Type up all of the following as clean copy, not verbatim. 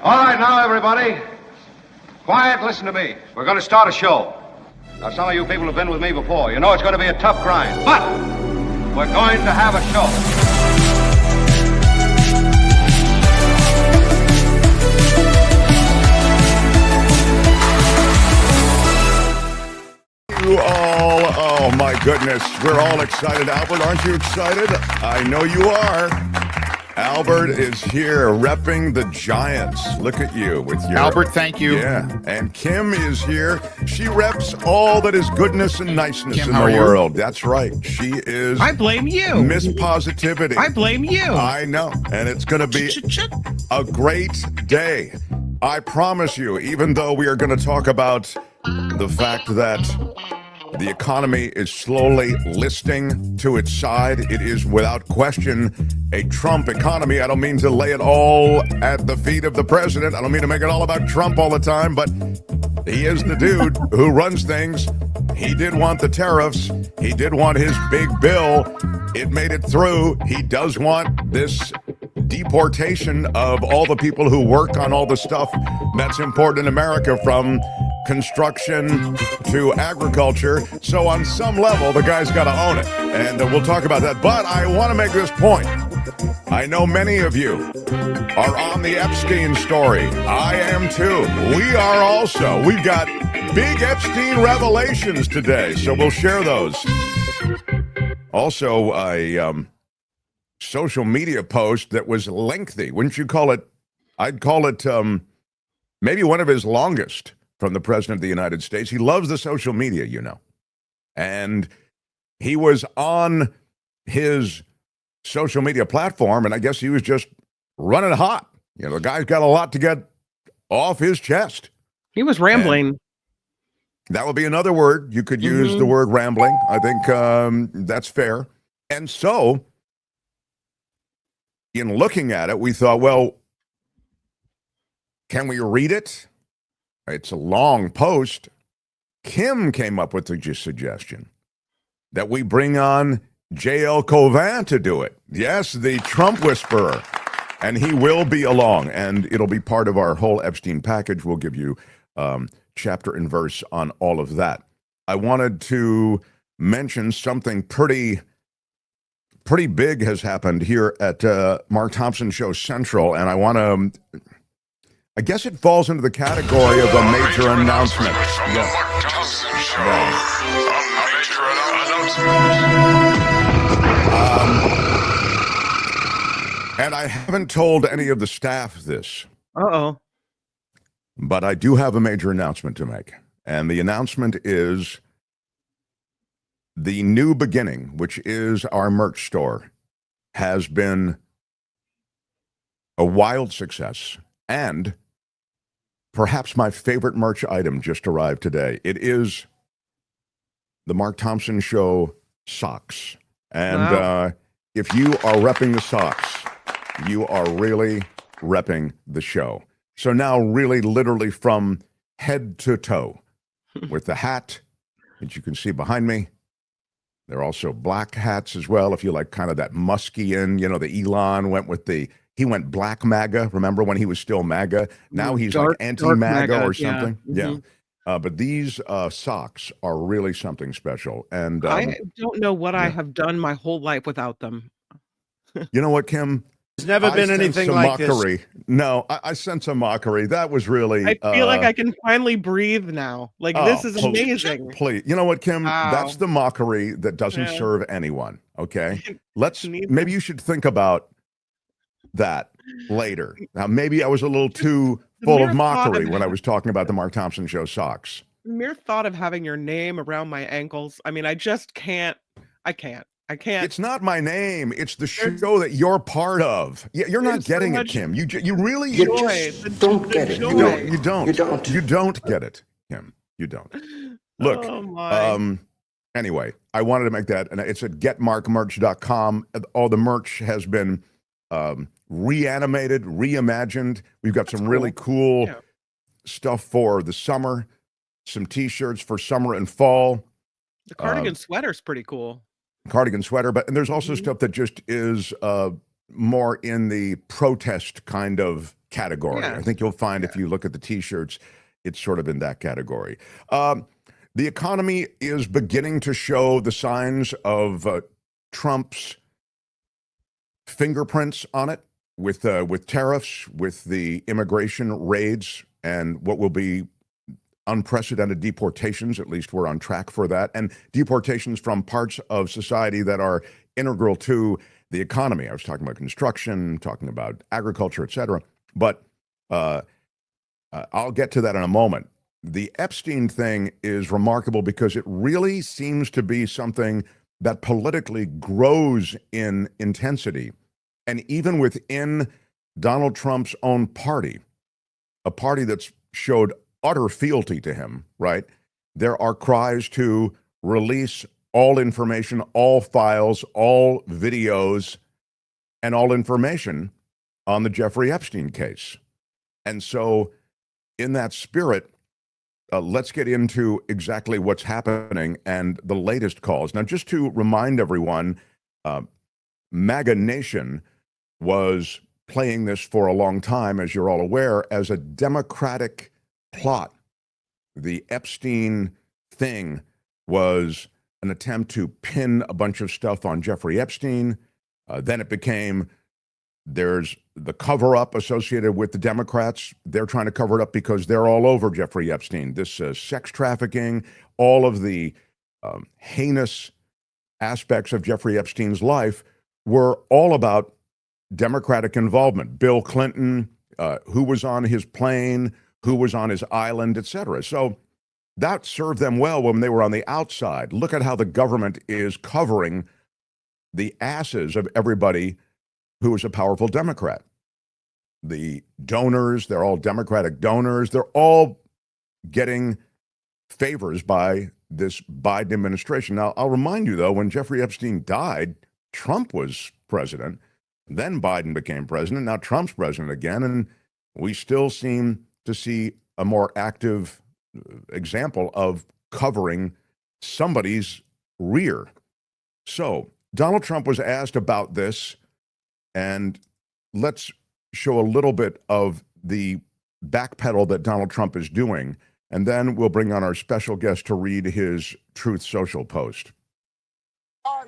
All right, now, everybody. Quiet, listen to me. We're going to start a show. Now, some of you people have been with me before. You know it's going to be a tough grind, but we're going to have a show. You all, oh my goodness, we're all excited. Albert, aren't you excited? I know you are. Albert is here repping the Giants. Look at you with your... Albert, thank you. Yeah, and Kim is here. She reps all that is goodness and niceness Kim, in how the are you? world. That's right. She is... I blame you. Miss Positivity. I blame you. I know, and it's going to be a great day. I promise you, even though we are going to talk about the fact that the economy is slowly listing to its side. It is without question a Trump economy. I don't mean to lay it all at the feet of the president. I don't mean to make it all about Trump all the time, but he is the dude who runs things. He did want the tariffs. He did want his big bill. It made it through. He does want this deportation of all the people who work on all the stuff that's important in America, from construction to agriculture. So on some level, the guy's got to own it. And we'll talk about that. But I want to make this point. I know many of you are on the Epstein story. I am too. We are also. We've got big Epstein revelations today, so we'll share those. Also, a social media post that was lengthy. Wouldn't you call it? I'd call it maybe one of his longest from the President of the United States. He loves the social media, you know. And he was on his social media platform, and I guess he was just running hot. You know, the guy's got a lot to get off his chest. He was rambling. And that would be another word. You could use the word rambling. I think that's fair. And so, in looking at it, we thought, well, can we read it? It's a long post. Kim came up with the suggestion that we bring on J.L. Cauvin to do it. Yes, the Trump whisperer. And he will be along, and it'll be part of our whole Epstein package. We'll give you chapter and verse on all of that. I wanted to mention something pretty big has happened here at Mark Thompson Show Central, and I want to... I guess it falls into the category of a major announcement. Yeah. Mark Thompson Show. A major announcement. And I haven't told any of the staff this. Uh-oh. But I do have a major announcement to make. And the announcement is the New Beginning, which is our merch store, has been a wild success. And perhaps my favorite merch item just arrived today. It is the Mark Thompson Show socks. And Wow. If you are repping the socks, you are really repping the show. So now really literally from head to toe with the hat that you can see behind me. There are also black hats as well, if you like kind of that Muskian, you know, the Elon went with he went black MAGA. Remember when he was still MAGA? Now he's like anti-MAGA or something. Yeah. But these socks are really something special. And I don't know what I have done my whole life without them. you know what, Kim? There's never been anything like mockery. this. No, I sense a mockery. That was really... I feel like I can finally breathe now. Like, this is amazing. Please. You know what, Kim? Wow. That's the mockery that doesn't serve anyone, okay? Maybe you should think about that later. Now, maybe I was a little too full of mockery when I was talking about the Mark Thompson Show socks. The mere thought of having your name around my ankles, I mean, I just can't. I can't. It's not my name. It's the show that you're part of. Yeah, you're not getting it, Kim. You really don't get it. You don't get it, Kim. You don't. Look, anyway, I wanted to make that, and it's at getmarkmerch.com. All the merch has been reanimated, reimagined. We've got some really cool stuff for the summer, some t-shirts for summer and fall. The cardigan sweater's pretty cool. Cardigan sweater, and there's also stuff that just is more in the protest kind of category. Yeah. I think you'll find if you look at the T-shirts, it's sort of in that category. The economy is beginning to show the signs of Trump's fingerprints on it with tariffs, with the immigration raids, and what will be unprecedented deportations. At least we're on track for that, and deportations from parts of society that are integral to the economy. I was talking about construction, talking about agriculture, et cetera. But I'll get to that in a moment. The Epstein thing is remarkable because it really seems to be something that politically grows in intensity. And even within Donald Trump's own party, a party that's showed utter fealty to him, right? There are cries to release all information, all files, all videos, and all information on the Jeffrey Epstein case. And so in that spirit, let's get into exactly what's happening and the latest calls. Now, just to remind everyone, MAGA Nation was playing this for a long time, as you're all aware, as a Democratic plot. The Epstein thing was an attempt to pin a bunch of stuff on Jeffrey Epstein. Then it became there's the cover-up associated with the Democrats. They're trying to cover it up because they're all over Jeffrey Epstein. This sex trafficking, all of the heinous aspects of Jeffrey Epstein's life were all about Democratic involvement. Bill Clinton, who was on his plane, who was on his island, et cetera. So that served them well when they were on the outside. Look at how the government is covering the asses of everybody who is a powerful Democrat. The donors, they're all Democratic donors. They're all getting favors by this Biden administration. Now, I'll remind you, though, when Jeffrey Epstein died, Trump was president. Then Biden became president. Now Trump's president again. And we still seem to see a more active example of covering somebody's rear. So Donald Trump was asked about this, and let's show a little bit of the backpedal that Donald Trump is doing, and then we'll bring on our special guest to read his Truth Social post.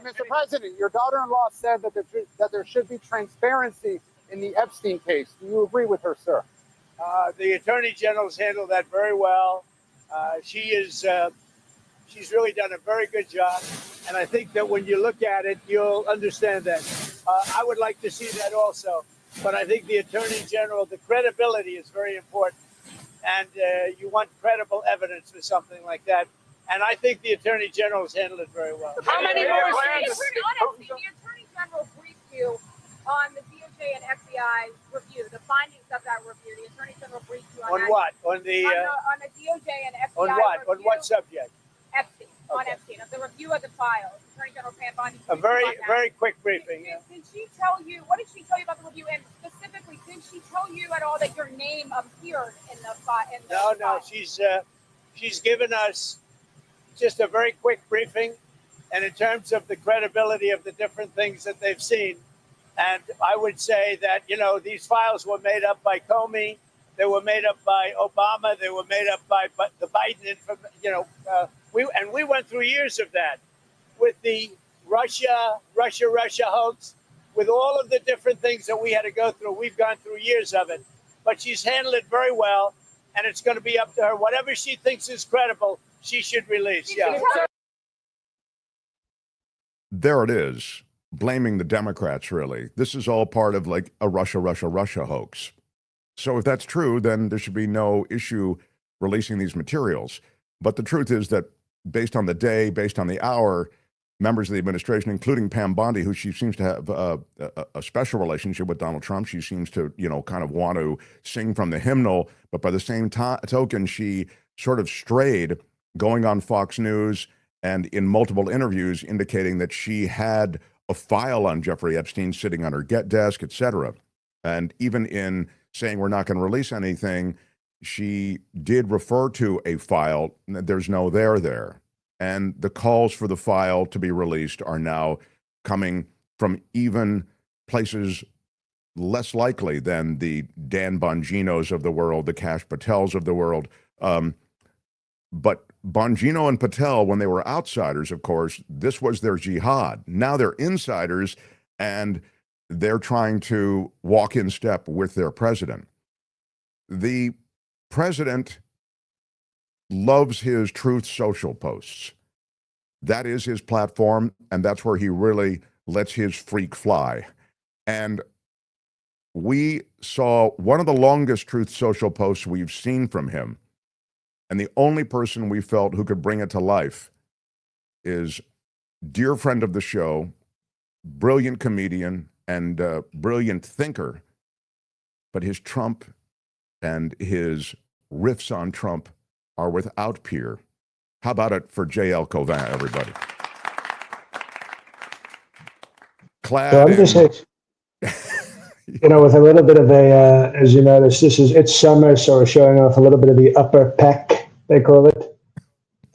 Mr. President, your daughter-in-law said that there should be transparency in the Epstein case. Do you agree with her, sir? The Attorney General's handled that very well. She's really done a very good job. And I think that when you look at it, you'll understand that. I would like to see that also. But I think the Attorney General, the credibility is very important. And you want credible evidence for something like that. And I think the Attorney General has handled it very well. How many more states? The Attorney General briefed you on the DOJ and FBI review, the findings of that review. The Attorney General briefed you on that. What? On the DOJ and FBI on what? review. On what subject? Epstein. Okay. On Epstein, of the review of the files. Attorney General Pam Bondi. A very quick briefing. Did she tell you, what did she tell you about the review? And specifically, did she tell you at all that your name appeared in the file? No. She's given us just a very quick briefing, and in terms of the credibility of the different things that they've seen. And I would say that, these files were made up by Comey, they were made up by Obama, they were made up by the Biden, we went through years of that with the Russia hoax, with all of the different things that we had to go through. We've gone through years of it, but she's handled it very well, and it's going to be up to her. Whatever she thinks is credible, she should release. Yeah. There it is, blaming the Democrats, really. This is all part of like a Russia hoax. So if that's true, then there should be no issue releasing these materials. But the truth is that based on the day, based on the hour, members of the administration, including Pam Bondi, who she seems to have a special relationship with Donald Trump, she seems to, kind of want to sing from the hymnal, but by the same token, she sort of strayed, going on Fox News and in multiple interviews indicating that she had a file on Jeffrey Epstein sitting on her desk, et cetera. And even in saying we're not going to release anything, she did refer to a file. There's no there. And the calls for the file to be released are now coming from even places less likely than the Dan Bonginos of the world, the Kash Patels of the world. But Bongino and Patel, when they were outsiders, of course, this was their jihad. Now they're insiders, and they're trying to walk in step with their president. The president loves his Truth Social posts. That is his platform, and that's where he really lets his freak fly. And we saw one of the longest Truth Social posts we've seen from him. And the only person we felt who could bring it to life is dear friend of the show, brilliant comedian and brilliant thinker, but his Trump and his riffs on Trump are without peer. How about it for JL Cauvin, everybody? Clad So I'm just saying, with a little bit of a, as you notice, it's summer, so we're showing off a little bit of the upper peck, they call it.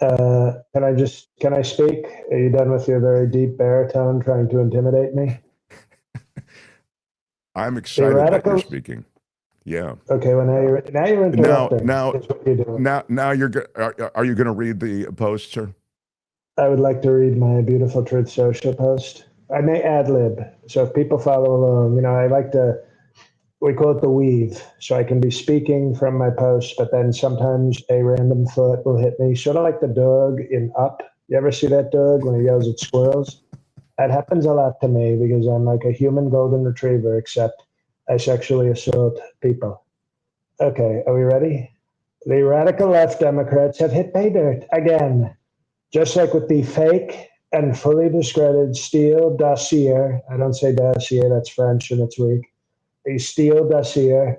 Can I speak? Are you done with your very deep baritone trying to intimidate me? I'm excited that you're speaking. Yeah. Okay. Well, now you're interrupting. Now, is what you're doing. now are you going to read the post, sir? I would like to read my beautiful Truth Social post. I may ad lib, so if people follow along, I like to. We call it the weave, so I can be speaking from my post, but then sometimes a random thought will hit me, sort of like the dog in Up. You ever see that dog when he yells at squirrels? That happens a lot to me because I'm like a human golden retriever, except I sexually assault people. Okay, are we ready? The radical left Democrats have hit pay dirt again, just like with the fake and fully discredited Steele dossier. I don't say dossier, that's French and it's weak. The Steele dossier,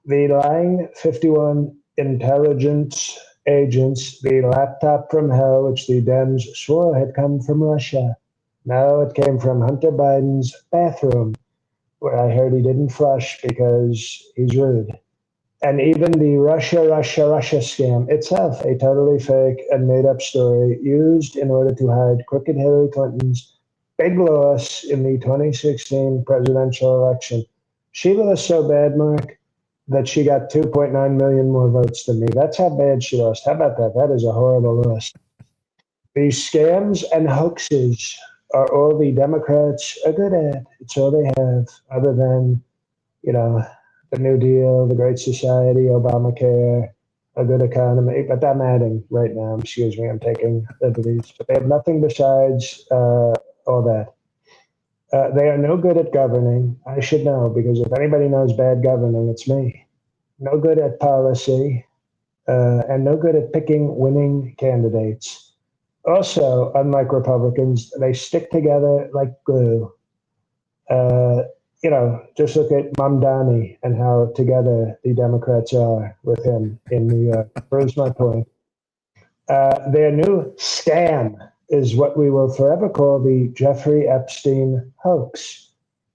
the lying 51 intelligence agents, the laptop from hell, which the Dems swore had come from Russia. No, it came from Hunter Biden's bathroom, where I heard he didn't flush because he's rude. And even the Russia scam itself, a totally fake and made-up story used in order to hide crooked Hillary Clinton's big loss in the 2016 presidential election. She lost so bad, Mark, that she got 2.9 million more votes than me. That's how bad she lost. How about that? That is a horrible loss. These scams and hoaxes are all the Democrats are good at. It's all they have, other than, the New Deal, the Great Society, Obamacare, a good economy. But I'm adding right now. Excuse me, I'm taking liberties. But they have nothing besides all that. They are no good at governing. I should know, because if anybody knows bad governing, it's me. No good at policy, and no good at picking winning candidates. Also, unlike Republicans, they stick together like glue. Just look at Mamdani and how together the Democrats are with him in New York. Proves my point. Their new scam is what we will forever call the Jeffrey Epstein hoax.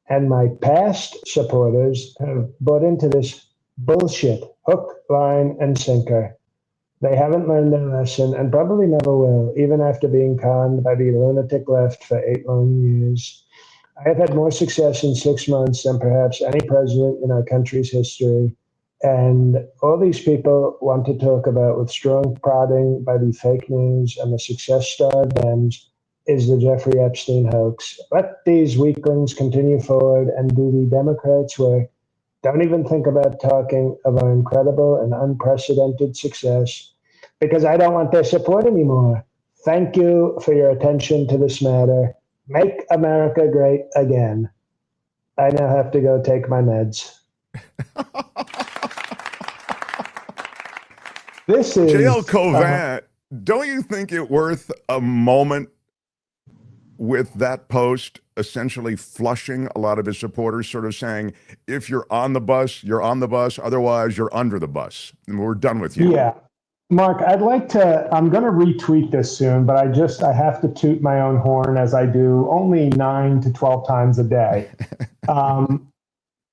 And my past supporters have bought into this bullshit, hook, line, and sinker. They haven't learned their lesson and probably never will, even after being conned by the lunatic left for 8 long years. I have had more success in 6 months than perhaps any president in our country's history. And all these people want to talk about, with strong prodding by the fake news and the success star Dems, is the Jeffrey Epstein hoax. Let these weaklings continue forward and do the Democrats' work. Don't even think about talking of our incredible and unprecedented success, because I don't want their support anymore. Thank you for your attention to this matter. Make America great again. I now have to go take my meds. This is JL Cauvin, don't you think it worth a moment with that post essentially flushing a lot of his supporters, sort of saying, if you're on the bus, you're on the bus, otherwise you're under the bus, and we're done with you. Yeah. Mark, I'm going to retweet this soon, but I have to toot my own horn, as I do only 9 to 12 times a day.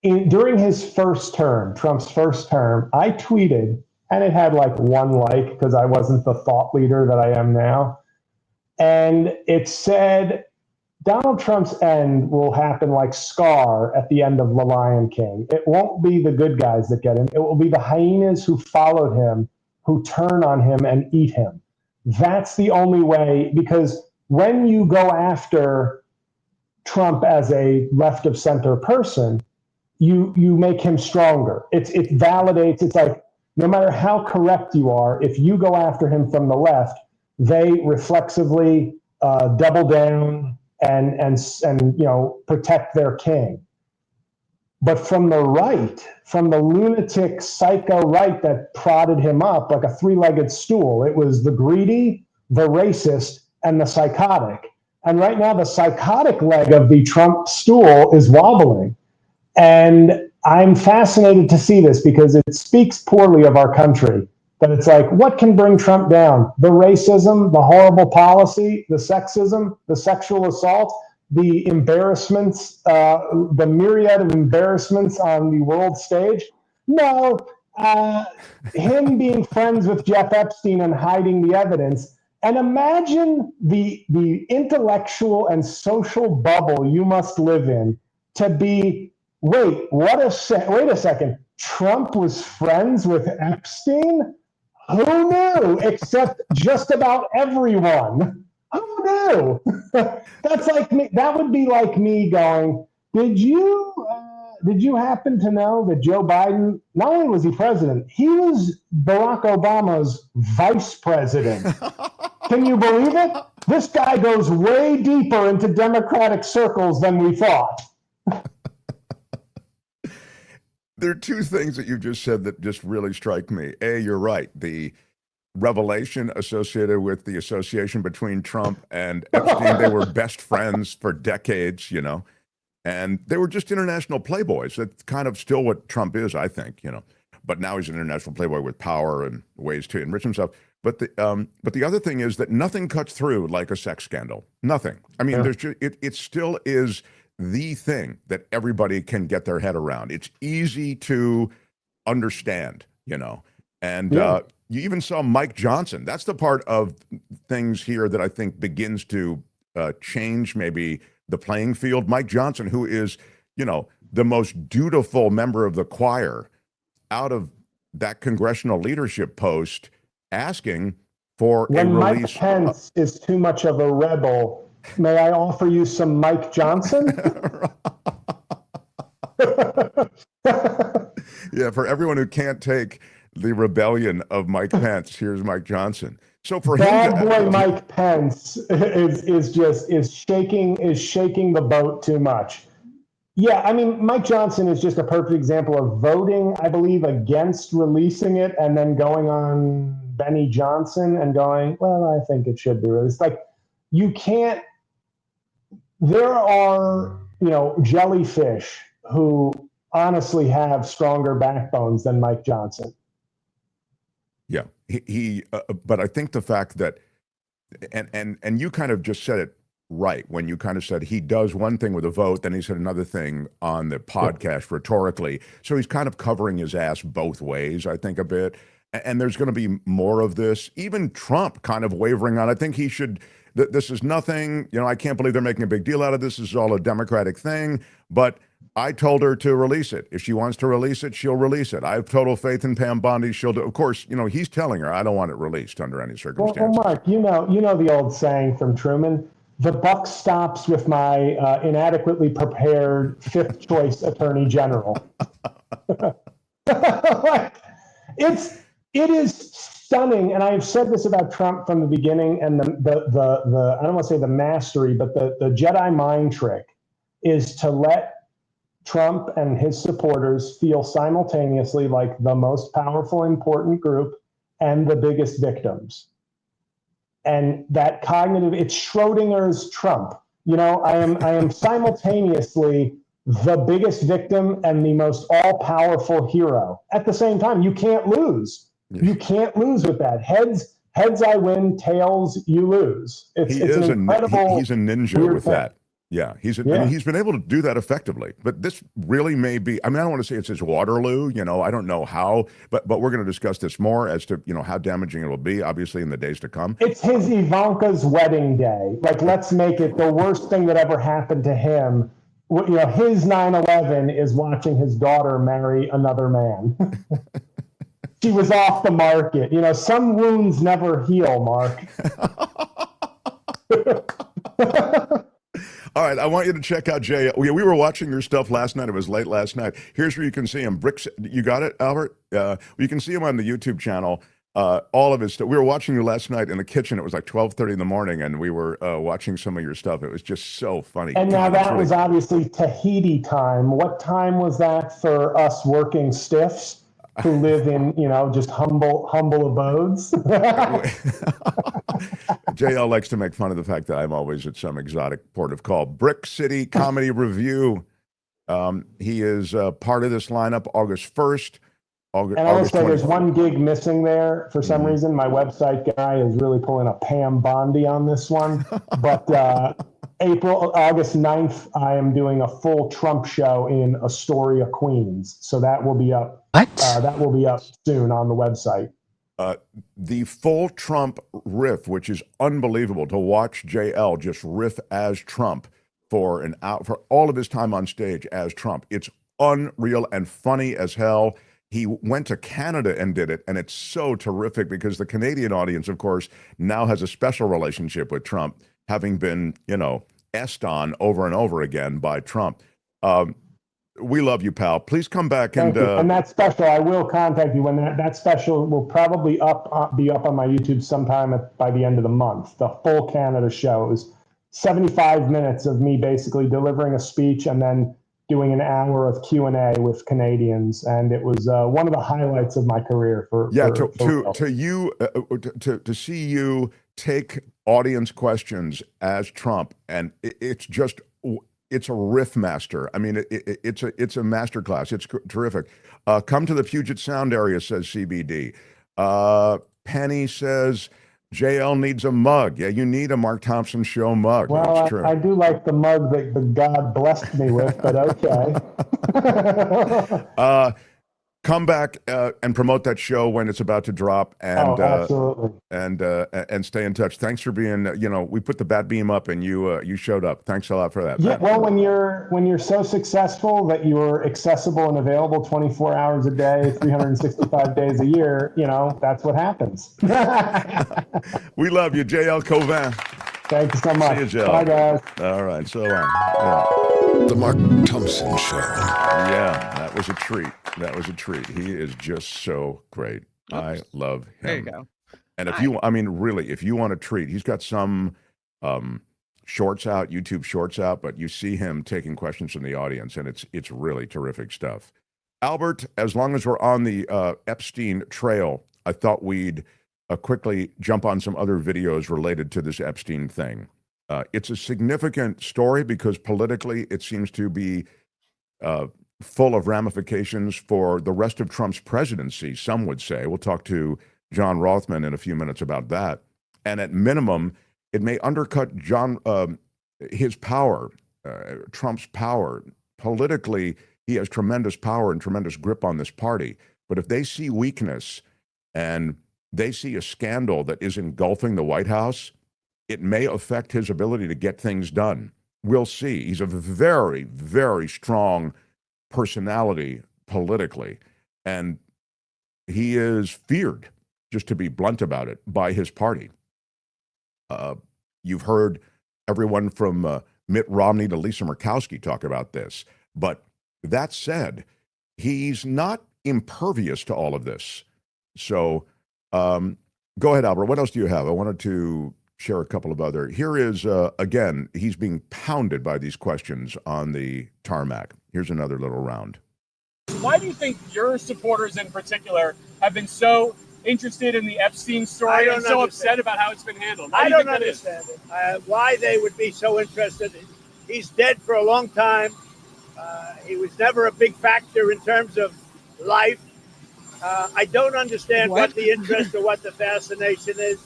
During his first term, Trump's first term, I tweeted, and it had like 1 like because I wasn't the thought leader that I am now. And it said, Donald Trump's end will happen like Scar at the end of The Lion King. It won't be the good guys that get him. It will be the hyenas who followed him, who turn on him and eat him. That's the only way, because when you go after Trump as a left of center person, you make him stronger. It validates. It's like, no matter how correct you are, if you go after him from the left, they reflexively double down and protect their king. But from the right, from the lunatic psycho right that prodded him up like a three-legged stool, it was the greedy, the racist, and the psychotic. And right now, the psychotic leg of the Trump stool is wobbling. And I'm fascinated to see this because it speaks poorly of our country. That it's like, what can bring Trump down? The racism, the horrible policy, the sexism, the sexual assault, the embarrassments, the myriad of embarrassments on the world stage? No, him being friends with Jeff Epstein and hiding the evidence. And imagine the intellectual and social bubble you must live in to be, wait a second, Trump was friends with Epstein? Who knew? Except just about everyone. Who knew? That's like me. That would be like me going, did you happen to know that Joe Biden, not only was he president, he was Barack Obama's vice president. Can you believe it? This guy goes way deeper into Democratic circles than we thought. There are two things that you just said that just really strike me. A, you're right. The revelation associated with the association between Trump and Epstein, they were best friends for decades, and they were just international playboys. That's kind of still what Trump is, I think, but now he's an international playboy with power and ways to enrich himself. But the other thing is that nothing cuts through like a sex scandal. Nothing. I mean, it still is the thing that everybody can get their head around. It's easy to understand, and you even saw Mike Johnson. That's the part of things here that I think begins to change maybe the playing field. Mike Johnson, who is, the most dutiful member of the choir, out of that congressional leadership post, asking for when a release. Mike Pence is too much of a rebel, may I offer you some Mike Johnson? Yeah, for everyone who can't take the rebellion of Mike Pence, here's Mike Johnson. So for bad him, boy Mike Pence is shaking the boat too much. Yeah, I mean, Mike Johnson is just a perfect example of voting, I believe, against releasing it and then going on Benny Johnson and going, well, I think it should be released. Like, you can't, there are, jellyfish who honestly have stronger backbones than Mike Johnson. Yeah, he but I think the fact that, and you kind of just said it right when you kind of said he does one thing with a vote, then he said another thing on the podcast rhetorically. So he's kind of covering his ass both ways, I think, a bit. And there's going to be more of this. Even Trump kind of wavering on, I think he should, this is nothing, I can't believe they're making a big deal out of this. This is all a Democratic thing. But I told her to release it. If she wants to release it, she'll release it. I have total faith in Pam Bondi. She'll do. Of course, he's telling her, I don't want it released under any circumstances. Well, Mark, you know the old saying from Truman, the buck stops with my inadequately prepared fifth choice attorney general. It is stunning, and I've said this about Trump from the beginning, and the I don't want to say the mastery, but the Jedi mind trick is to let Trump and his supporters feel simultaneously like the most powerful, important group and the biggest victims. And that cognitive, it's Schrodinger's Trump. I am simultaneously the biggest victim and the most all-powerful hero. At the same time, you can't lose. Yeah. You can't lose with that. Heads I win, tails you lose. He's a ninja with that. Yeah, I mean, he's been able to do that effectively. But this really may be, I mean, I don't want to say it's his Waterloo, I don't know how, but we're going to discuss this more as to, how damaging it will be, obviously, in the days to come. It's his Ivanka's wedding day. Like, let's make it the worst thing that ever happened to him. His 9/11 is watching his daughter marry another man. She was off the market. Some wounds never heal, Mark. All right, I want you to check out Jay. We were watching your stuff last night. It was late last night. Here's where you can see him. Bricks, you got it, Albert? You can see him on the YouTube channel. All of his stuff. We were watching you last night in the kitchen. It was like 12:30 in the morning, and we were watching some of your stuff. It was just so funny. And now that was obviously Tahiti time. What time was that for us working stiffs who live in, just humble abodes? JL likes to make fun of the fact that I'm always at some exotic port of call. Brick City Comedy Review. He is part of this lineup August 1st. And I will say there's one gig missing there for some reason. My website guy is really pulling a Pam Bondi on this one. But August 9th, I am doing a full Trump show in Astoria, Queens. So that will be up. What? That will be up soon on the website. The full Trump riff, which is unbelievable to watch JL just riff as Trump for an hour, for all of his time on stage as Trump. It's unreal and funny as hell. He went to Canada and did it, and it's so terrific because the Canadian audience, of course, now has a special relationship with Trump, having been, essed on over and over again by Trump. We love you, pal. Please come back and that special, I will contact you when that special will probably be up on my YouTube sometime by the end of the month. The full Canada show is 75 minutes of me basically delivering a speech and then doing an hour of Q&A with Canadians, and it was one of the highlights of my career. To see you take audience questions as Trump, and it's a riff master. I mean, it's a master class. It's terrific. Come to the Puget Sound area, says CBD. Penny says, JL needs a mug. Yeah, you need a Mark Thompson Show mug. Well, that's true. I do like the mug that the God blessed me with, but okay. Come back and promote that show when it's about to drop, and absolutely. And stay in touch. Thanks for being. We put the bat beam up, and you showed up. Thanks a lot for that. Yeah. Well, when you're so successful that you're accessible and available 24 hours a day, 365 days a year, that's what happens. We love you, JL Cauvin. Thank you so much. See you, Joe. Bye, guys. All right, so long. The Mark Thompson Show. Yeah, that was a treat. He is just so great. Oops. I love him. There you go. And if you want a treat, he's got some shorts out, YouTube shorts out, but you see him taking questions from the audience, and it's really terrific stuff. Albert, as long as we're on the Epstein trail, I thought we'd quickly jump on some other videos related to this Epstein thing. It's a significant story because politically it seems to be full of ramifications for the rest of Trump's presidency, some would say. We'll talk to John Rothmann in a few minutes about that. And at minimum, it may undercut his power, Trump's power. Politically, he has tremendous power and tremendous grip on this party. But if they see weakness and they see a scandal that is engulfing the White House, it may affect his ability to get things done. We'll see. He's a very, very strong personality politically, and he is feared, just to be blunt about it, by his party. You've heard everyone from Mitt Romney to Lisa Murkowski talk about this, but that said, he's not impervious to all of this. So go ahead, Albert. What else do you have? I wanted to share a couple of other. Here is, again, he's being pounded by these questions on the tarmac. Here's another little round. Why do you think your supporters in particular have been so interested in the Epstein story and so upset about how it's been handled? I don't understand it. Why they would be so interested. He's dead for a long time. He was never a big factor in terms of life. I don't understand what the interest or what the fascination is.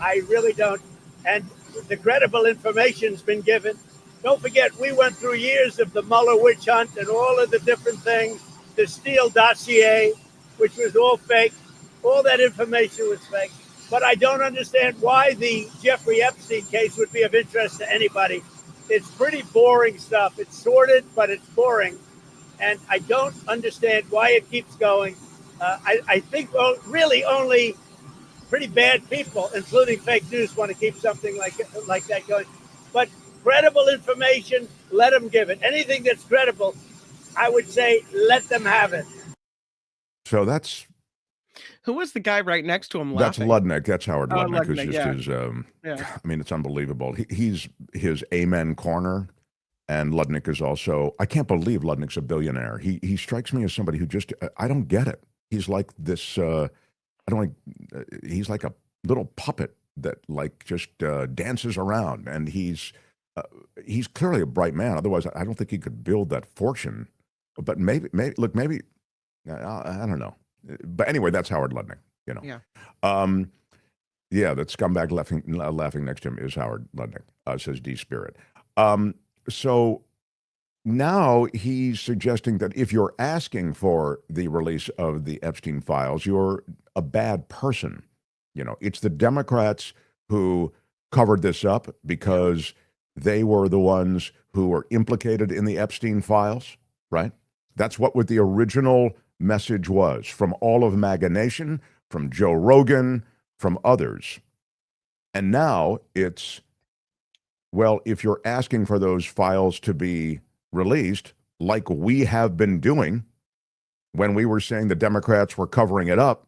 I really don't. And the credible information's been given. Don't forget, we went through years of the Mueller witch hunt and all of the different things, the Steele dossier, which was all fake. All that information was fake. But I don't understand why the Jeffrey Epstein case would be of interest to anybody. It's pretty boring stuff. It's sordid, but it's boring. And I don't understand why it keeps going. I think really only pretty bad people, including fake news, want to keep something like that going. But credible information, let them give it. Anything that's credible, I would say, let them have it. So that's... Who was the guy right next to him That's laughing? Ludnick. That's Howard Ludnick, who's Ludnick, just his... Yeah. I mean, it's unbelievable. He's his amen corner, and Ludnick is also... I can't believe Ludnick's a billionaire. He strikes me as somebody who just... I don't get it. He's like this... he's like a little puppet that like just dances around, and he's clearly a bright man. Otherwise, I don't think he could build that fortune. But maybe I don't know. But anyway, that's Howard Ludnick. You know. Yeah. Yeah, that scumbag laughing next to him is Howard Ludnick. Says D Spirit. So now he's suggesting that if you're asking for the release of the Epstein files, you're a bad person. You know, it's the Democrats who covered this up because they were the ones who were implicated in the Epstein files, right? That's what the original message was from all of MAGA Nation, from Joe Rogan, from others. And now it's, well, if you're asking for those files to be released, like we have been doing when we were saying the Democrats were covering it up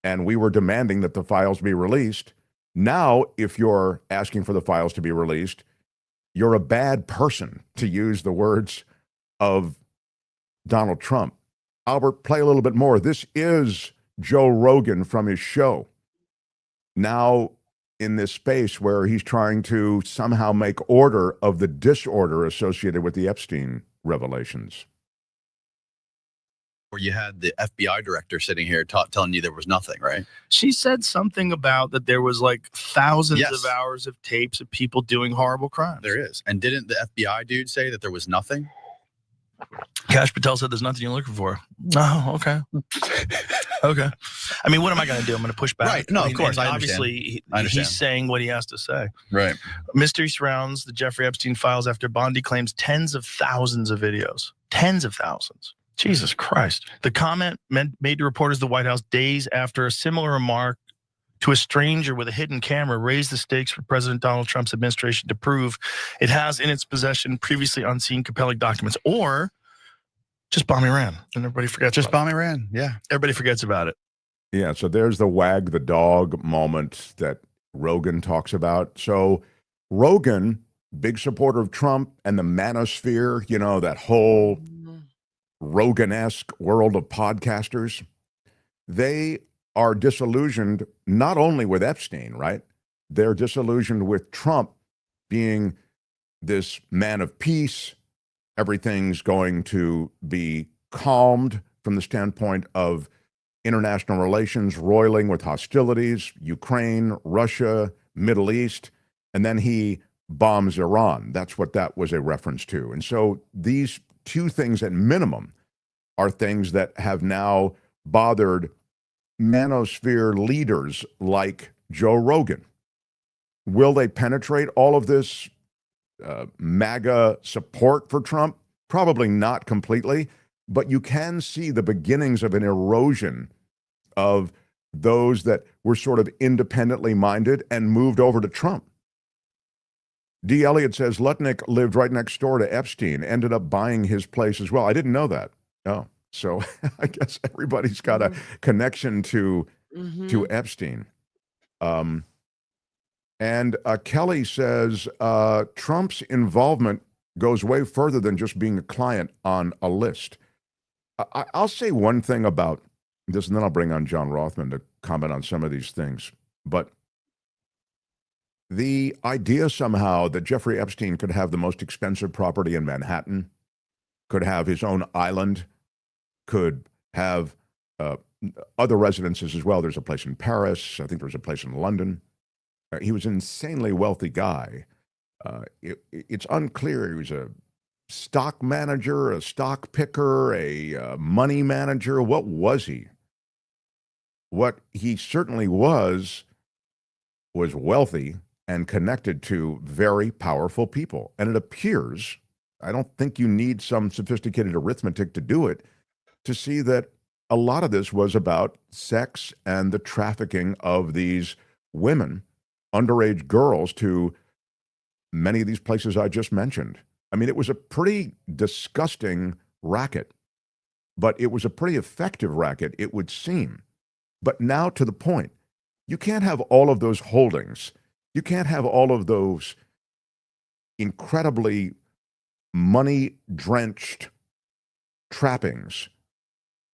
and we were demanding that the files be released, now if you're asking for the files to be released, you're a bad person, to use the words of Donald Trump. Albert, play a little bit more. This is Joe Rogan from his show. Now in this space where he's trying to somehow make order of the disorder associated with the Epstein revelations. Where you had the FBI director sitting here telling you there was nothing, right? She said something about that there was like thousands of hours of tapes of people doing horrible crimes. There is. And didn't the FBI dude say that there was nothing? Cash Patel said there's nothing you're looking for. Oh, okay. Okay. I mean, what am I going to do? I'm going to push back. Right. No, I mean, of course. I obviously, understand. he's saying what he has to say. Right. Mystery surrounds the Jeffrey Epstein files after Bondi claims tens of thousands of videos. Tens of thousands. Jesus Christ. The comment made to reporters at the White House days after a similar remark to a stranger with a hidden camera raised the stakes for President Donald Trump's administration to prove it has in its possession previously unseen compelling documents, or just bomb Iran. And everybody forgets. Just bomb Iran. Yeah. Everybody forgets about it. Yeah. So there's the wag the dog moment that Rogan talks about. So Rogan, big supporter of Trump and the manosphere, you know, that whole Rogan-esque world of podcasters, they are disillusioned not only with Epstein, right? They're disillusioned with Trump being this man of peace. Everything's going to be calmed from the standpoint of international relations roiling with hostilities, Ukraine, Russia, Middle East, and then he bombs Iran. That's what that was a reference to. And so these two things at minimum are things that have now bothered manosphere leaders like Joe Rogan. Will they penetrate all of this MAGA support for Trump? Probably not completely, but you can see the beginnings of an erosion of those that were sort of independently minded and moved over to Trump. D. Elliott says Lutnick lived right next door to Epstein, ended up buying his place as well. I didn't know that. Oh, so I guess everybody's got a connection to Epstein. And Kelly says Trump's involvement goes way further than just being a client on a list. I'll say one thing about this, and then I'll bring on John Rothmann to comment on some of these things. But the idea somehow that Jeffrey Epstein could have the most expensive property in Manhattan, could have his own island, could have other residences as well. There's a place in Paris. I think there's a place in London. He was an insanely wealthy guy. It's unclear. He was a stock manager, a stock picker, a money manager. What was he? What he certainly was wealthy and connected to very powerful people. And it appears, I don't think you need some sophisticated arithmetic to do it, to see that a lot of this was about sex and the trafficking of these women, underage girls, to many of these places I just mentioned. I mean, it was a pretty disgusting racket, but it was a pretty effective racket, it would seem. But now to the point, you can't have all of those holdings. You can't have all of those incredibly money-drenched trappings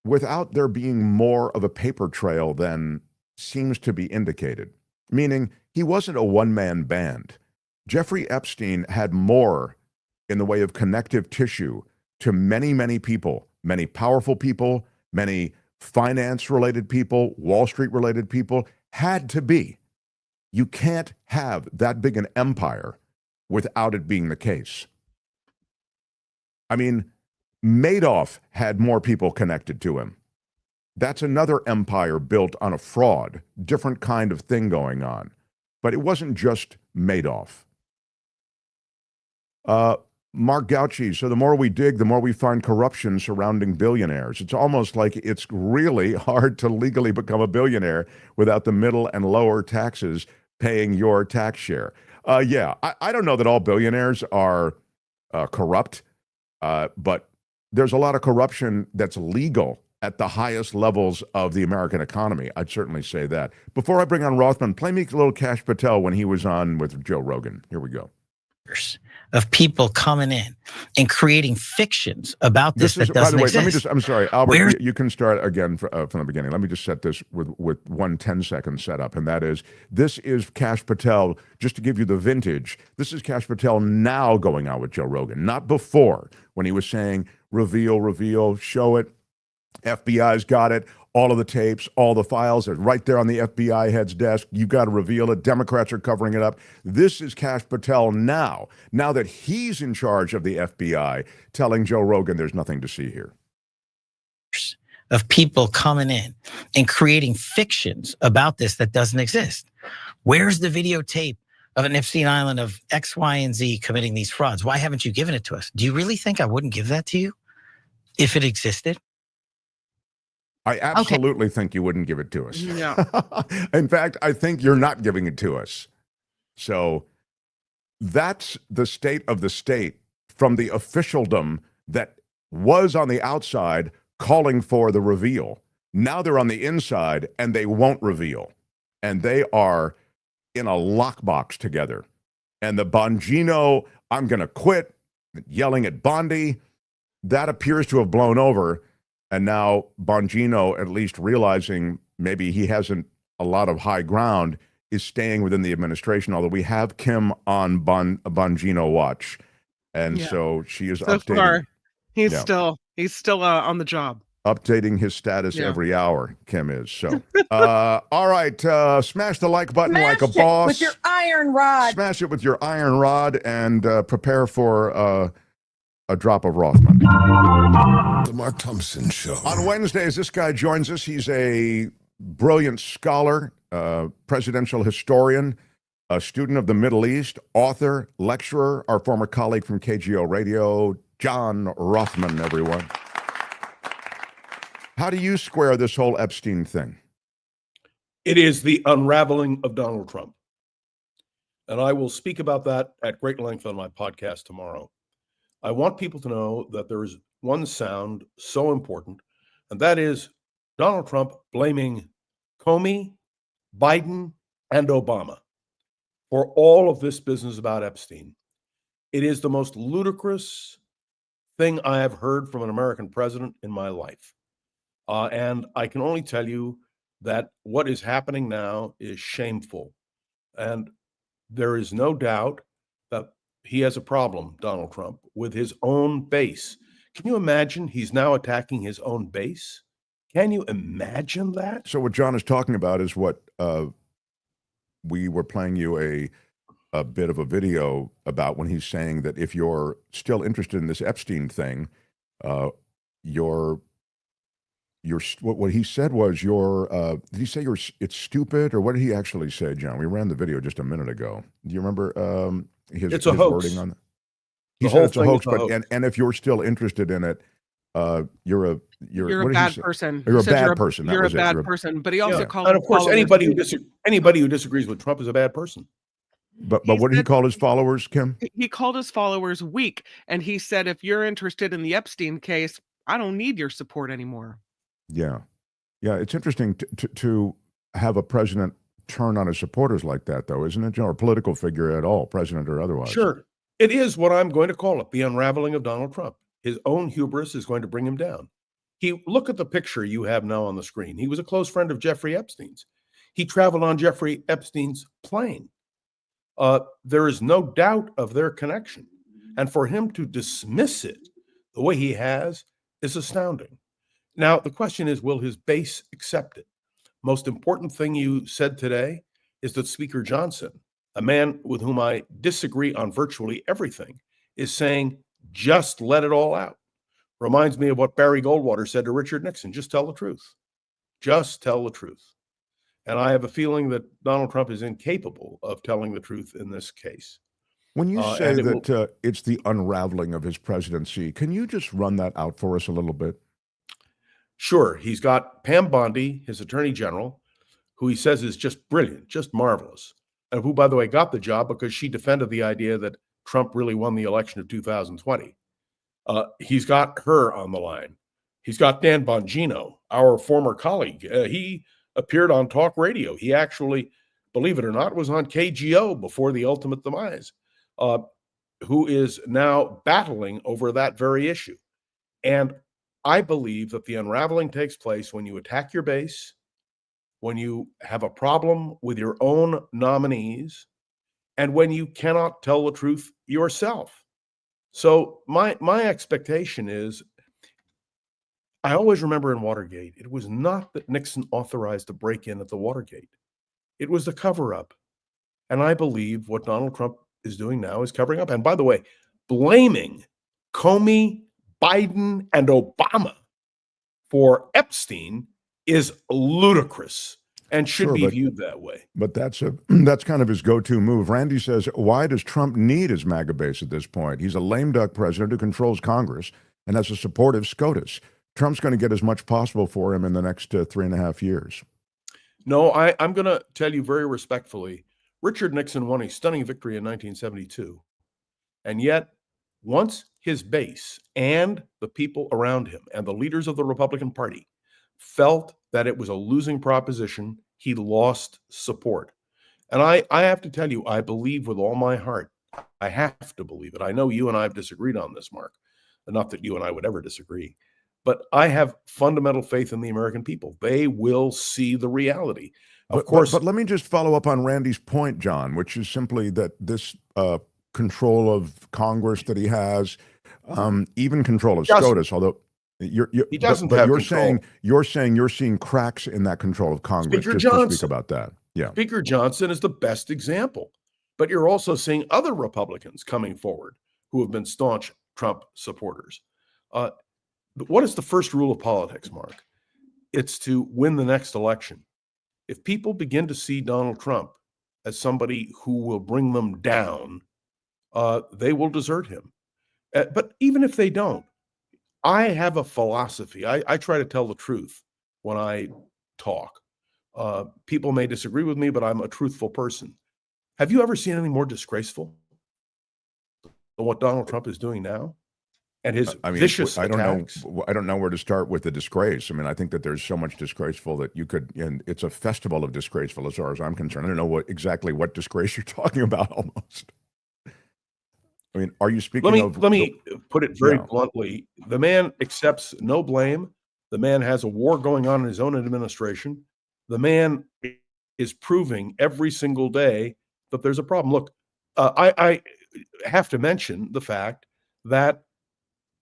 without there being more of a paper trail than seems to be indicated. Meaning, he wasn't a one-man band. Jeffrey Epstein had more in the way of connective tissue to many, many people, many powerful people, many finance-related people, Wall Street-related people, had to be. You can't have that big an empire without it being the case. I mean, Madoff had more people connected to him. That's another empire built on a fraud, different kind of thing going on. But it wasn't just Madoff. Mark Gauci, so the more we dig, the more we find corruption surrounding billionaires. It's almost like it's really hard to legally become a billionaire without the middle and lower taxes paying your tax share. Yeah, I don't know that all billionaires are corrupt, but there's a lot of corruption that's legal at the highest levels of the American economy. I'd certainly say that. Before I bring on Rothman, play me a little Kash Patel when he was on with Joe Rogan. Here we go. Of people coming in and creating fictions about this that doesn't exist. Let me just, I'm sorry, Albert, you can start again from the beginning. Let me just set this with 1 10-second setup, and that is, this is Kash Patel, just to give you the vintage, this is Kash Patel now going out with Joe Rogan, not before, when he was saying, reveal, show it, FBI's got it, all of the tapes, all the files are right there on the FBI head's desk. You got to reveal it. Democrats are covering it up. This is Kash Patel now that he's in charge of the FBI, telling Joe Rogan there's nothing to see here. Of people coming in and creating fictions about this that doesn't exist. Where's the videotape of an Epstein Island of X, Y, and Z committing these frauds? Why haven't you given it to us? Do you really think I wouldn't give that to you if it existed? I absolutely think you wouldn't give it to us. Yeah. In fact, I think you're not giving it to us. So that's the state of the state from the officialdom that was on the outside calling for the reveal. Now they're on the inside and they won't reveal. And they are in a lockbox together. And the Bongino, I'm going to quit, yelling at Bondi, that appears to have blown over. And now Bongino, at least realizing maybe he hasn't a lot of high ground, is staying within the administration, although we have Kim on Bongino watch. And so she is updating. Far, he's still on the job. Updating his status every hour, Kim is. So, all right, smash the like button like a boss. With your iron rod. Smash it with your iron rod and prepare for a drop of Rothman. The Mark Thompson Show. On Wednesdays, this guy joins us. He's a brilliant scholar, presidential historian, a student of the Middle East, author, lecturer, our former colleague from KGO Radio, John Rothmann, everyone. How do you square this whole Epstein thing? It is the unraveling of Donald Trump. And I will speak about that at great length on my podcast tomorrow. I want people to know that there is one sound so important, and that is Donald Trump blaming Comey, Biden, and Obama for all of this business about Epstein. It is the most ludicrous thing I have heard from an American president in my life. And I can only tell you that what is happening now is shameful. And there is no doubt that he has a problem, Donald Trump, with his own base. Can you imagine he's now attacking his own base? Can you imagine that? So what John is talking about is what we were playing you a bit of a video about when he's saying that if you're still interested in this Epstein thing, what he said was did he say it's stupid, or what did he actually say, John? We ran the video just a minute ago. Do you remember his hoax. wording on that? He The said whole it's a thing hoax, is a but hoax. and if you're still interested in it, you're a a what did he bad say? person. You're He a said bad person. You're a That was bad it. person. But he also Yeah. called And of course, followers anybody who disagrees with Trump is a bad person. But what did he call his followers, Kim? He called his followers weak, and he said, if you're interested in the Epstein case, I don't need your support anymore. Yeah. It's interesting to have a president turn on his supporters like that, though, isn't it, John? Or a political figure at all, president or otherwise. Sure. It is what I'm going to call it, the unraveling of Donald Trump. His own hubris is going to bring him down. Look at the picture you have now on the screen. He was a close friend of Jeffrey Epstein's. He traveled on Jeffrey Epstein's plane. There is no doubt of their connection. And for him to dismiss it the way he has is astounding. Now, the question is, will his base accept it? Most important thing you said today is that Speaker Johnson, a man with whom I disagree on virtually everything, is saying, just let it all out. Reminds me of what Barry Goldwater said to Richard Nixon, just tell the truth. Just tell the truth. And I have a feeling that Donald Trump is incapable of telling the truth in this case. When you say that it's the unraveling of his presidency, can you just run that out for us a little bit? Sure. He's got Pam Bondi, his attorney general, who he says is just brilliant, just marvelous, and who, by the way, got the job because she defended the idea that Trump really won the election of 2020. He's got her on the line. He's got Dan Bongino, our former colleague. He appeared on talk radio. He actually, believe it or not, was on KGO before the ultimate demise, who is now battling over that very issue. And I believe that the unraveling takes place when you attack your base, when you have a problem with your own nominees, and when you cannot tell the truth yourself. So my expectation is, I always remember in Watergate, it was not that Nixon authorized the break-in at the Watergate. It was the cover-up. And I believe what Donald Trump is doing now is covering up. And by the way, blaming Comey, Biden, and Obama for Epstein is ludicrous and should be viewed that way. But that's kind of his go-to move. Randy says, why does Trump need his MAGA base at this point? He's a lame duck president who controls Congress and has a supportive SCOTUS. Trump's going to get as much possible for him in the next 3.5 years. No, I'm going to tell you very respectfully, Richard Nixon won a stunning victory in 1972. And yet, once his base and the people around him and the leaders of the Republican Party felt that it was a losing proposition, he lost support. And I have to tell you, I believe with all my heart, I have to believe it. I know you and I have disagreed on this, Mark. Not that you and I would ever disagree. But I have fundamental faith in the American people. They will see the reality. Of course. But let me just follow up on Randy's point, John, which is simply that this control of Congress that he has, even control of SCOTUS, although he doesn't have you're control. you're saying you're seeing cracks in that control of Congress. Speaker just Johnson. to speak about that. Yeah. Speaker Johnson is the best example. But you're also seeing other Republicans coming forward who have been staunch Trump supporters. What is the first rule of politics, Mark? It's to win the next election. If people begin to see Donald Trump as somebody who will bring them down, they will desert him. But even if they don't, I have a philosophy. I try to tell the truth when I talk. People may disagree with me, but I'm a truthful person. Have you ever seen anything more disgraceful than what Donald Trump is doing now? And his vicious attacks. I don't know where to start with the disgrace. I mean, I think that there's so much disgraceful that you could, and it's a festival of disgraceful as far as I'm concerned. I don't know exactly what disgrace you're talking about almost. I mean, are you speaking Let me put it very bluntly. The man accepts no blame. The man has a war going on in his own administration. The man is proving every single day that there's a problem. Look, I have to mention the fact that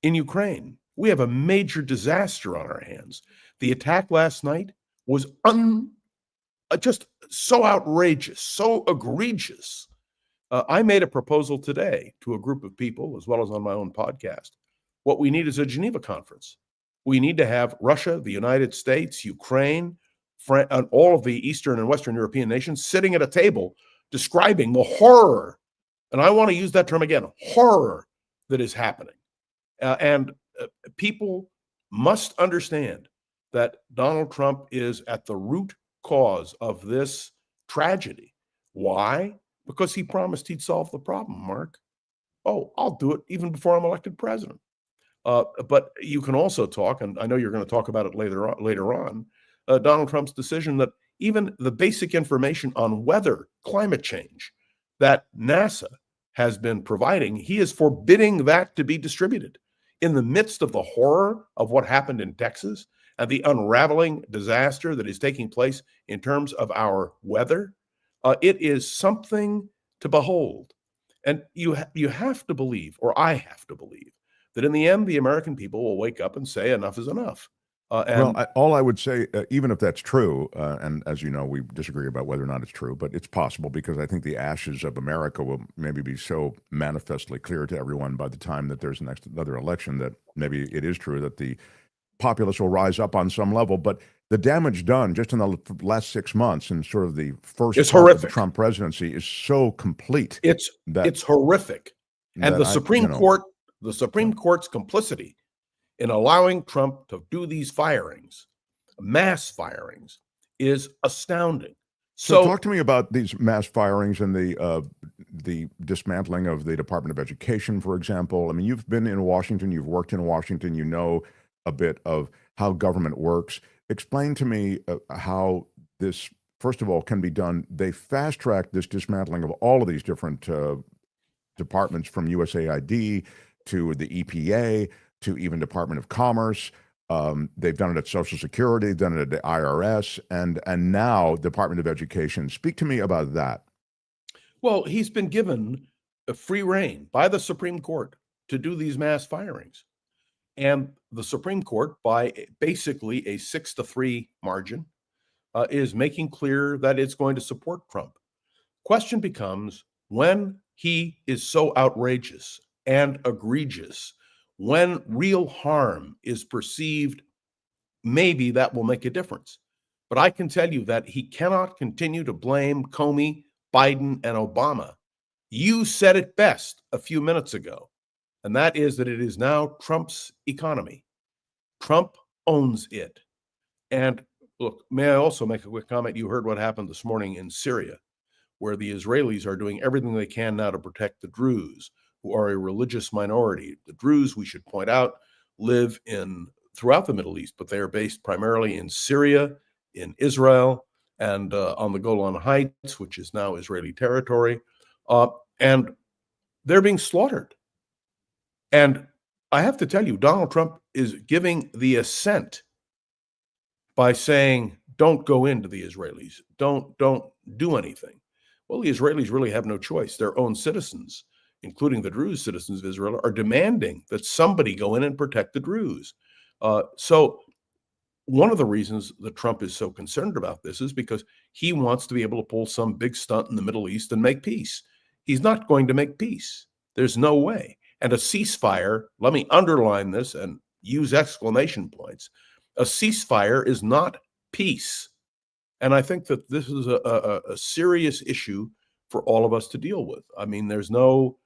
in Ukraine, we have a major disaster on our hands. The attack last night was just so outrageous, so egregious, I made a proposal today to a group of people, as well as on my own podcast. What we need is a Geneva conference. We need to have Russia, the United States, Ukraine, and all of the Eastern and Western European nations sitting at a table describing the horror, and I want to use that term again, horror that is happening. And people must understand that Donald Trump is at the root cause of this tragedy. Why? Because he promised he'd solve the problem, Mark. Oh, I'll do it even before I'm elected president. But you can also talk, and I know you're going to talk about it later on, Donald Trump's decision that even the basic information on weather, climate change that NASA has been providing, he is forbidding that to be distributed. In the midst of the horror of what happened in Texas and the unraveling disaster that is taking place in terms of our weather, it is something to behold. And you have to believe, or I have to believe, that in the end, the American people will wake up and say enough is enough. All I would say, even if that's true, and as you know, we disagree about whether or not it's true, but it's possible because I think the ashes of America will maybe be so manifestly clear to everyone by the time that there's another election that maybe it is true that the populace will rise up on some level. But the damage done just in the last 6 months and sort of the first part of the Trump presidency is so complete. It's horrific. And the Supreme Court, the Supreme Court's complicity in allowing Trump to do these firings, mass firings, is astounding. So talk to me about these mass firings and the dismantling of the Department of Education, for example. I mean, you've been in Washington, you've worked in Washington, you know a bit of how government works. Explain to me how this, first of all, can be done. They fast-tracked this dismantling of all of these different departments, from USAID to the EPA, to even Department of Commerce. They've done it at Social Security, done it at the IRS, and now Department of Education. Speak to me about that. Well, he's been given a free rein by the Supreme Court to do these mass firings. And the Supreme Court, by basically a 6-3 margin, is making clear that it's going to support Trump. Question becomes, when he is so outrageous and egregious, when real harm is perceived, maybe that will make a difference. But I can tell you that he cannot continue to blame Comey, Biden, and Obama. You said it best a few minutes ago, and that is that it is now Trump's economy. Trump owns it. And look, may I also make a quick comment? You heard what happened this morning in Syria, where the Israelis are doing everything they can now to protect the Druze, who are a religious minority. The Druze, we should point out, live throughout the Middle East, but they are based primarily in Syria, in Israel, and on the Golan Heights, which is now Israeli territory. And they're being slaughtered. And I have to tell you, Donald Trump is giving the assent by saying, don't go into the Israelis, don't do anything. Well, the Israelis really have no choice. Their own citizens, including the Druze citizens of Israel, are demanding that somebody go in and protect the Druze. So one of the reasons that Trump is so concerned about this is because he wants to be able to pull some big stunt in the Middle East and make peace. He's not going to make peace. There's no way. And a ceasefire, let me underline this and use exclamation points, a ceasefire is not peace. And I think that this is a serious issue for all of us to deal with. I mean, there's no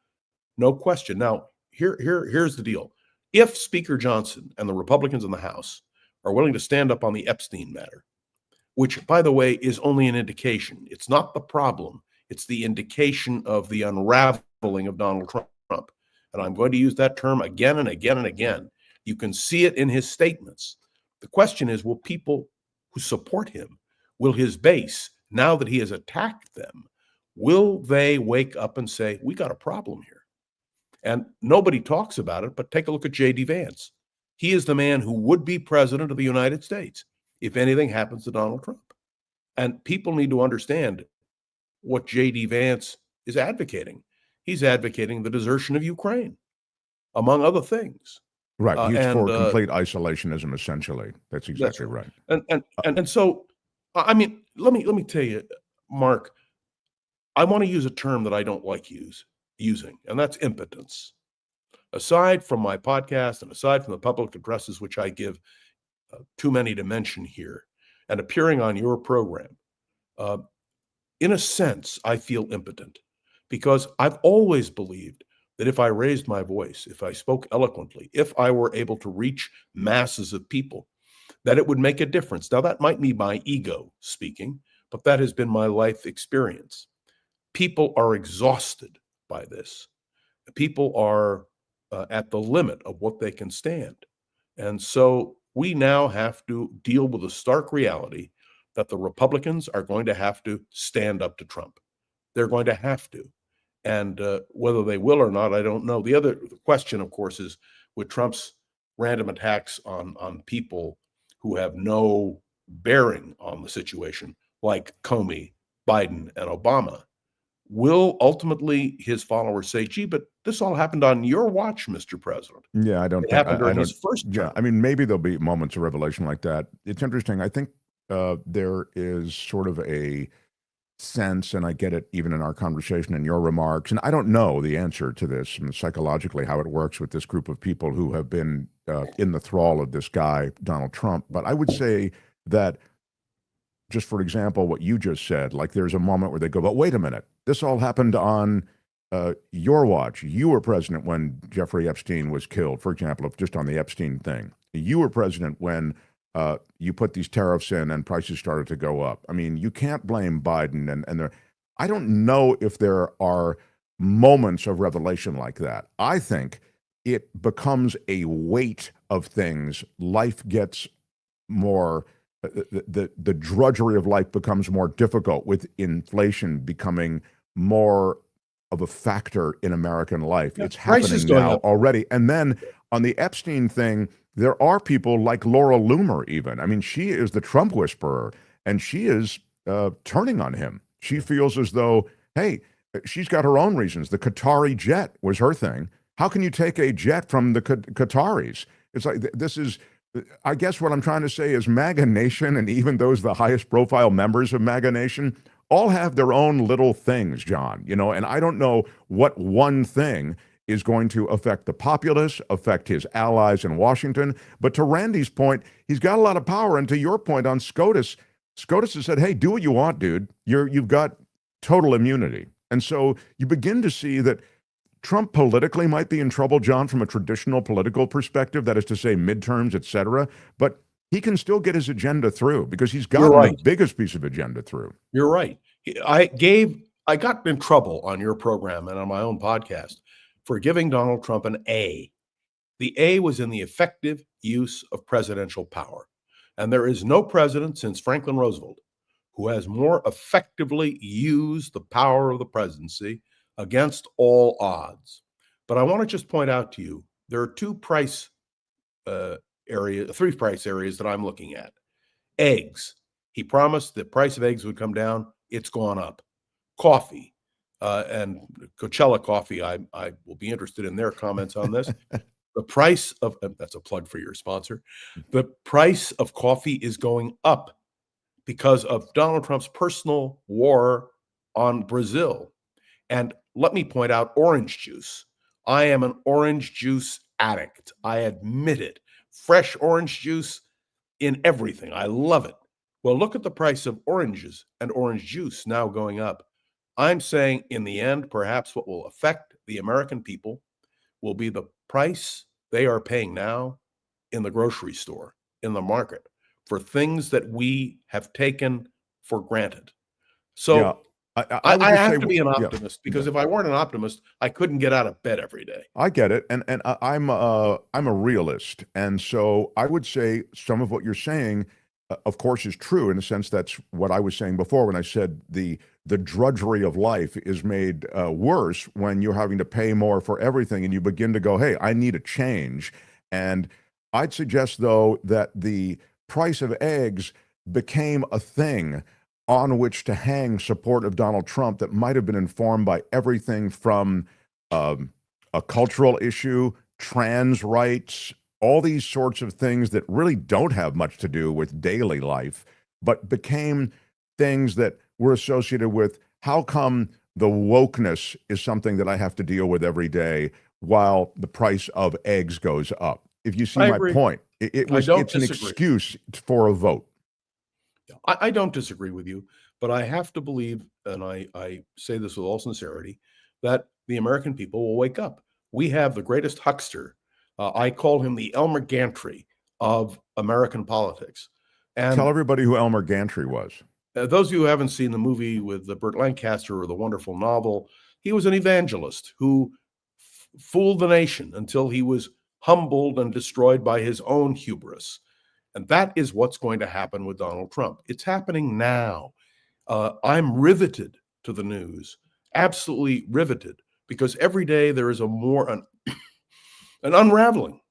question. Now, here's the deal. If Speaker Johnson and the Republicans in the House are willing to stand up on the Epstein matter, which, by the way, is only an indication. It's not the problem. It's the indication of the unraveling of Donald Trump. And I'm going to use that term again and again and again. You can see it in his statements. The question is, will people who support him, will his base, now that he has attacked them, will they wake up and say, we got a problem here? And nobody talks about it, but take a look at JD Vance. He is the man who would be president of the United States if anything happens to Donald Trump. And people need to understand what JD Vance is advocating. He's advocating the desertion of Ukraine, among other things. Right. He's for complete isolationism, essentially. That's exactly right. And so, I mean, let me tell you, Mark, I want to use a term that I don't like using, and that's impotence. Aside from my podcast and aside from the public addresses, which I give too many to mention here, and appearing on your program, in a sense, I feel impotent because I've always believed that if I raised my voice, if I spoke eloquently, if I were able to reach masses of people, that it would make a difference. Now, that might be my ego speaking, but that has been my life experience. People are exhausted by this. People are at the limit of what they can stand. And so we now have to deal with the stark reality that the Republicans are going to have to stand up to Trump. They're going to have to. And whether they will or not, I don't know. The other question, of course, is with Trump's random attacks on people who have no bearing on the situation, like Comey, Biden, and Obama, will ultimately his followers say, gee, but this all happened on your watch, Mr. President? Yeah, I don't It think happened during his first Yeah, term. I mean, maybe there'll be moments of revelation like that. It's interesting. I think there is sort of a sense, and I get it even in our conversation and your remarks, and I don't know the answer to this and psychologically how it works with this group of people who have been in the thrall of this guy, Donald Trump. But I would say that, just for example, what you just said, like there's a moment where they go, but wait a minute, this all happened on your watch. You were president when Jeffrey Epstein was killed, for example, just on the Epstein thing. You were president when you put these tariffs in and prices started to go up. I mean, you can't blame Biden and I don't know if there are moments of revelation like that. I think it becomes a weight of things. Life gets more, the drudgery of life becomes more difficult with inflation becoming more of a factor in American life. Yeah, it's prices happening going now up. already. And then on the Epstein thing, there are people like Laura Loomer even. I mean, she is the Trump whisperer, and she is turning on him. She feels as though, hey, she's got her own reasons. The Qatari jet was her thing. How can you take a jet from the Qataris? It's like, this is, I guess what I'm trying to say is MAGA Nation, and even those the highest profile members of MAGA Nation, all have their own little things, John, you know, and I don't know what one thing is going to affect the populace, affect his allies in Washington. But to Randy's point, he's got a lot of power. And to your point on SCOTUS, SCOTUS has said, hey, do what you want, dude. You've got total immunity. And so you begin to see that Trump politically might be in trouble, John, from a traditional political perspective, that is to say midterms, et cetera. But he can still get his agenda through because he's got the biggest piece of agenda through. You're right. I got in trouble on your program and on my own podcast for giving Donald Trump an A. The A was in the effective use of presidential power. And there is no president since Franklin Roosevelt who has more effectively used the power of the presidency against all odds. But I want to just point out to you, there are three price areas that I'm looking at. Eggs. He promised the price of eggs would come down. It's gone up. Coffee. And Coachella Coffee, I will be interested in their comments on this. The price of, that's a plug for your sponsor, the price of coffee is going up because of Donald Trump's personal war on Brazil. And let me point out orange juice. I am an orange juice addict. I admit it. Fresh orange juice in everything. I love it. Well, look at the price of oranges and orange juice now going up. I'm saying in the end, perhaps what will affect the American people will be the price they are paying now in the grocery store, in the market, for things that we have taken for granted. So Yeah, I have to be an optimist because if I weren't an optimist, I couldn't get out of bed every day. I get it, and I'm a realist, and so I would say some of what you're saying, of course, is true in the sense that's what I was saying before when I said the drudgery of life is made worse when you're having to pay more for everything, and you begin to go, hey, I need a change. And I'd suggest though that the price of eggs became a thing on which to hang support of Donald Trump that might have been informed by everything from a cultural issue, trans rights, all these sorts of things that really don't have much to do with daily life, but became things that were associated with how come the wokeness is something that I have to deal with every day while the price of eggs goes up. If you see I my agree. point, it's an excuse for a vote. I don't disagree with you, but I have to believe, and I say this with all sincerity, that the American people will wake up. We have the greatest huckster. I call him the Elmer Gantry of American politics. And tell everybody who Elmer Gantry was. Those of you who haven't seen the movie with Burt Lancaster or the wonderful novel, he was an evangelist who fooled the nation until he was humbled and destroyed by his own hubris. And that is what's going to happen with Donald Trump. It's happening now. I'm riveted to the news, absolutely riveted, because every day there is an unraveling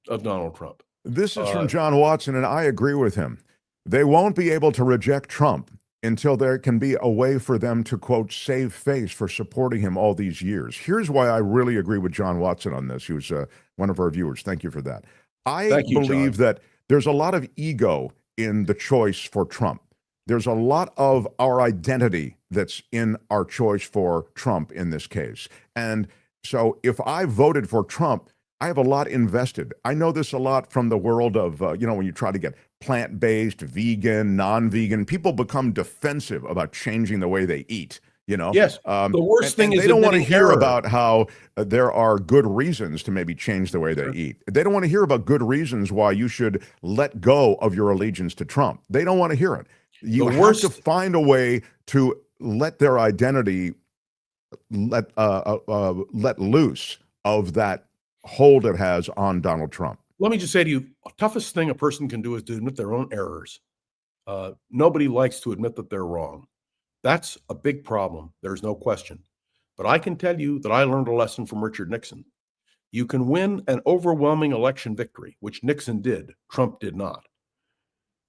of Donald Trump. This is from John Watson, and I agree with him. They won't be able to reject Trump until there can be a way for them to, quote, save face for supporting him all these years. Here's why I really agree with John Watson on this. He was one of our viewers. Thank you for that. I believe that there's a lot of ego in the choice for Trump. There's a lot of our identity that's in our choice for Trump in this case. And so if I voted for Trump, I have a lot invested. I know this a lot from the world of, when you try to get plant-based, vegan, non-vegan, people become defensive about changing the way they eat. Yes. The worst thing is they don't want to hear error. about how there are good reasons to maybe change the way they eat. They don't want to hear about good reasons why you should let go of your allegiance to Trump. They don't want to hear it. You have to find a way to let their identity let loose of that hold it has on Donald Trump. Let me just say to you, the toughest thing a person can do is to admit their own errors. Nobody likes to admit that they're wrong. That's a big problem. There's no question. But I can tell you that I learned a lesson from Richard Nixon. You can win an overwhelming election victory, which Nixon did. Trump did not.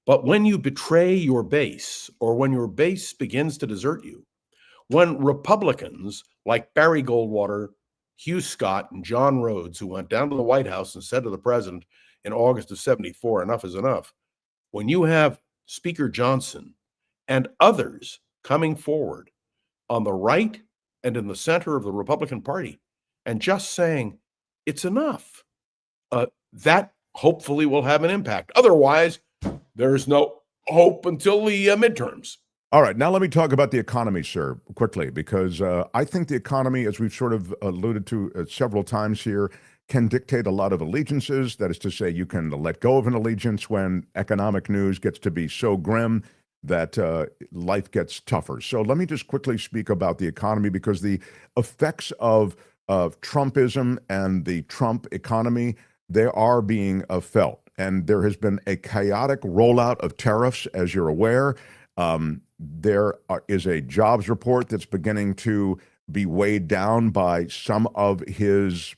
But when you betray your base, or when your base begins to desert you, when Republicans like Barry Goldwater, Hugh Scott, and John Rhodes, who went down to the White House and said to the president in August of '74, enough is enough. When you have Speaker Johnson and others coming forward on the right and in the center of the Republican Party and just saying it's enough, that hopefully will have an impact. Otherwise, there's no hope until the midterms. All right, now let me talk about the economy, sir, quickly, because I think the economy, as we've sort of alluded to several times here, can dictate a lot of allegiances. That is to say, you can let go of an allegiance when economic news gets to be so grim that life gets tougher. So let me just quickly speak about the economy, because the effects of Trumpism and the Trump economy, they are being felt. And there has been a chaotic rollout of tariffs, as you're aware. There is a jobs report that's beginning to be weighed down by some of his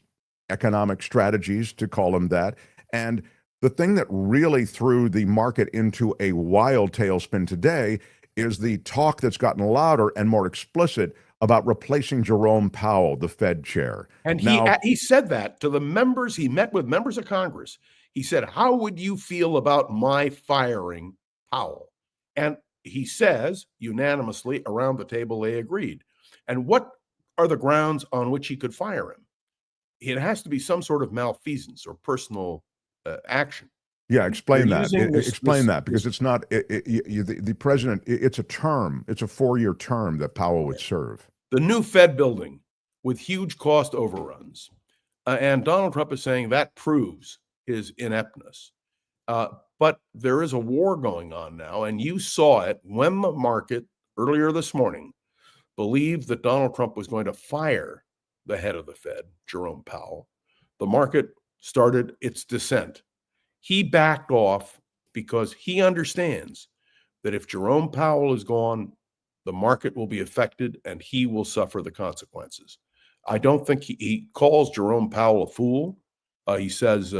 economic strategies, to call them that. And the thing that really threw the market into a wild tailspin today is the talk that's gotten louder and more explicit about replacing Jerome Powell, the Fed chair. And he said that to the members. He met with members of Congress. He said, how would you feel about my firing Powell? And he says unanimously around the table they agreed. And what are the grounds on which he could fire him? It has to be some sort of malfeasance or personal action. Yeah, explain that. Explain that, because it's not the president. It's a term. It's a 4-year term that Powell would serve. The new Fed building with huge cost overruns, and Donald Trump is saying that proves his ineptness. But there is a war going on now, and you saw it when the market earlier this morning believed that Donald Trump was going to fire the head of the Fed, Jerome Powell. The market started its descent. He backed off because he understands that if Jerome Powell is gone, the market will be affected and he will suffer the consequences. I don't think he calls Jerome Powell a fool. He says,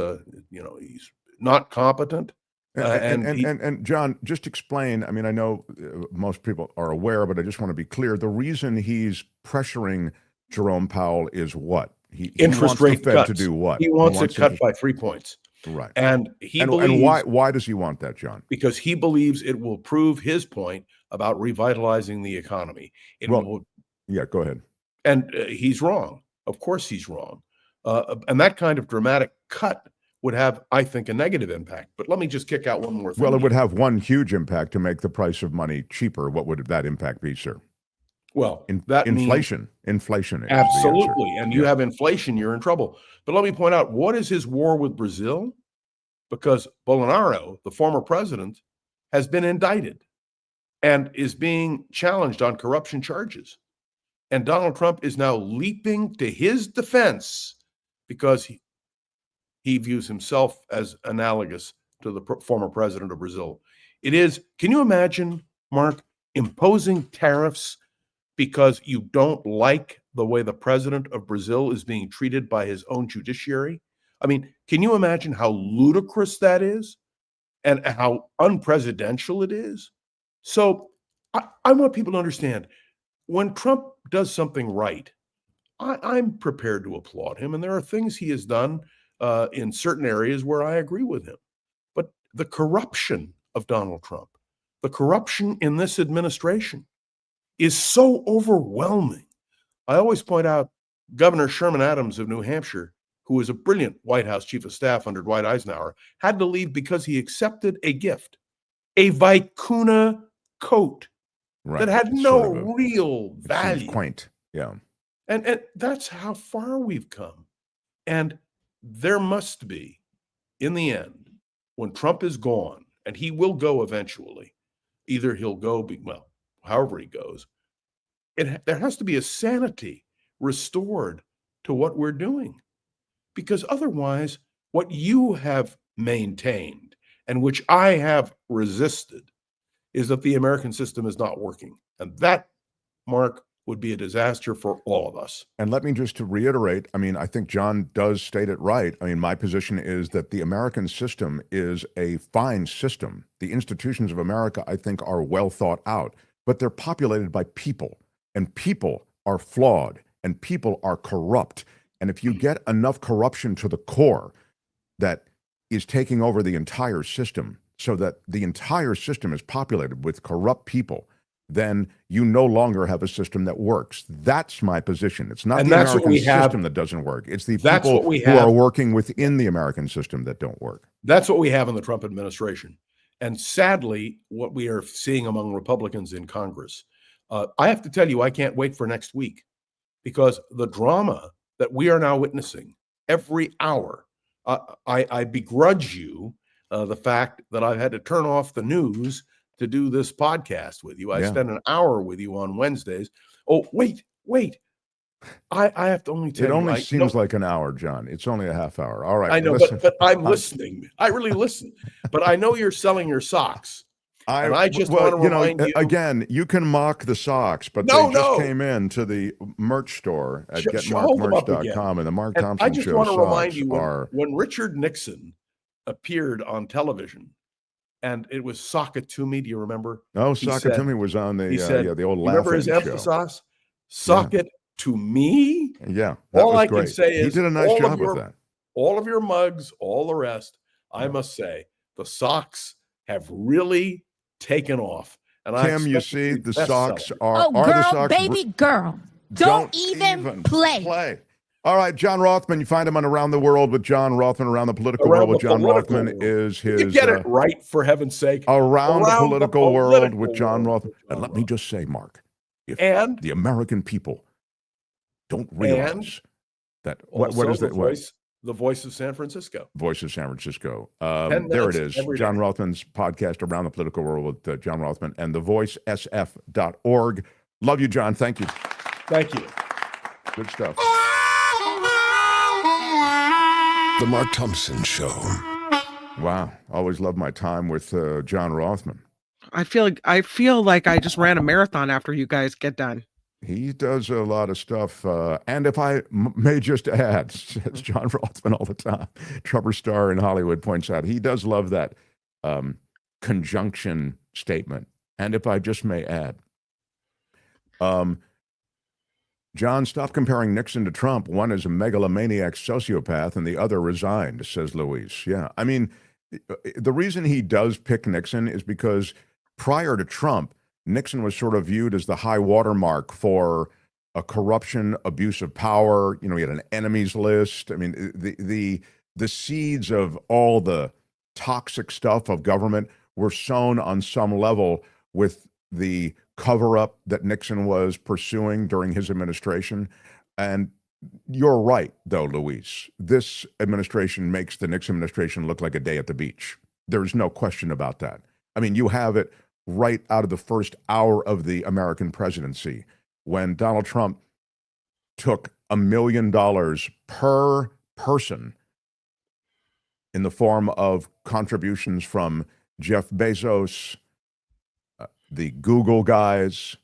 he's not competent. And John, just explain. I mean, I know most people are aware, but I just want to be clear. The reason he's pressuring Jerome Powell is what? He interest rate the Fed cuts. To do what? He wants it cut by 3 points. Right. And believes, why does he want that, John? Because he believes it will prove his point about revitalizing the economy. It will Yeah, go ahead. And he's wrong. Of course he's wrong. And that kind of dramatic cut would have, I think, a negative impact. But let me just kick out one more thing. Well, it would have one huge impact to make the price of money cheaper. What would that impact be, sir? Well, inflation. Inflation. Is absolutely. And you have inflation, you're in trouble. But let me point out, what is his war with Brazil? Because Bolsonaro, the former president, has been indicted and is being challenged on corruption charges. And Donald Trump is now leaping to his defense because he views himself as analogous to the former president of Brazil. It is, can you imagine, Mark, imposing tariffs because you don't like the way the president of Brazil is being treated by his own judiciary? I mean, can you imagine how ludicrous that is and how unpresidential it is? So I want people to understand, when Trump does something right, I'm prepared to applaud him. And there are things he has done in certain areas where I agree with him. But the corruption of Donald Trump, the corruption in this administration is so overwhelming. I always point out Governor Sherman Adams of New Hampshire, who was a brilliant White House chief of staff under Dwight Eisenhower, had to leave because he accepted a gift, a vicuna coat that had no real value. Quaint, yeah. And that's how far we've come. And there must be, in the end, when Trump is gone, and he will go eventually, either he'll go, well, however he goes, there has to be a sanity restored to what we're doing. Because otherwise, what you have maintained, and which I have resisted, is that the American system is not working. And that, Mark, would be a disaster for all of us. And let me just to reiterate, I mean, I think John does state it right. I mean, my position is that the American system is a fine system. The institutions of America, I think, are well thought out, but they're populated by people, and people are flawed, and people are corrupt. And if you get enough corruption to the core that is taking over the entire system, so that the entire system is populated with corrupt people, then you no longer have a system that works. That's my position. It's not the American system that doesn't work. It's the people who are working within the American system that don't work. That's what we have in the Trump administration. And sadly, what we are seeing among Republicans in Congress. I have to tell you, I can't wait for next week, because the drama that we are now witnessing every hour, I begrudge you the fact that I've had to turn off the news to do this podcast with you. I spend an hour with you on Wednesdays. Oh, wait. I have to only tell you. It only seems like an hour, John. It's only a half hour. All right. I know, but I'm listening. I really listen. But I know you're selling your socks. I just want to remind you. Again, you can mock the socks, but they just came in to the merch store at getmarkmerch.com, and the Mark Thompson Show. I just want to remind you, when Richard Nixon appeared on television, and it was Sock It To Me. Do you remember? Oh, Sock It To Me was on the the old laughing remember his show. emphasis? Sock It To Me? Yeah. All I can say is he did a nice job with that. All of your mugs, all the rest, I must say, the socks have really taken off. And Kim, you see, the socks are girl, the socks baby girl. Don't even play. All right, John Rothmann, you find him on Around the World with John Rothmann, Around the Political World with John Rothmann is his... You get it right, for heaven's sake. Around the Political World with John Rothmann. And let me just say, Mark, if the American people don't realize that... What is that? The Voice of San Francisco. Voice of San Francisco. There it is. John Rothman's podcast, Around the Political World with John Rothmann, and thevoicesf.org. Love you, John. Thank you. Thank you. Good stuff. The Mark Thompson Show. Wow. Always love my time with John Rothmann. I feel like I just ran a marathon after you guys get done. He does a lot of stuff. And if I may just add, says John Rothmann all the time, Trevor Starr in Hollywood points out, he does love that conjunction statement. And if I just may add, John, stop comparing Nixon to Trump. One is a megalomaniac sociopath and the other resigned, says Luis. Yeah, I mean, the reason he does pick Nixon is because prior to Trump, Nixon was sort of viewed as the high watermark for a corruption, abuse of power. You know, he had an enemies list. I mean, the seeds of all the toxic stuff of government were sown on some level with the cover-up that Nixon was pursuing during his administration. And you're right, though, Luis. This administration makes the Nixon administration look like a day at the beach. There's no question about that. I mean, you have it right out of the first hour of the American presidency when Donald Trump took $1 million per person in the form of contributions from Jeff Bezos, the Google guys,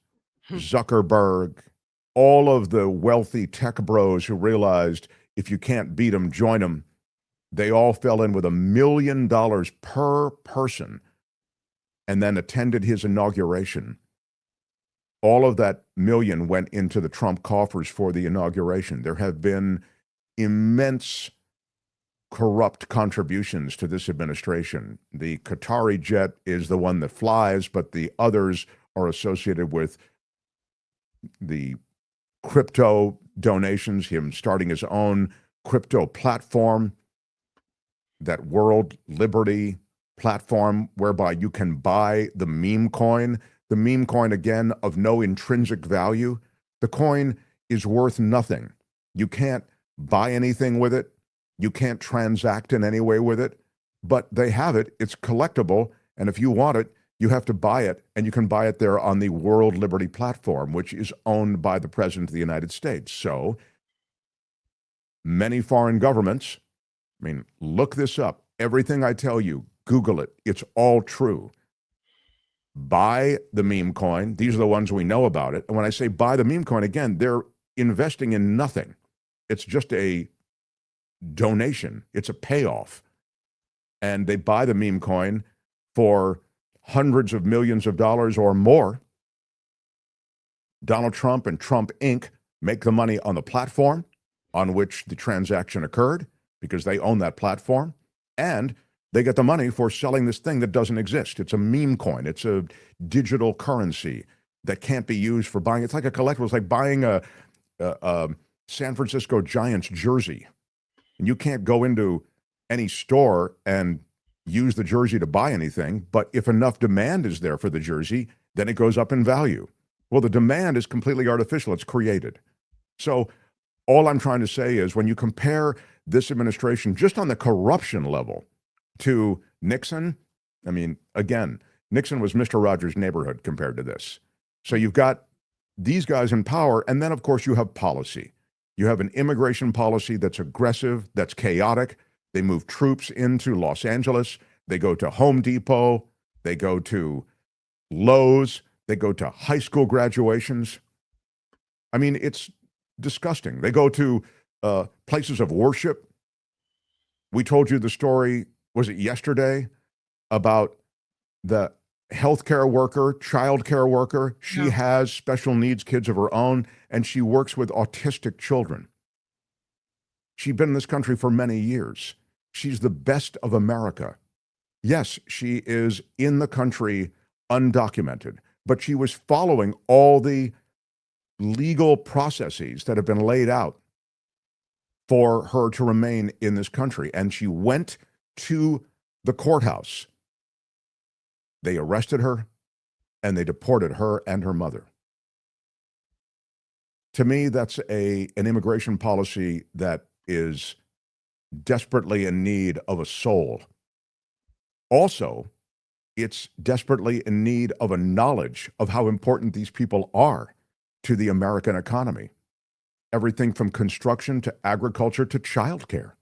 Zuckerberg, all of the wealthy tech bros who realized if you can't beat them, join them. They all fell in with $1 million per person and then attended his inauguration. All of that million went into the Trump coffers for the inauguration. There have been immense corrupt contributions to this administration. The Qatari jet is the one that flies, but the others are associated with the crypto donations, him starting his own crypto platform, that World Liberty platform whereby you can buy the meme coin. The meme coin, again, of no intrinsic value. The coin is worth nothing. You can't buy anything with it. You can't transact in any way with it, but they have it. It's collectible, and if you want it, you have to buy it, and you can buy it there on the World Liberty platform, which is owned by the President of the United States. So many foreign governments, I mean, look this up. Everything I tell you, Google it. It's all true. Buy the meme coin. These are the ones we know about it. And when I say buy the meme coin, again, they're investing in nothing. It's just a donation. It's a payoff. And they buy the meme coin for hundreds of millions of dollars or more. Donald Trump and Trump Inc. make the money on the platform on which the transaction occurred because they own that platform. And they get the money for selling this thing that doesn't exist. It's a meme coin. It's a digital currency that can't be used for buying. It's like a collectible. It's like buying a San Francisco Giants jersey. And you can't go into any store and use the jersey to buy anything, but if enough demand is there for the jersey, then it goes up in value. Well, the demand is completely artificial. It's created. So all I'm trying to say is when you compare this administration just on the corruption level to Nixon, I mean, again, Nixon was Mr. Rogers' neighborhood compared to this. So you've got these guys in power, and then, of course, you have policy. You have an immigration policy that's aggressive, that's chaotic. They move troops into Los Angeles. They go to Home Depot. They go to Lowe's. They go to high school graduations. I mean, it's disgusting. They go to places of worship. We told you the story, was it yesterday, about the healthcare worker, childcare worker. She has special needs kids of her own, and she works with autistic children. She's been in this country for many years. She's the best of America. Yes, she is in the country undocumented, but she was following all the legal processes that have been laid out for her to remain in this country. And she went to the courthouse. They arrested her and they deported her and her mother. To me, that's an immigration policy that is desperately in need of a soul. Also, it's desperately in need of a knowledge of how important these people are to the American economy. Everything from construction to agriculture to childcare,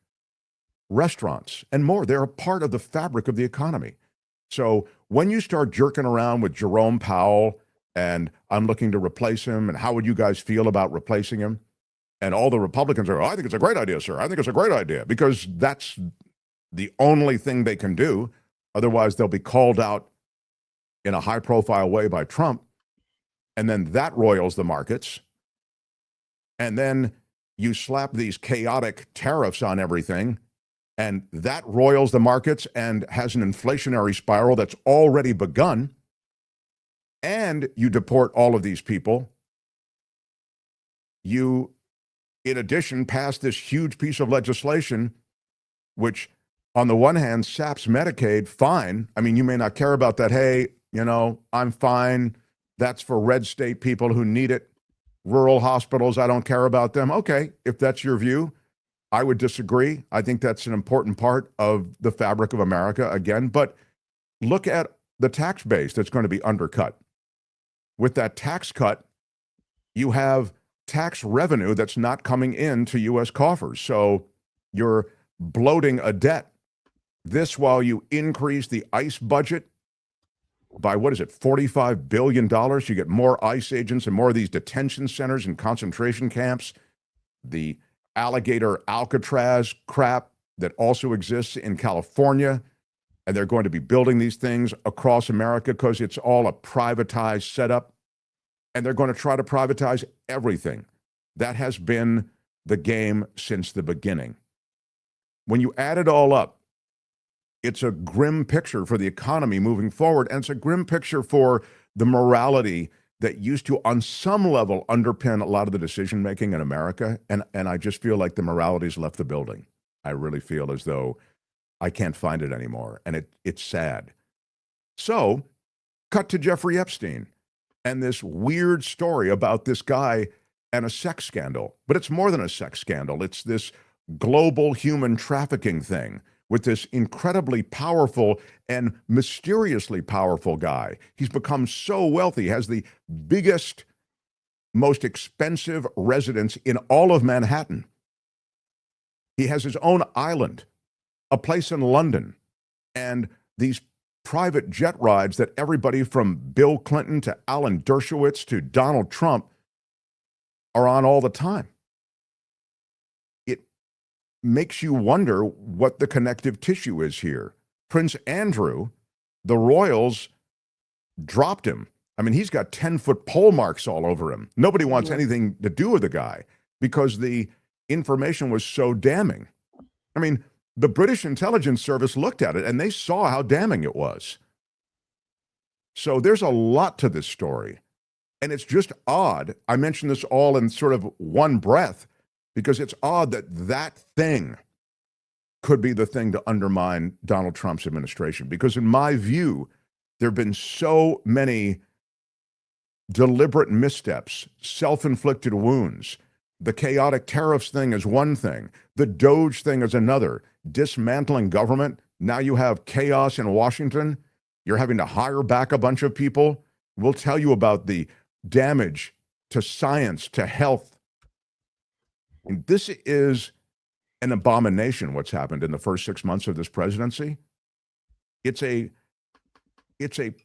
restaurants, and more. They're a part of the fabric of the economy. So when you start jerking around with Jerome Powell and I'm looking to replace him, and how would you guys feel about replacing him? And all the Republicans are, I think it's a great idea, sir. I think it's a great idea, because that's the only thing they can do. Otherwise, they'll be called out in a high-profile way by Trump, and then that roils the markets. And then you slap these chaotic tariffs on everything, and that roils the markets and has an inflationary spiral that's already begun. And you deport all of these people. you, in addition, passed this huge piece of legislation, which on the one hand saps Medicaid. Fine. I mean, you may not care about that. Hey, I'm fine. That's for red state people who need it. Rural hospitals, I don't care about them. Okay, if that's your view, I would disagree. I think that's an important part of the fabric of America again. But look at the tax base that's going to be undercut. With that tax cut, you have tax revenue that's not coming into U.S. coffers. So you're bloating a debt. This while you increase the ICE budget by, $45 billion. You get more ICE agents and more of these detention centers and concentration camps. The alligator Alcatraz crap that also exists in California. And they're going to be building these things across America because it's all a privatized setup. And they're going to try to privatize everything. That has been the game since the beginning. When you add it all up, it's a grim picture for the economy moving forward, and it's a grim picture for the morality that used to, on some level, underpin a lot of the decision-making in America, and I just feel like the morality's left the building. I really feel as though I can't find it anymore, and it's sad. So, cut to Jeffrey Epstein, and this weird story about this guy and a sex scandal. But it's more than a sex scandal. It's this global human trafficking thing with this incredibly powerful and mysteriously powerful guy. He's become so wealthy, has the biggest, most expensive residence in all of Manhattan. He has his own island, a place in London, and these private jet rides that everybody from Bill Clinton to Alan Dershowitz to Donald Trump are on all the time. Makes you wonder what the connective tissue is here. Prince Andrew, the royals dropped him. I mean, he's got 10-foot pole marks all over him. Nobody wants anything to do with the guy because the information was so damning. I mean, the British intelligence service looked at it and they saw how damning it was. So there's a lot to this story. And it's just odd. I mentioned this all in sort of one breath, because it's odd that that thing could be the thing to undermine Donald Trump's administration. Because in my view, there have been so many deliberate missteps, self-inflicted wounds. The chaotic tariffs thing is one thing. The Doge thing is another. Dismantling government. Now you have chaos in Washington. You're having to hire back a bunch of people. We'll tell you about the damage to science, to health. And this is an abomination, what's happened in the first 6 months of this presidency. It's a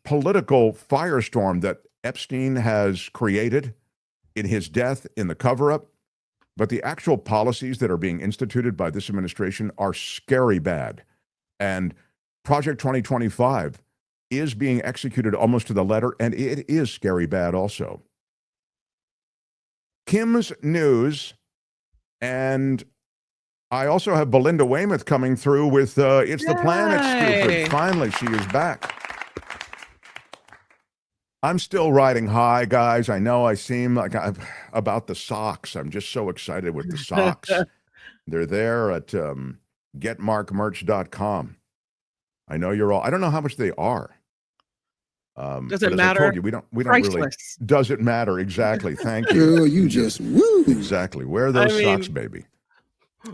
political firestorm that Epstein has created in his death, in the cover-up. But the actual policies that are being instituted by this administration are scary bad. And Project 2025 is being executed almost to the letter, and it is scary bad also. Kim's news. And I also have Belinda Waymouth coming through with It's the Planet Stupid. Finally, she is back. I'm still riding high, guys. I know I seem like I'm about the socks. I'm just so excited with the socks. They're there at getmarkmerch.com. I know you're all, I don't know how much they are. Does it matter? I told you, we don't really. Does it matter? Exactly. Thank you. Girl, you just woo. Exactly. Wear those socks, baby.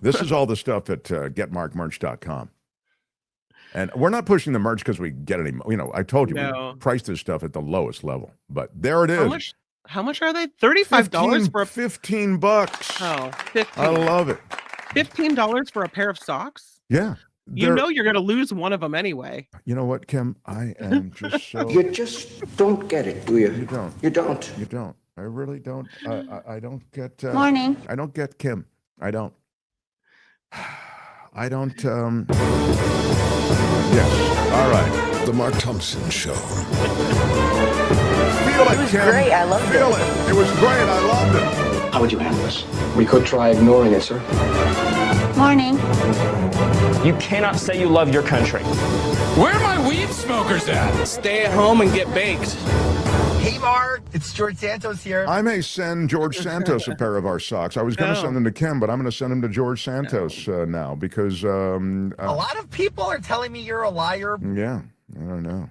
This is all the stuff at getmarkmerch.com. And we're not pushing the merch because we get any. I told you we price this stuff at the lowest level, but there it is. How much are they? $35 for $15. Oh, $15. I love it. $15 for a pair of socks? Yeah. You're going to lose one of them anyway. You know what, Kim? I am just so... You just don't get it, do you? You don't. You don't. You don't. I really don't. I don't get... Morning. I don't get Kim. I don't. I don't... Yes. All right. The Mark Thompson Show. Feel it, was Kim. great. I loved Feel it. it. It was great. I loved it. How would you handle this? We could try ignoring it, sir. Morning. You cannot say you love your country. Where are my weed smokers at? Stay at home and get baked. Hey, Mark. It's George Santos here. I may send George Santos a pair of our socks. I was going to send them to Kim, but I'm going to send them to George Santos now because... a lot of people are telling me you're a liar. Yeah, I don't know.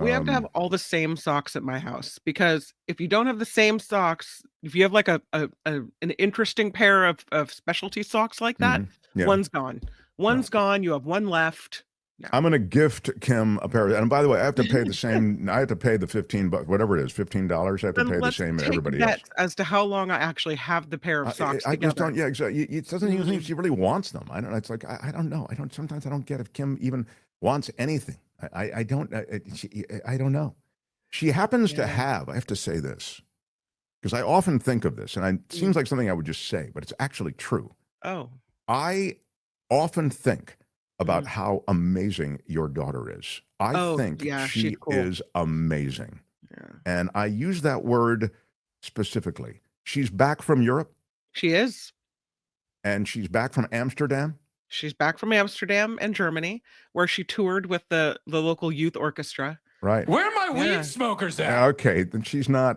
We have to have all the same socks at my house, because if you don't have the same socks, if you have like an interesting pair of specialty socks like that, yeah. one's gone. One's gone. You have one left. No. I'm going to gift Kim a pair of, and by the way, I have to pay the same. I have to pay the $15, whatever it is, $15. I have to pay the same as everybody else. As to how long I actually have the pair of socks. I just don't. Yeah, exactly. It doesn't even think she really wants them. I don't. It's like I don't know. Sometimes I don't get if Kim even wants anything. I don't know. She happens to have. I have to say this because I often think of this, and it seems like something I would just say, but it's actually true. Oh. I often think about how amazing your daughter is. I think she is amazing. Yeah. And I use that word specifically. She's back from Europe. She is. And she's back from Amsterdam. She's back from Amsterdam and Germany, where she toured with the local youth orchestra. Right. Where are my weed smokers at? Okay, then she's not,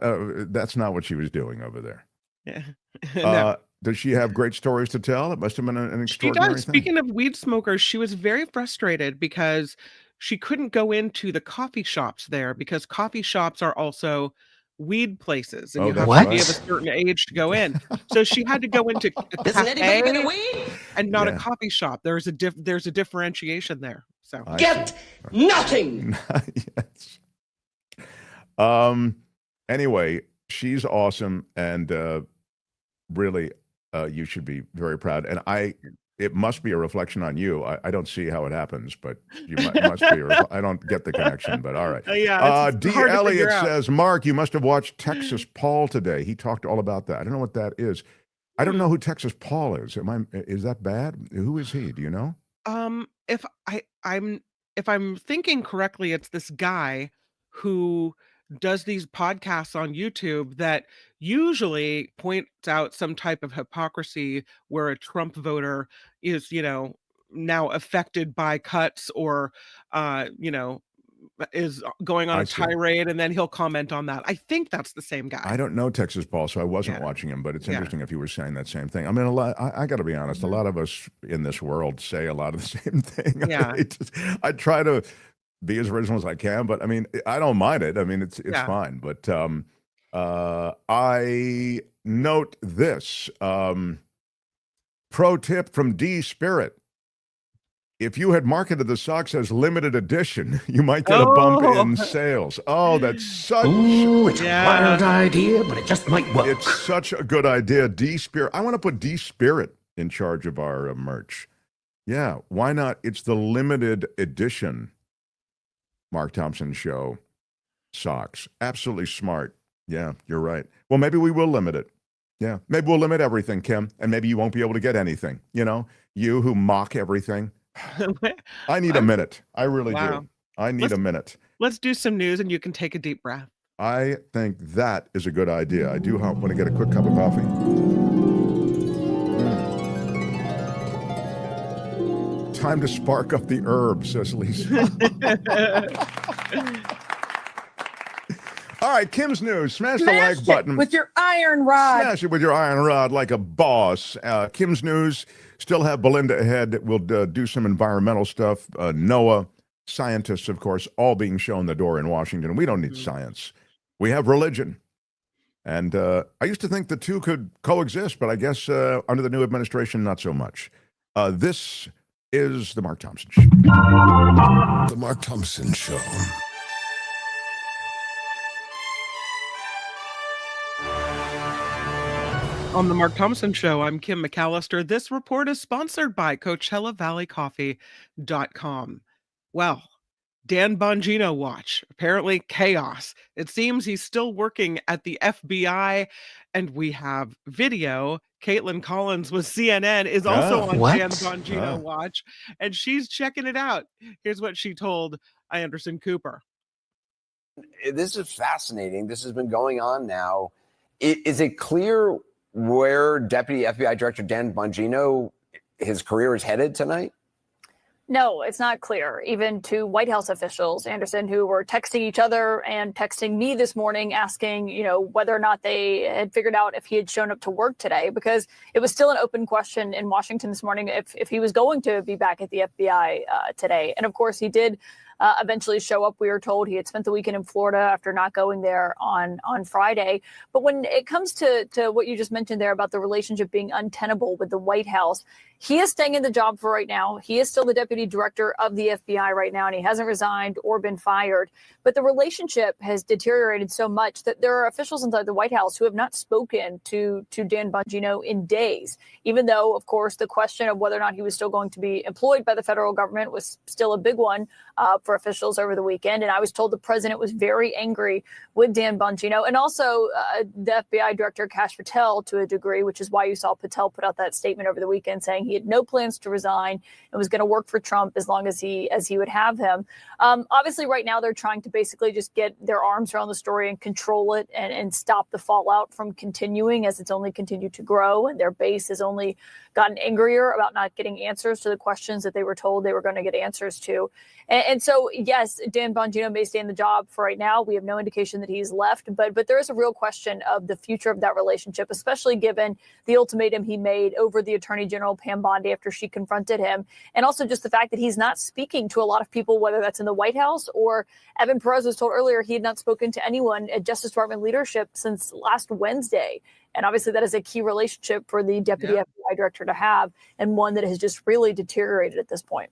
that's not what she was doing over there. Yeah. No. Does she have great stories to tell? It must have been an extraordinary thing. Speaking of weed smokers, she was very frustrated because she couldn't go into the coffee shops there, because coffee shops are also weed places, and you have to be of a certain age to go in. So she had to go into a cafe and not a coffee shop. There's a differentiation there. So get nothing. Yes. Anyway, she's awesome, and really. You should be very proud, and it must be a reflection on you. I don't see how it happens, but you must be. I don't get the connection, but all right. D. Elliott says, Mark, you must have watched Texas Paul today. He talked all about that. I don't know what that is. I don't know who Texas Paul is. Is that bad? Who is he? Do you know? If I'm thinking correctly, it's this guy who does these podcasts on YouTube that usually points out some type of hypocrisy where a Trump voter is, now affected by cuts or, is going on a tirade, and then he'll comment on that. I think that's the same guy. I don't know Texas Paul, so I wasn't watching him, but it's interesting if you were saying that same thing. I mean, I got to be honest, a lot of us in this world say a lot of the same thing. Yeah. I try to be as original as I can, but I mean, I don't mind it. I mean, it's fine. But I note this pro tip from D Spirit. If you had marketed the socks as limited edition, you might get a bump in sales. Oh, that's such it's a wild idea, but it just might work. It's such a good idea. D Spirit. I want to put D Spirit in charge of our merch. Yeah, why not? It's the limited edition Mark Thompson Show socks. Absolutely smart. Yeah, you're right. Well, maybe we will limit it. Yeah, maybe we'll limit everything, Kim, and maybe you won't be able to get anything. You who mock everything. I need a minute. I really do. I need a minute. Let's do some news, and you can take a deep breath. I think that is a good idea. I do want to get a quick cup of coffee. Time to spark up the herbs, says Lisa. All right, Kim's news. Smash the like button with your iron rod. Smash it with your iron rod like a boss. Kim's news. Still have Belinda ahead. We'll do some environmental stuff. NOAA, scientists, of course, all being shown the door in Washington. We don't need science. We have religion. And I used to think the two could coexist, but I guess under the new administration, not so much. This is The Mark Thompson Show. The Mark Thompson Show. On The Mark Thompson Show, I'm Kim McAllister. This report is sponsored by CoachellaValleyCoffee.com. Well, Dan Bongino watch. Apparently chaos. It seems he's still working at the FBI, and we have video. Caitlin Collins with CNN is also on Dan Bongino watch, and she's checking it out. Here's what she told Anderson Cooper. This is fascinating. This has been going on now. Is it clear where Deputy FBI Director Dan Bongino, his career is headed tonight? No, it's not clear, even to White House officials, Anderson, who were texting each other and texting me this morning, asking, whether or not they had figured out if he had shown up to work today, because it was still an open question in Washington this morning if he was going to be back at the FBI today. And of course, he did eventually show up. We were told he had spent the weekend in Florida after not going there on Friday. But when it comes to what you just mentioned there about the relationship being untenable with the White House, he is staying in the job for right now. He is still the deputy director of the FBI right now, and he hasn't resigned or been fired. But the relationship has deteriorated so much that there are officials inside the White House who have not spoken to Dan Bongino in days, even though, of course, the question of whether or not he was still going to be employed by the federal government was still a big one for officials over the weekend. And I was told the president was very angry with Dan Bongino and also the FBI director, Kash Patel, to a degree, which is why you saw Patel put out that statement over the weekend saying he had no plans to resign and was going to work for Trump as long as he would have him. Obviously, right now, they're trying to basically just get their arms around the story and control it and stop the fallout from continuing as it's only continued to grow. And their base has only gotten angrier about not getting answers to the questions that they were told they were going to get answers to. And so, yes, Dan Bongino may stay in the job for right now. We have no indication that he's left, but there is a real question of the future of that relationship, especially given the ultimatum he made over the Attorney General, Pam Bondi, after she confronted him. And also just the fact that he's not speaking to a lot of people, whether that's in the White House or Evan Perez was told earlier he had not spoken to anyone at Justice Department leadership since last Wednesday. And obviously that is a key relationship for the deputy FBI director to have, and one that has just really deteriorated at this point.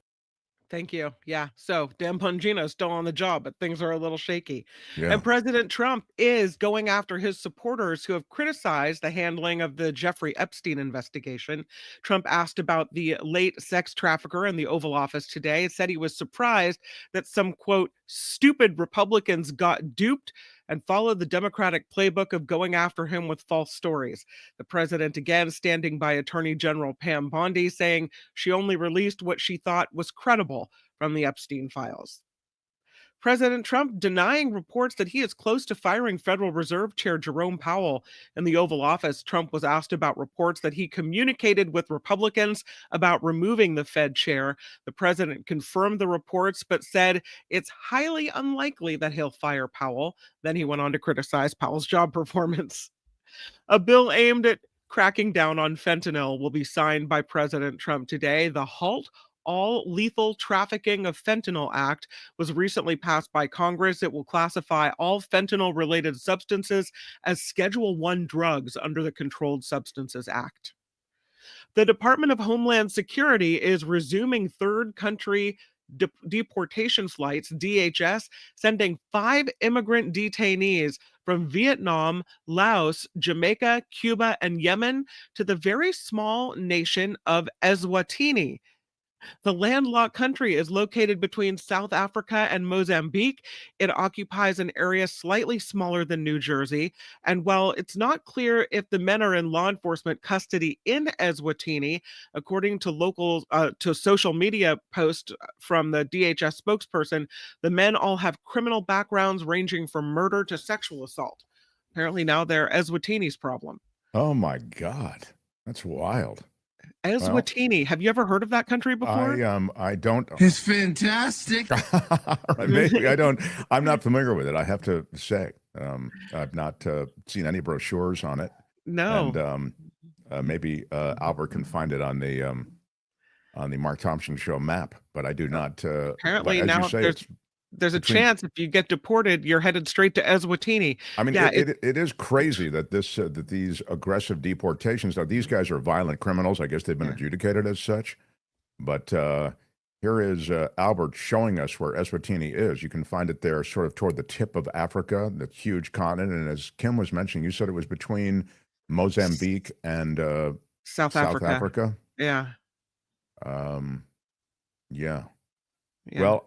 Thank you. Yeah. So Dan Bongino's still on the job, but things are a little shaky. Yeah. And President Trump is going after his supporters who have criticized the handling of the Jeffrey Epstein investigation. Trump asked about the late sex trafficker in the Oval Office today, said he was surprised that some, quote, stupid Republicans got duped and followed the Democratic playbook of going after him with false stories. The president again standing by Attorney General Pam Bondi, saying she only released what she thought was credible from the Epstein files. President Trump denying reports that he is close to firing Federal Reserve Chair Jerome Powell. In the Oval Office, Trump was asked about reports that he communicated with Republicans about removing the Fed chair. The president confirmed the reports, but said it's highly unlikely that he'll fire Powell. Then he went on to criticize Powell's job performance. A bill aimed at cracking down on fentanyl will be signed by President Trump today. The HALT, All Lethal Trafficking of Fentanyl Act, was recently passed by Congress. It will classify all fentanyl-related substances as Schedule I drugs under the Controlled Substances Act. The Department of Homeland Security is resuming third country deportation flights, DHS, sending 5 immigrant detainees from Vietnam, Laos, Jamaica, Cuba, and Yemen to the very small nation of Eswatini. The landlocked country is located between South Africa and Mozambique. It occupies an area slightly smaller than New Jersey. And while it's not clear if the men are in law enforcement custody in Eswatini, according to to social media posts from the DHS spokesperson, the men all have criminal backgrounds ranging from murder to sexual assault. Apparently now they're Eswatini's problem. Oh my God, that's wild. Eswatini. Well, have you ever heard of that country before? I don't. It's fantastic. Maybe I don't. I'm not familiar with it. I have to say, I've not seen any brochures on it. No. And maybe Albert can find it on the Mark Thompson Show map, but I do not. Apparently now there's a chance if you get deported, you're headed straight to Eswatini. I mean, yeah, it is crazy that that these aggressive deportations. Now, these guys are violent criminals. I guess they've been adjudicated as such. But here is Albert showing us where Eswatini is. You can find it there, sort of toward the tip of Africa, the huge continent. And as Kim was mentioning, you said it was between Mozambique and South Africa. Yeah. Yeah. Well,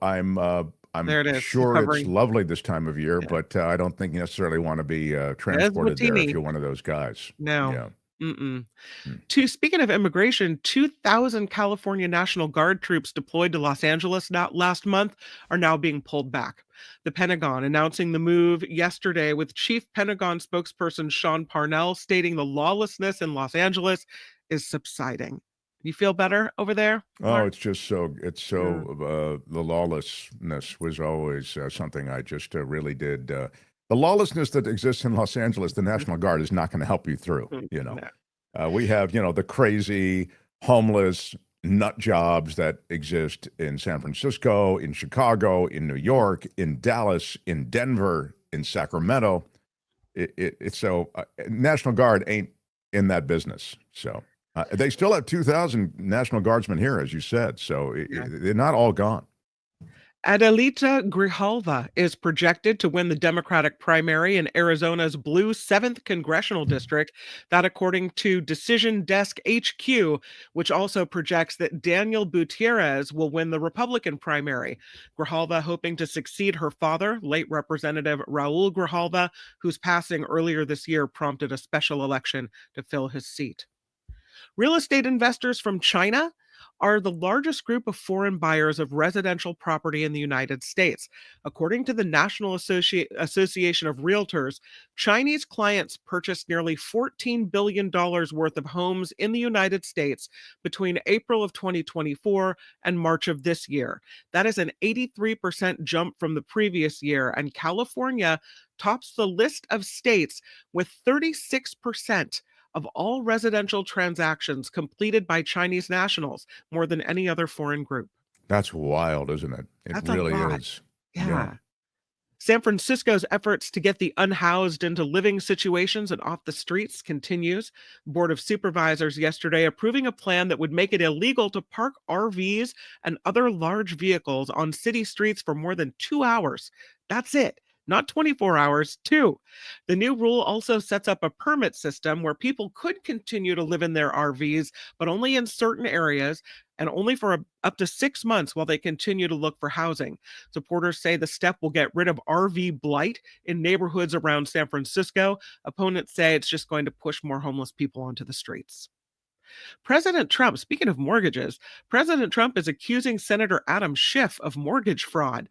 I'm sure it's lovely this time of year, but I don't think you necessarily want to be transported there if you're one of those guys. No. Yeah. Speaking of immigration, 2,000 California National Guard troops deployed to Los Angeles last month are now being pulled back. The Pentagon announcing the move yesterday, with Chief Pentagon spokesperson Sean Parnell stating the lawlessness in Los Angeles is subsiding. You feel better over there? Oh, it's just so, the lawlessness was always something I just really did. The lawlessness that exists in Los Angeles, the National Guard is not going to help you through, you know. We have, the crazy, homeless, nut jobs that exist in San Francisco, in Chicago, in New York, in Dallas, in Denver, in Sacramento. It's so, National Guard ain't in that business, so. They still have 2,000 National Guardsmen here, as you said, so they're not all gone. Adelita Grijalva is projected to win the Democratic primary in Arizona's blue 7th congressional district. That according to Decision Desk HQ, which also projects that Daniel Gutierrez will win the Republican primary. Grijalva hoping to succeed her father, late Representative Raul Grijalva, whose passing earlier this year prompted a special election to fill his seat. Real estate investors from China are the largest group of foreign buyers of residential property in the United States. According to the National Association of Realtors, Chinese clients purchased nearly $14 billion worth of homes in the United States between April of 2024 and March of this year. That is an 83% jump from the previous year, and California tops the list of states with 36% of all residential transactions completed by Chinese nationals, more than any other foreign group. That's wild, isn't it? It really is. Yeah. San Francisco's efforts to get the unhoused into living situations and off the streets continues. Board of Supervisors yesterday approving a plan that would make it illegal to park RVs and other large vehicles on city streets for more than 2 hours. That's it. Not 24 hours, 2. The new rule also sets up a permit system where people could continue to live in their RVs, but only in certain areas and only for up to 6 months while they continue to look for housing. Supporters say the step will get rid of RV blight in neighborhoods around San Francisco. Opponents say it's just going to push more homeless people onto the streets. President Trump, speaking of mortgages, President Trump is accusing Senator Adam Schiff of mortgage fraud.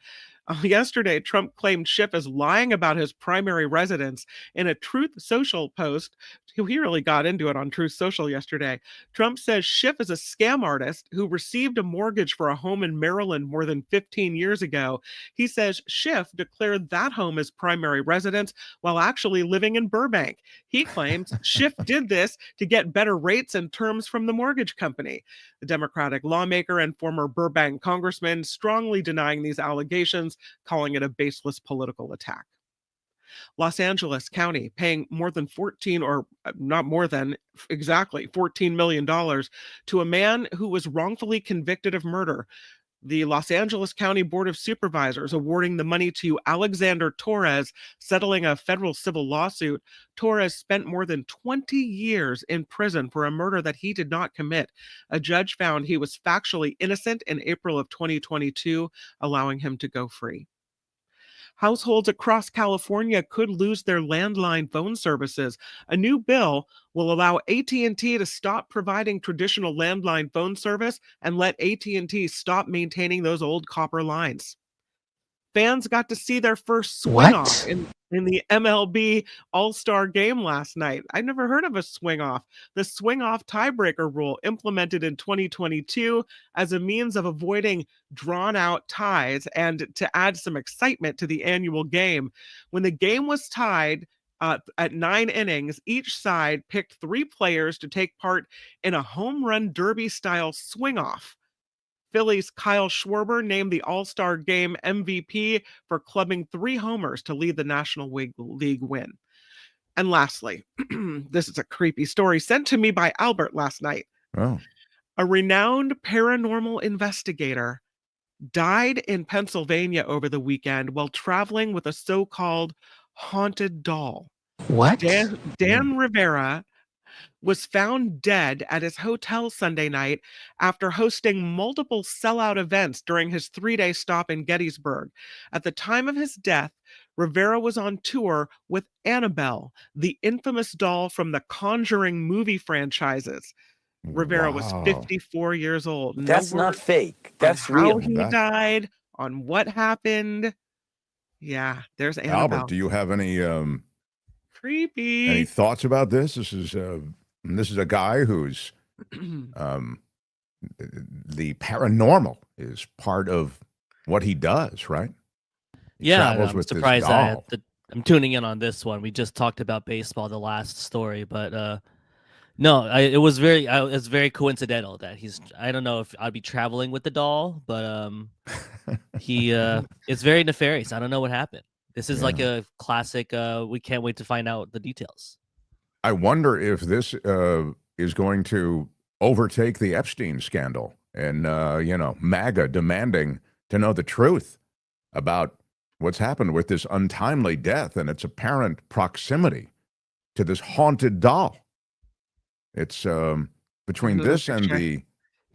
Yesterday, Trump claimed Schiff is lying about his primary residence in a Truth Social post. He really got into it on Truth Social yesterday. Trump says Schiff is a scam artist who received a mortgage for a home in Maryland more than 15 years ago. He says Schiff declared that home as primary residence while actually living in Burbank. He claims Schiff did this to get better rates and terms from the mortgage company. The Democratic lawmaker and former Burbank congressman strongly denying these allegations, calling it a baseless political attack. Los Angeles County paying more than $14 million to a man who was wrongfully convicted of murder. The Los Angeles County Board of Supervisors awarding the money to Alexander Torres, settling a federal civil lawsuit. Torres spent more than 20 years in prison for a murder that he did not commit. A judge found he was factually innocent in April of 2022, allowing him to go free. Households across California could lose their landline phone services. A new bill will allow AT&T to stop providing traditional landline phone service and let AT&T stop maintaining those old copper lines. Fans got to see their first swing-off in the MLB All-Star game last night. I'd never heard of a swing-off. The swing-off tiebreaker rule implemented in 2022 as a means of avoiding drawn-out ties and to add some excitement to the annual game. When the game was tied at 9 innings, each side picked 3 players to take part in a home run derby-style swing-off. Phillies' Kyle Schwarber named the All-Star Game MVP for clubbing 3 homers to lead the National League win. And lastly, this is a creepy story sent to me by Albert last night. Oh. A renowned paranormal investigator died in Pennsylvania over the weekend while traveling with a so-called haunted doll. What? Dan Rivera was found dead at his hotel Sunday night after hosting multiple sellout events during his 3-day stop in Gettysburg. At the time of his death, Rivera was on tour with Annabelle, the infamous doll from the Conjuring movie franchises. Rivera was 54 years old. That's not fake. That's real. How real. he died, on what happened. Yeah, there's Annabelle. Albert, do you have any creepy any thoughts about this? This is a guy who's the paranormal is part of what he does, right? He Yeah, travels I'm with this surprised doll. I'm tuning in on this one. We just talked about baseball, the last story, but no, it was it's very coincidental that I don't know if I'd be traveling with the doll, but he it's very nefarious. I don't know what happened. This is like a classic. We can't wait to find out the details. I wonder if this is going to overtake the Epstein scandal and, MAGA demanding to know the truth about what's happened with this untimely death and its apparent proximity to this haunted doll. It's between this and the...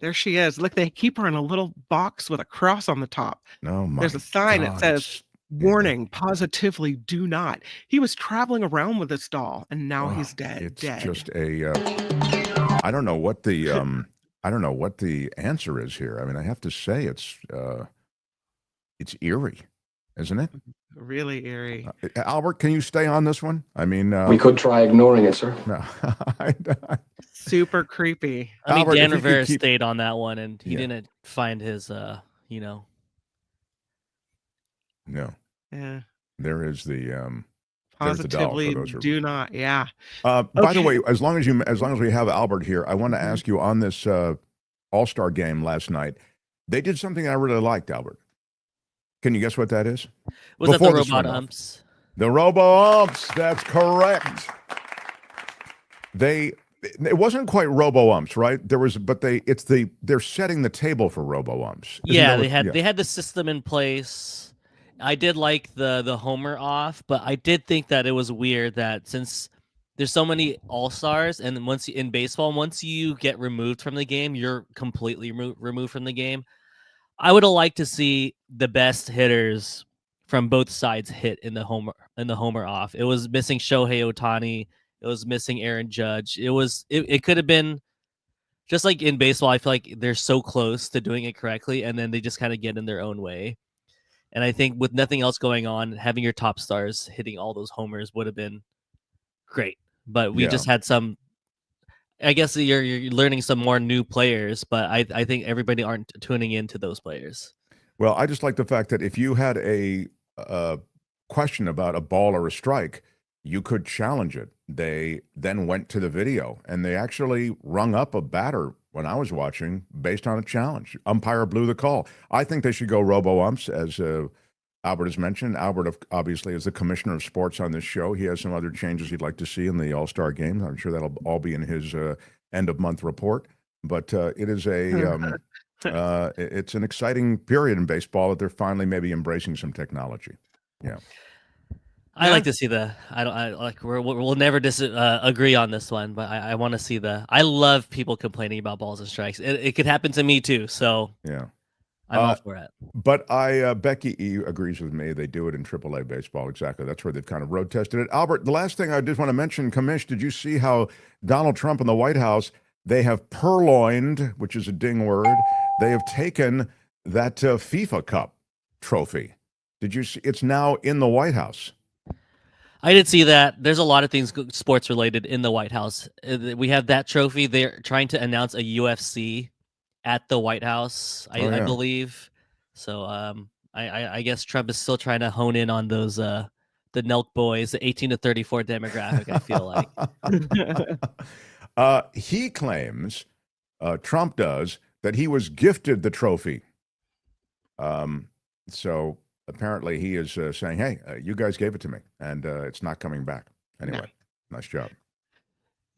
There she is. Look, they keep her in a little box with a cross on the top. Oh my There's a sign that God, says, warning, positively do not. He was traveling around with this doll, and now he's dead. It's just a... I don't know what the answer is here. I mean, I have to say it's eerie, isn't it? Really eerie. Albert, can you stay on this one? I mean, We could try ignoring it, sir. No. Super creepy. I mean, Albert, Dan if you could Rivera keep- stayed on that one, and he Yeah. didn't find his, No. Yeah. There is the there's the doll for Positively those who... do not. Yeah. By the Okay. way, as long as we have Albert here, I want to ask you on this All-Star game last night. They did something I really liked, Albert. Can you guess what that is? Was that the Before this robot went off. umps? The robo-umps. That's correct. It wasn't quite robo-umps, right? They're setting the table for robo-umps. Yeah, they had the system in place. I did like the homer off, but I did think that it was weird that since there's so many all-stars, and then in baseball, once you get removed from the game, you're completely removed from the game. I would have liked to see the best hitters from both sides hit in the homer off. It was missing Shohei Ohtani. It was missing Aaron Judge. It could have been just like in baseball. I feel like they're so close to doing it correctly, and then they just kind of get in their own way. And I think with nothing else going on, having your top stars hitting all those homers would have been great. But we just had some. I guess you're learning some more new players, but I think everybody aren't tuning into those players. Well, I just like the fact that if you had a question about a ball or a strike, you could challenge it. They then went to the video, and they actually rung up a batter when I was watching based on a challenge. Umpire blew the call. I think they should go robo-umps, as Albert has mentioned. Albert, obviously, is the commissioner of sports on this show. He has some other changes he'd like to see in the All-Star game. I'm sure that'll all be in his end-of-month report. But it is it's an exciting period in baseball that they're finally maybe embracing some technology. Yeah. I like to see we'll never agree on this one, but I want to see I love people complaining about balls and strikes. It could happen to me too. So yeah. I'm all for it. But Becky E agrees with me. They do it in AAA baseball. Exactly. That's where they've kind of road tested it. Albert, the last thing I just want to mention, Commish, did you see how Donald Trump and the White House, they have purloined, which is a ding word, they have taken that FIFA Cup trophy. Did you see? It's now in the White House. I did see that. There's a lot of things sports related in the White House. We have that trophy. They're trying to announce a UFC at the White House, I believe. So I guess Trump is still trying to hone in on those the Nelk boys, the 18 to 34 demographic, I feel like. He claims, Trump does, that he was gifted the trophy. So apparently he is saying, hey, you guys gave it to me, and it's not coming back. Anyway, nice job.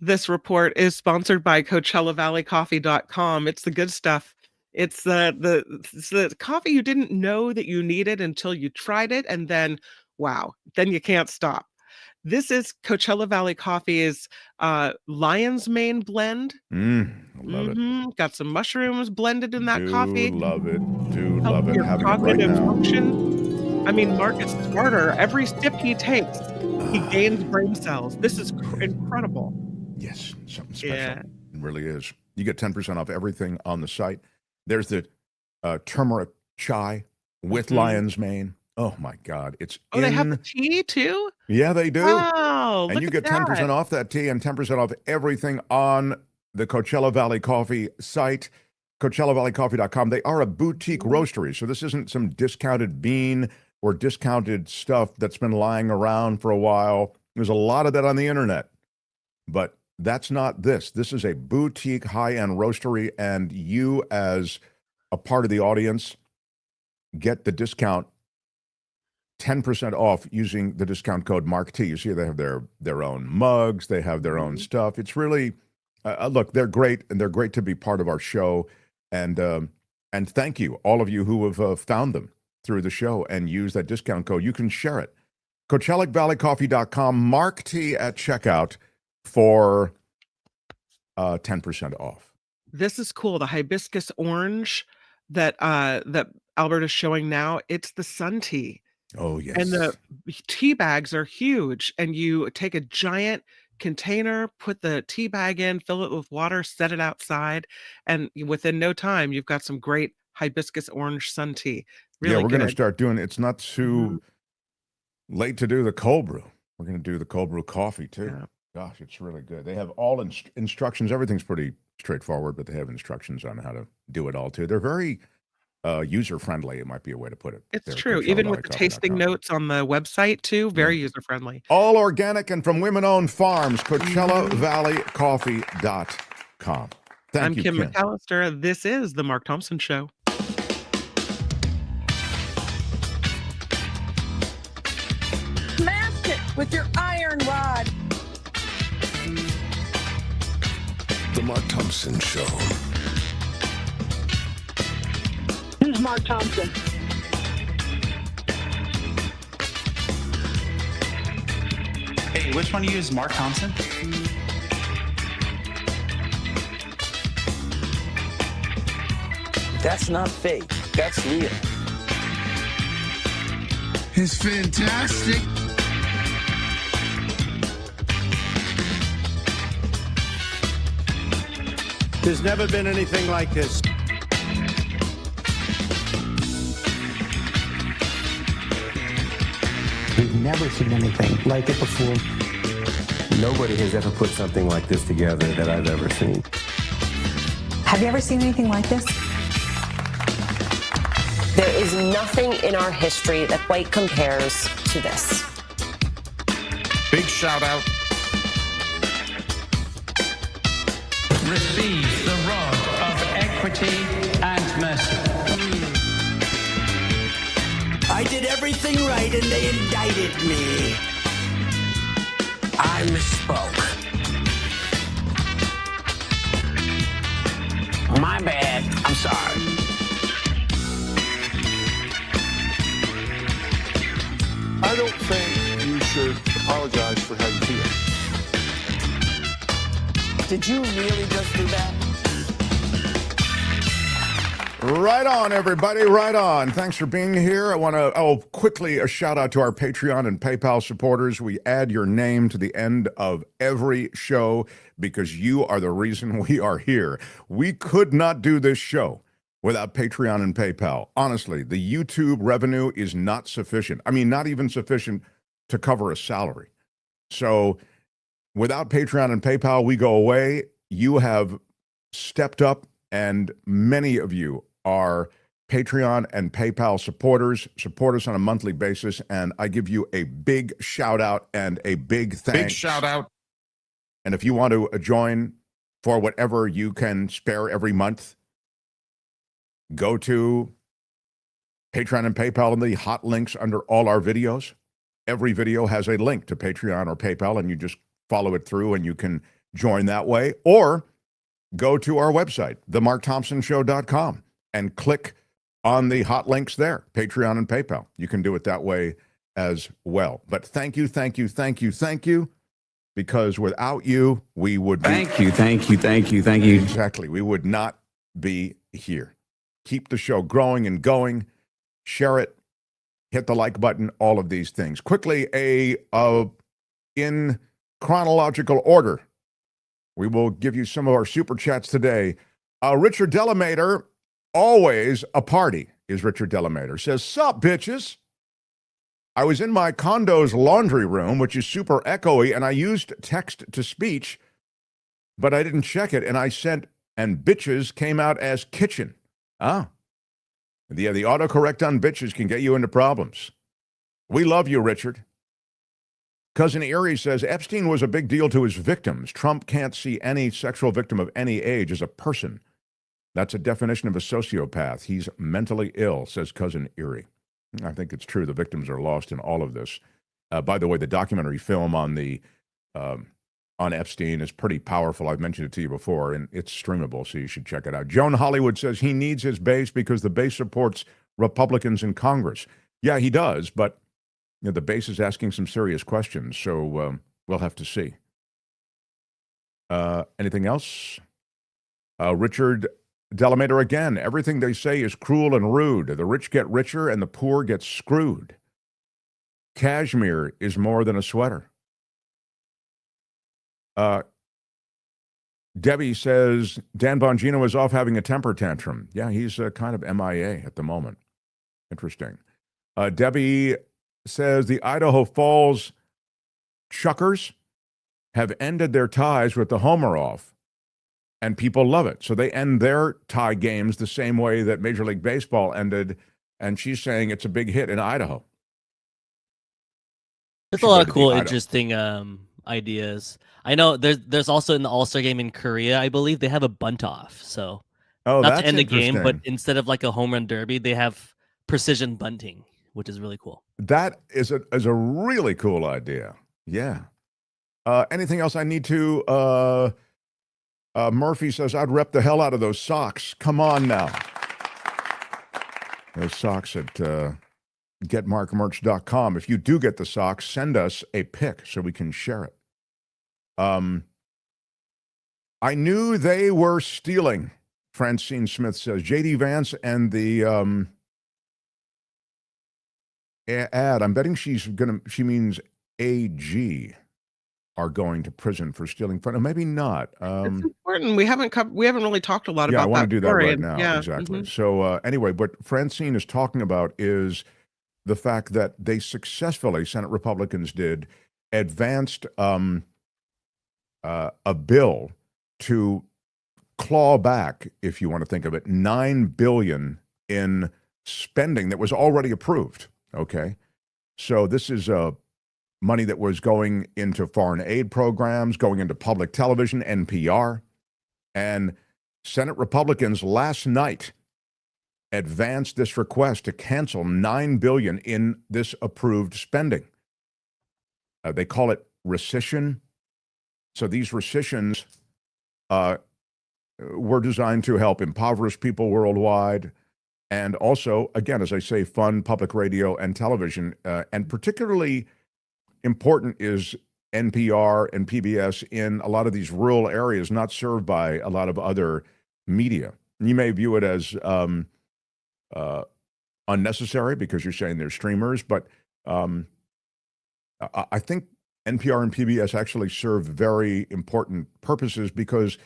This report is sponsored by CoachellaValleyCoffee.com. It's the good stuff. It's the coffee you didn't know that you needed until you tried it, and then, wow, then you can't stop. This is Coachella Valley Coffee's Lion's Mane blend. Love it. Got some mushrooms blended in that coffee. Love it. Love it. Your Having it right cognitive now. function. I mean, Mark is smarter. Every sip he takes, he gains brain cells. This is incredible. Yes, something special. Yeah. It really is. You get 10% off everything on the site. There's the turmeric chai with lion's mane. Oh my God, it's they have the tea too? Yeah, they do. Wow, and you get 10% off that tea and 10% off everything on the Coachella Valley Coffee site. CoachellaValleyCoffee.com. They are a boutique roastery, so this isn't some discounted bean or discounted stuff that's been lying around for a while. There's a lot of that on the internet, but that's not this. This is a boutique high-end roastery, and you as a part of the audience get the discount 10% off using the discount code MarkT. You see they have their own mugs, they have their own stuff. It's really, look, they're great, and they're great to be part of our show. And thank you, all of you who have found them through the show and use that discount code. You can share it. CoachellaValleyCoffee.com, MarkT at checkout for 10% off. This is cool. The hibiscus orange that Albert is showing now, it's the sun tea. Oh, yes. And the tea bags are huge. And you take a giant container, put the tea bag in, fill it with water, set it outside, and within no time, you've got some great hibiscus orange sun tea. Really we're going to good. start doing it. It's not too late to do the cold brew. We're going to do the cold brew coffee, too. Yeah. Gosh, it's really good. They have all instructions. Everything's pretty straightforward, but they have instructions on how to do it all, too. They're very user-friendly, it might be a way to put it. It's true. Even with the tasting notes on the website, too, very user-friendly. All organic and from women-owned farms, CoachellaValleyCoffee.com. Thank I'm you, Kim McAllister. This is The Mark Thompson Show. Smash it with your iron rod. The Mark Thompson Show. Who's Mark Thompson? Hey, which one of you is Mark Thompson? That's not fake. That's real. It's fantastic. There's never been anything like this. We've never seen anything like it before. Nobody has ever put something like this together that I've ever seen. Have you ever seen anything like this? There is nothing in our history that quite compares to this. Big shout out. Receive the rod of equity and mercy. I did everything right and they indicted me. I misspoke. My bad. I'm sorry. I don't think you should apologize for how you feel. Did you really just do that? Right on, everybody. Right on. Thanks for being here. I want to, quickly, a shout out to our Patreon and PayPal supporters. We add your name to the end of every show because you are the reason we are here. We could not do this show without Patreon and PayPal. Honestly, the YouTube revenue is not sufficient. I mean, not even sufficient to cover a salary. So without Patreon and PayPal, we go away. You have stepped up, and many of you are Patreon and PayPal supporters. Support us on a monthly basis, and I give you a big shout out and a big thanks. Big shout out. And if you want to join for whatever you can spare every month, go to Patreon and PayPal and the hot links under all our videos. Every video has a link to Patreon or PayPal, and you just follow it through and you can join that way. Or go to our website, themarkthompsonshow.com, and click on the hot links there, Patreon and PayPal. You can do it that way as well. But thank you, because without you, we would be... Thank you. Exactly. We would not be here. Keep the show growing and going. Share it. Hit the like button. All of these things. Quickly, in chronological order, we will give you some of our super chats today. Richard Delamater, always a party, is Richard Delamater. Says, sup, bitches? I was in my condo's laundry room, which is super echoey, and I used text to speech, but I didn't check it, and I sent and bitches came out as kitchen. Ah. The autocorrect on bitches can get you into problems. We love you, Richard. Cousin Erie says Epstein was a big deal to his victims. Trump can't see any sexual victim of any age as a person. That's a definition of a sociopath. He's mentally ill, says Cousin Erie. I think it's true. The victims are lost in all of this. By the way, the documentary film on Epstein is pretty powerful. I've mentioned it to you before, and it's streamable, so you should check it out. Joan Hollywood says he needs his base because the base supports Republicans in Congress. Yeah, he does, but the base is asking some serious questions, so we'll have to see. Anything else? Richard Delamater again. Everything they say is cruel and rude. The rich get richer and the poor get screwed. Cashmere is more than a sweater. Debbie says Dan Bongino is off having a temper tantrum. Yeah, he's kind of MIA at the moment. Interesting. Debbie says the Idaho Falls Chuckers have ended their ties with the Homer off, and people love it. So they end their tie games the same way that Major League Baseball ended, and she's saying it's a big hit in Idaho. There's a lot of cool, interesting ideas. I know there's also in the All-Star game in Korea, I believe they have a bunt off. So not to end the game, but instead of like a home run derby, they have precision bunting, which is really cool. That is a really cool idea. Yeah. Anything else I need to? Murphy says I'd rep the hell out of those socks. Come on now. Those socks at getmarkmerch.com. If you do get the socks, send us a pic so we can share it. I knew they were stealing, Francine Smith says. JD Vance and the ad, I'm betting she means AG, are going to prison for stealing fun. Maybe not. It's important. We haven't really talked a lot about that. I want to do that right now. Yeah. Exactly. Mm-hmm. So anyway, what Francine is talking about is the fact that they successfully, Senate Republicans did, advanced a bill to claw back, if you want to think of it, $9 billion in spending that was already approved. Okay, so this is money that was going into foreign aid programs, going into public television, NPR, and Senate Republicans last night advanced this request to cancel $9 billion in this approved spending. They call it rescission. So these rescissions were designed to help impoverished people worldwide, and also, again, as I say, fund public radio and television, and particularly important is NPR and PBS in a lot of these rural areas not served by a lot of other media. You may view it as unnecessary because you're saying they're streamers, but I think NPR and PBS actually serve very important purposes because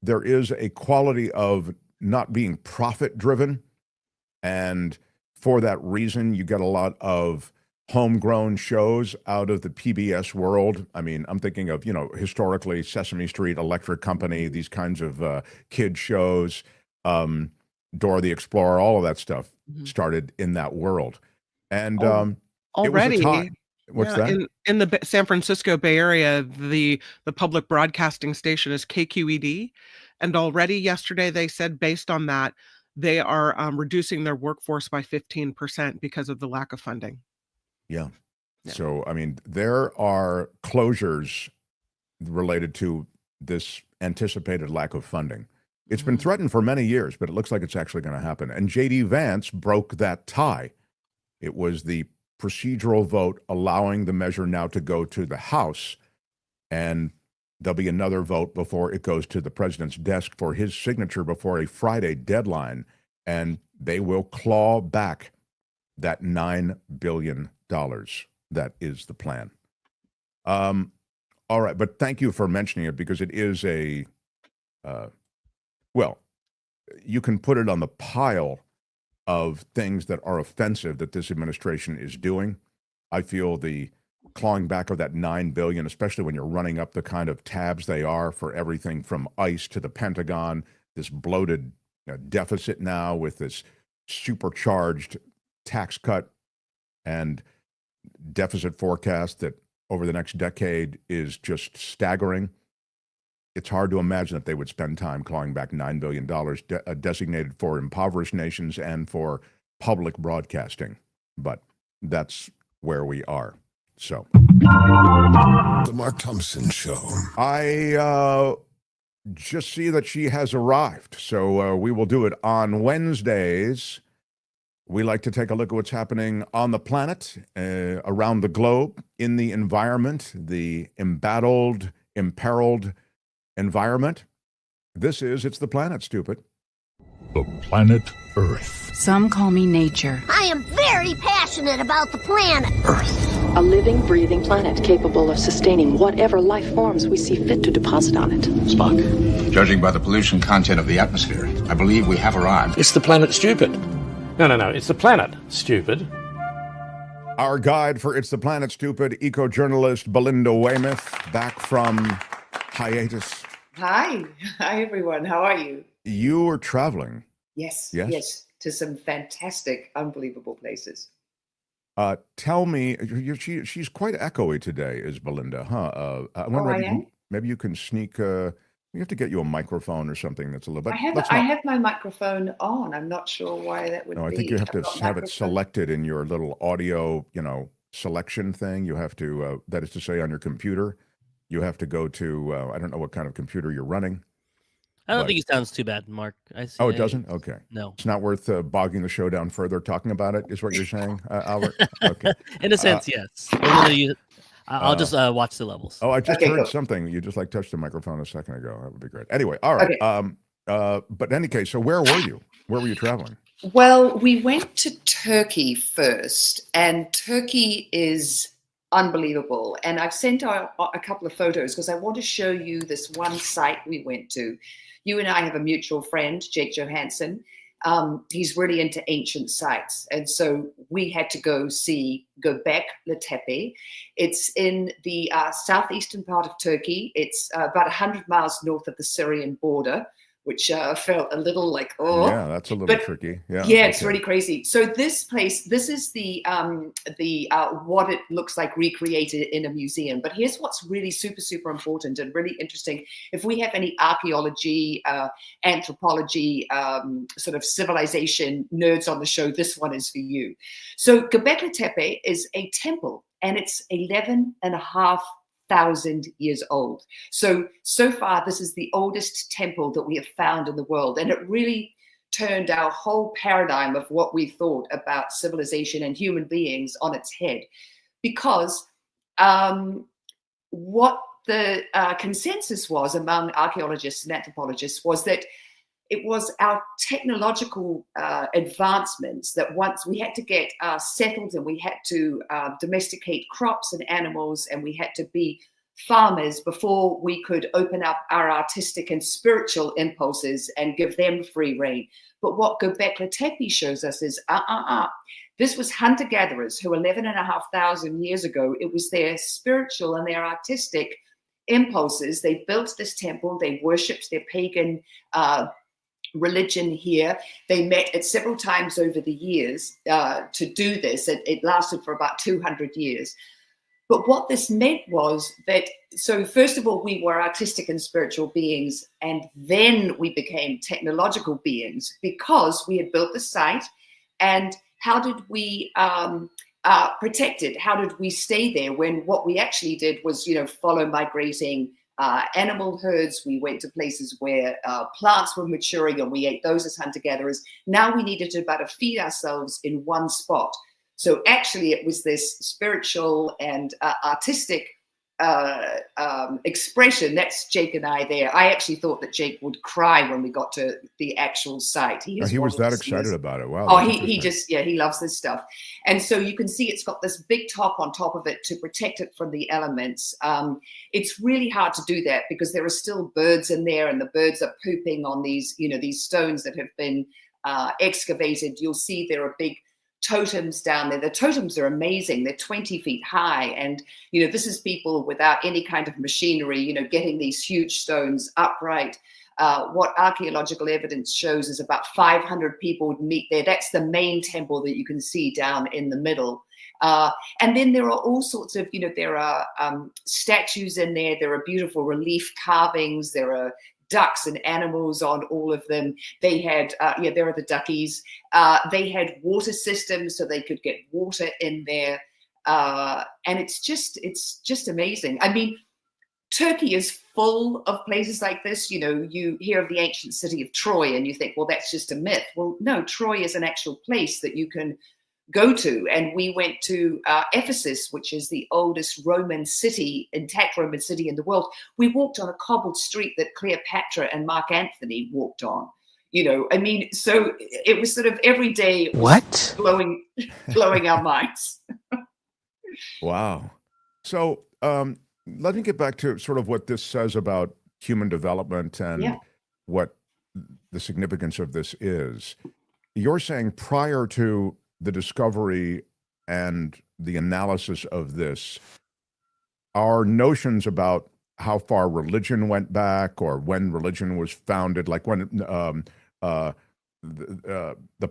there is a quality of not being profit-driven, and for that reason, you get a lot of homegrown shows out of the PBS world. I mean, I'm thinking of, historically Sesame Street, Electric Company, these kinds of kid shows, Dora the Explorer, all of that stuff started in that world. And already, it was a time. What's that? In the San Francisco Bay Area, the public broadcasting station is KQED. And already yesterday they said, based on that, they are reducing their workforce by 15% because of the lack of funding. Yeah. So, I mean, there are closures related to this anticipated lack of funding. It's been threatened for many years, but it looks like it's actually going to happen. And JD Vance broke that tie. It was the procedural vote allowing the measure now to go to the House, and there'll be another vote before it goes to the president's desk for his signature before a Friday deadline, and they will claw back that $9 billion. That is the plan. All right, but thank you for mentioning it because it is a, well, you can put it on the pile of things that are offensive that this administration is doing. I feel the clawing back of that $9 billion, especially when you're running up the kind of tabs they are for everything from ICE to the Pentagon, this bloated deficit now with this supercharged tax cut and deficit forecast that over the next decade is just staggering. It's hard to imagine that they would spend time clawing back $9 billion designated for impoverished nations and for public broadcasting. But that's where we are. So, The Mark Thompson Show. I just see that she has arrived. So we will do it on Wednesdays. We like to take a look at what's happening on the planet, around the globe, in the environment, the embattled, imperiled environment. This is It's the Planet, Stupid. The planet Earth. Some call me nature. I am very passionate about the planet. A living, breathing planet capable of sustaining whatever life forms we see fit to deposit on it. Spock, judging by the pollution content of the atmosphere, I believe we have arrived. It's the planet Stupid. No, it's the planet Stupid. Our guide for It's the Planet Stupid, eco-journalist Belinda Waymouth, back from hiatus. Hi everyone. How are you? You were traveling. Yes, to some fantastic, unbelievable places. Tell me, she's quite echoey today, is Belinda, huh? Maybe you can sneak. We have to get you a microphone or something that's a little bit. I have my microphone on. I'm not sure why that would be. No, I think you have to have it selected in your little audio, selection thing. You have to, that is to say, on your computer. You have to go to, I don't know what kind of computer you're running. I don't think it sounds too bad, Mark. It doesn't? Okay. No. It's not worth bogging the show down further talking about it, is what you're saying, Albert? Okay. In a sense, yes. I'll just watch the levels. Oh, I just heard something. You just touched the microphone a second ago. That would be great. Anyway, all right. Okay. But in any case, so where were you? Where were you traveling? Well, we went to Turkey first, and Turkey is unbelievable. And I've sent out a couple of photos because I want to show you this one site we went to. You and I have a mutual friend, Jake Johansson. He's really into ancient sites. And so we had to go see Göbekli Tepe. It's in the southeastern part of Turkey. It's about 100 miles north of the Syrian border, which felt a little like, oh. Yeah, that's a little tricky. Yeah, it's really crazy. So this place, this is the what it looks like recreated in a museum. But here's what's really super, super important and really interesting. If we have any archaeology, anthropology, sort of civilization nerds on the show, this one is for you. So Göbekli Tepe is a temple, and it's 11,500 years old. So far, this is the oldest temple that we have found in the world. And it really turned our whole paradigm of what we thought about civilization and human beings on its head. Because what the consensus was among archaeologists and anthropologists was that it was our technological advancements that once we had to get settled, and we had to domesticate crops and animals, and we had to be farmers before we could open up our artistic and spiritual impulses and give them free rein. But what Göbekli Tepe shows us is, this was hunter-gatherers who 11,500 years ago, it was their spiritual and their artistic impulses. They built this temple, they worshipped their pagan religion here. They met it several times over the years to do this. It lasted for about 200 years. But what this meant was that, so first of all, we were artistic and spiritual beings, and then we became technological beings because we had built the site. And how did we protect it? How did we stay there when what we actually did was, follow migrating animal herds? We went to places where plants were maturing, and we ate those as hunter-gatherers. Now we needed to better feed ourselves in one spot. So actually it was this spiritual and artistic expression. That's Jake and I there. I actually thought that Jake would cry when we got to the actual site. He was that excited about it. Wow. Oh, he just, he loves this stuff. And so you can see it's got this big top on top of it to protect it from the elements. It's really hard to do that because there are still birds in there, and the birds are pooping on these, these stones that have been excavated. You'll see there are big totems down there. The totems are amazing. They're 20 feet high. And, this is people without any kind of machinery, getting these huge stones upright. What archaeological evidence shows is about 500 people would meet there. That's the main temple that you can see down in the middle. And then there are all sorts of, there are statues in there. There are beautiful relief carvings. There are ducks and animals on all of them. They had, there are the duckies. They had water systems so they could get water in there. And it's just amazing. I mean, Turkey is full of places like this. You hear of the ancient city of Troy and you think, well, that's just a myth. Well, no, Troy is an actual place that you can go to. And we went to Ephesus, which is the oldest intact Roman city in the world. We walked on a cobbled street that Cleopatra and Mark Antony walked on. So it was sort of every day blowing our minds. Wow. So let me get back to sort of what this says about human development and what the significance of this is. You're saying prior to the discovery and the analysis of this, our notions about how far religion went back or when religion was founded, like when the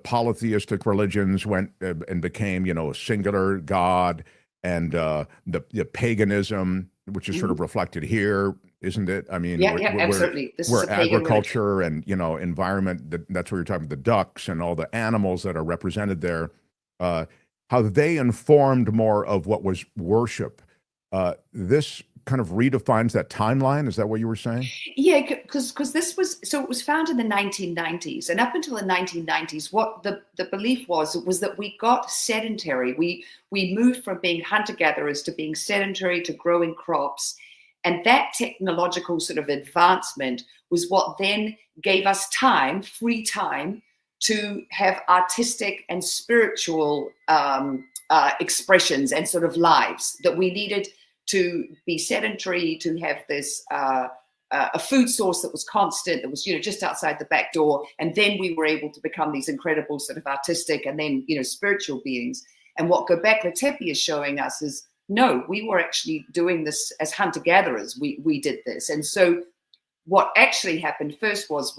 polytheistic religions went and became, a singular God, and the paganism, which is sort of reflected here, isn't it? I mean, absolutely. We're agriculture and, environment, that's where you're talking about the ducks and all the animals that are represented there, how they informed more of what was worship. This kind of redefines that timeline. Is that what you were saying? Yeah, because it was founded in the 1990s. And up until the 1990s, what the belief was that we got sedentary. We moved from being hunter-gatherers to being sedentary to growing crops. And that technological sort of advancement was what then gave us free time, to have artistic and spiritual expressions and sort of lives, that we needed to be sedentary, to have this a food source that was constant, that was just outside the back door, and then we were able to become these incredible sort of artistic and then spiritual beings. And what Göbekli Tepe is showing us is, no, we were actually doing this as hunter-gatherers. We did this. And so what actually happened first was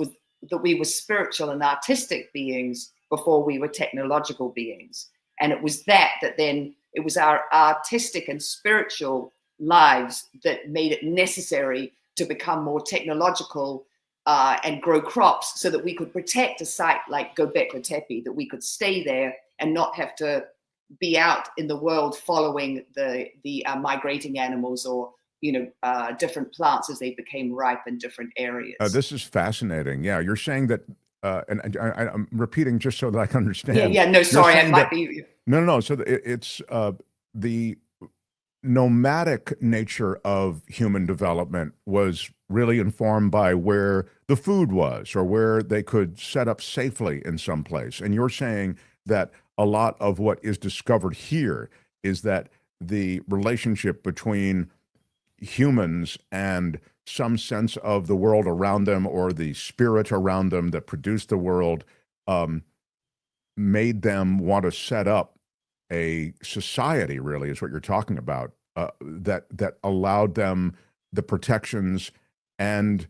that we were spiritual and artistic beings before we were technological beings. And it was that then it was our artistic and spiritual lives that made it necessary to become more technological and grow crops, so that we could protect a site like Göbekli Tepe, that we could stay there and not have to be out in the world following the migrating animals or different plants as they became ripe in different areas. This is fascinating. Yeah, you're saying that, and I'm repeating just so that I can understand. Yeah. No, sorry, I might be. No. So it's the nomadic nature of human development was really informed by where the food was or where they could set up safely in some place. And you're saying that a lot of what is discovered here is that the relationship between humans and some sense of the world around them, or the spirit around them that produced the world, made them want to set up a society, really, is what you're talking about, that allowed them the protections and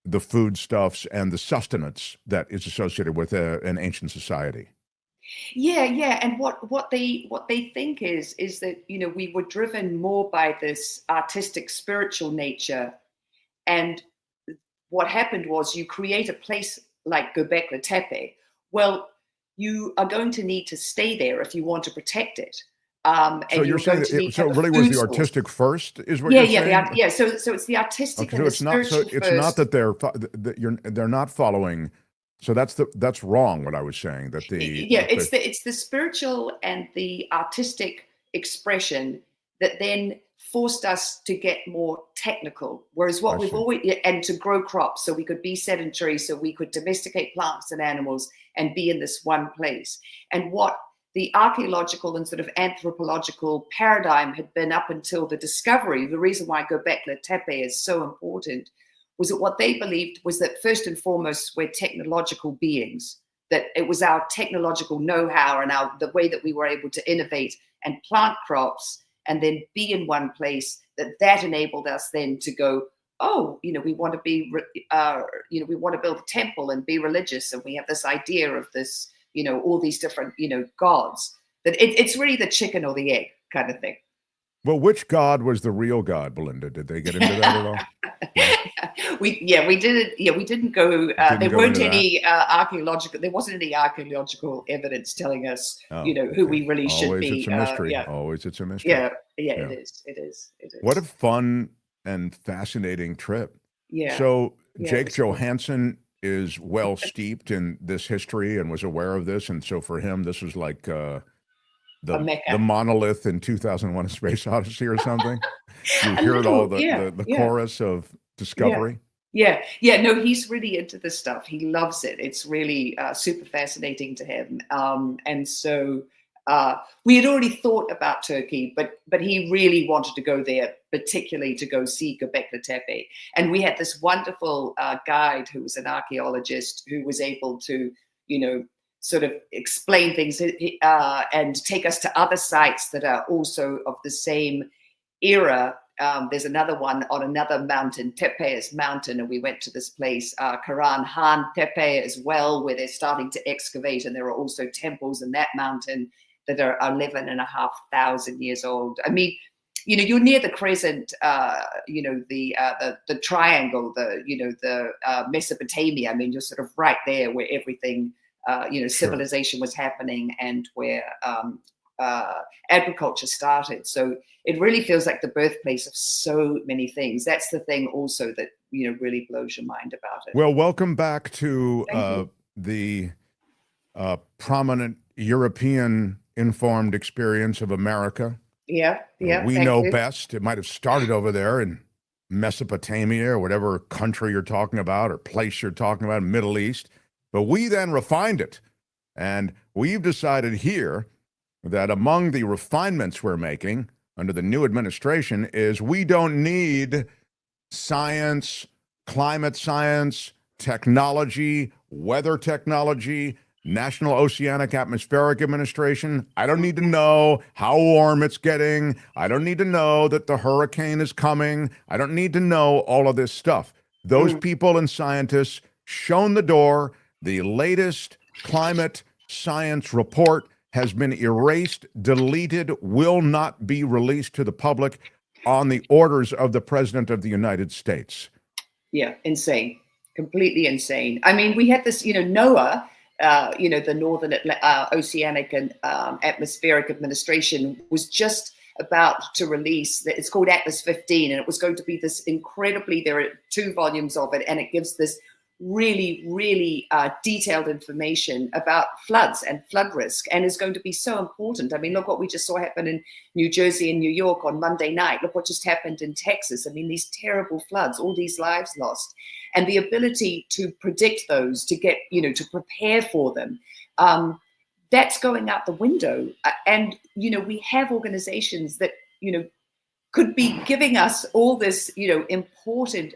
the foodstuffs and the sustenance that is associated with an ancient society. Yeah, and what they think is that we were driven more by this artistic, spiritual nature, and what happened was you create a place like Göbekli Tepe. Well, you are going to need to stay there if you want to protect it. And so you're saying that so it really was the artistic first, is what you're saying? So it's the artistic and the spiritual first. It's not that they're not following. So that's wrong. What I was saying, that it's the spiritual and the artistic expression that then forced us to get more technical. Whereas what we've always, and to grow crops, so we could be sedentary, so we could domesticate plants and animals and be in this one place. And what the archaeological and sort of anthropological paradigm had been up until the discovery, the reason why Göbekli Tepe is so important, was that what they believed was that first and foremost, we're technological beings, that it was our technological know-how and the way that we were able to innovate and plant crops and then be in one place that enabled us then to go, oh, we want to be, we want to build a temple and be religious, and we have this idea of this, all these different, gods. That it's really the chicken or the egg kind of thing. Well, which god was the real god, Belinda? Did they get into that at all? We didn't. Yeah, we didn't go. There weren't any archaeological. There wasn't any archaeological evidence telling us, who we really should be. Always, it's a mystery. Always, it's a mystery. Yeah. It is. It is. What a fun and fascinating trip. Yeah. So Jake Johansson is well steeped in this history and was aware of this, and so for him, this was like the monolith in 2001: A Space Odyssey or something. You heard all the chorus of discovery. Yeah. No, he's really into this stuff. He loves it. It's really super fascinating to him. And so we had already thought about Turkey, but he really wanted to go there, particularly to go see Göbekli Tepe. And we had this wonderful guide who was an archaeologist who was able to, sort of explain things and take us to other sites that are also of the same era. There's another one on another mountain, Tepe's mountain, and we went to this place, Karan Han Tepe as well, where they're starting to excavate, and there are also temples in that mountain that are 11,500 years old. I mean, you're near the crescent, the triangle, the Mesopotamia. I mean, you're sort of right there where everything, civilization was happening and where agriculture started. So it really feels like the birthplace of so many things. That's the thing also that, really blows your mind about it. Well, welcome back to the prominent European informed experience of America. Yeah. We know best. It might have started over there in Mesopotamia or whatever country you're talking about or place you're talking about, Middle East. But we then refined it. And we've decided here that among the refinements we're making under the new administration is we don't need science, climate science, technology, weather technology, National Oceanic Atmospheric Administration. I don't need to know how warm it's getting. I don't need to know that the hurricane is coming. I don't need to know all of this stuff. Those people and scientists shown the door. The latest climate science report has been erased, deleted, will not be released to the public on the orders of the President of the United States. Yeah, insane. Completely insane. I mean, we had this, NOAA, the Northern Oceanic and Atmospheric Administration was just about to release, it's called Atlas 15, and it was going to be this incredibly, there are 2 volumes of it, and it gives this really, really detailed information about floods and flood risk, and is going to be so important. I mean, look what we just saw happen in New Jersey and New York on Monday night. Look what just happened in Texas. I mean, these terrible floods, all these lives lost, and the ability to predict those, to get, to prepare for them, that's going out the window. And, we have organizations that, could be giving us all this, important,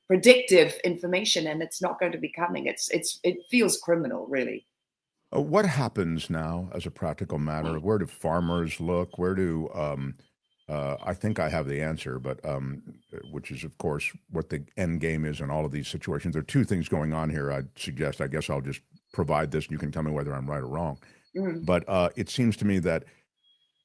predictive information, and it's not going to be coming. It feels criminal, really. What happens now as a practical matter? Where do farmers look? Where do I think I have the answer, but which is, of course, what the end game is in all of these situations. There are 2 things going on here. I'd suggest, I guess I'll just provide this and you can tell me whether I'm right or wrong. But it seems to me that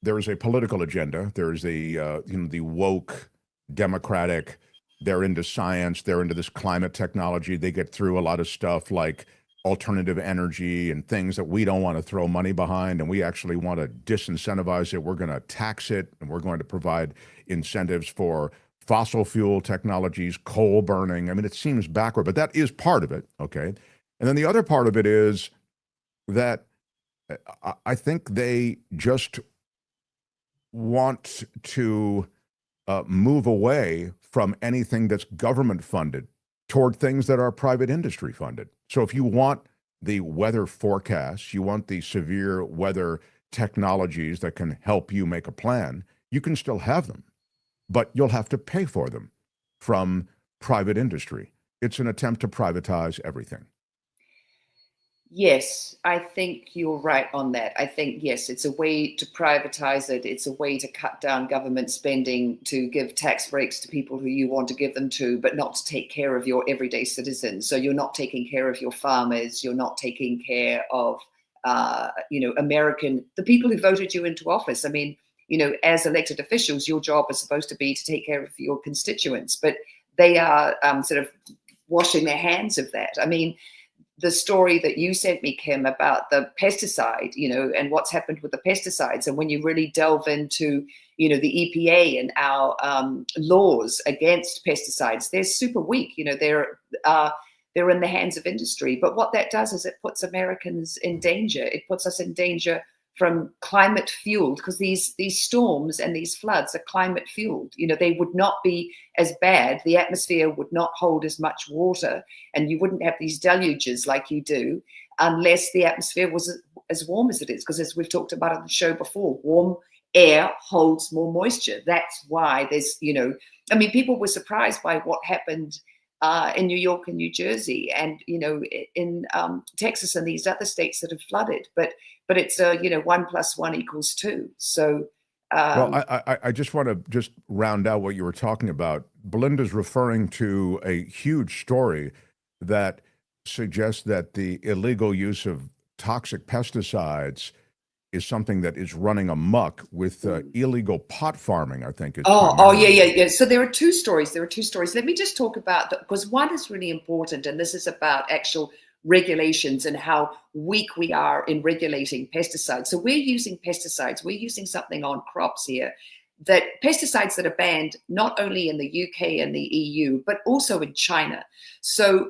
there is a political agenda. There is the woke, democratic, they're into science, they're into this climate technology. They get through a lot of stuff like alternative energy and things that we don't want to throw money behind, and we actually want to disincentivize it. We're going to tax it, and we're going to provide incentives for fossil fuel technologies, coal burning. I mean, it seems backward, but that is part of it, okay? And then the other part of it is that I think they just want to move away from anything that's government funded toward things that are private industry funded. So if you want the weather forecasts, you want the severe weather technologies that can help you make a plan, you can still have them, but you'll have to pay for them from private industry. it's an attempt to privatize everything. Yes, I think you're right on that. I think, yes, it's a way to privatize it. It's a way to cut down government spending, to give tax breaks to people who you want to give them to, but not to take care of your everyday citizens. So you're not taking care of your farmers. You're not taking care of, the people who voted you into office. I mean, as elected officials, your job is supposed to be to take care of your constituents, but they are sort of washing their hands of that. I mean, the story that you sent me, Kim, about the pesticide, and what's happened with the pesticides. And when you really delve into, the EPA and our laws against pesticides, they're super weak. They're in the hands of industry. But what that does is it puts Americans in danger. It puts us in danger from climate fueled, because these storms and these floods are climate fueled. They would not be as bad. The atmosphere would not hold as much water, and you wouldn't have these deluges like you do unless the atmosphere was as warm as it is. Because as we've talked about on the show before, warm air holds more moisture. That's why there's, people were surprised by what happened in New York and New Jersey, and in Texas and these other states that have flooded. But it's 1 + 1 = 2. So. Well, I just want to round out what you were talking about. Belinda's referring to a huge story that suggests that the illegal use of toxic pesticides is something that is running amok with illegal pot farming, I think. Yeah. So there are two stories. Let me just talk about that, because one is really important, and this is about actual regulations and how weak we are in regulating pesticides. So we're using pesticides. We're using something on crops here, that pesticides that are banned not only in the UK and the EU, but also in China. So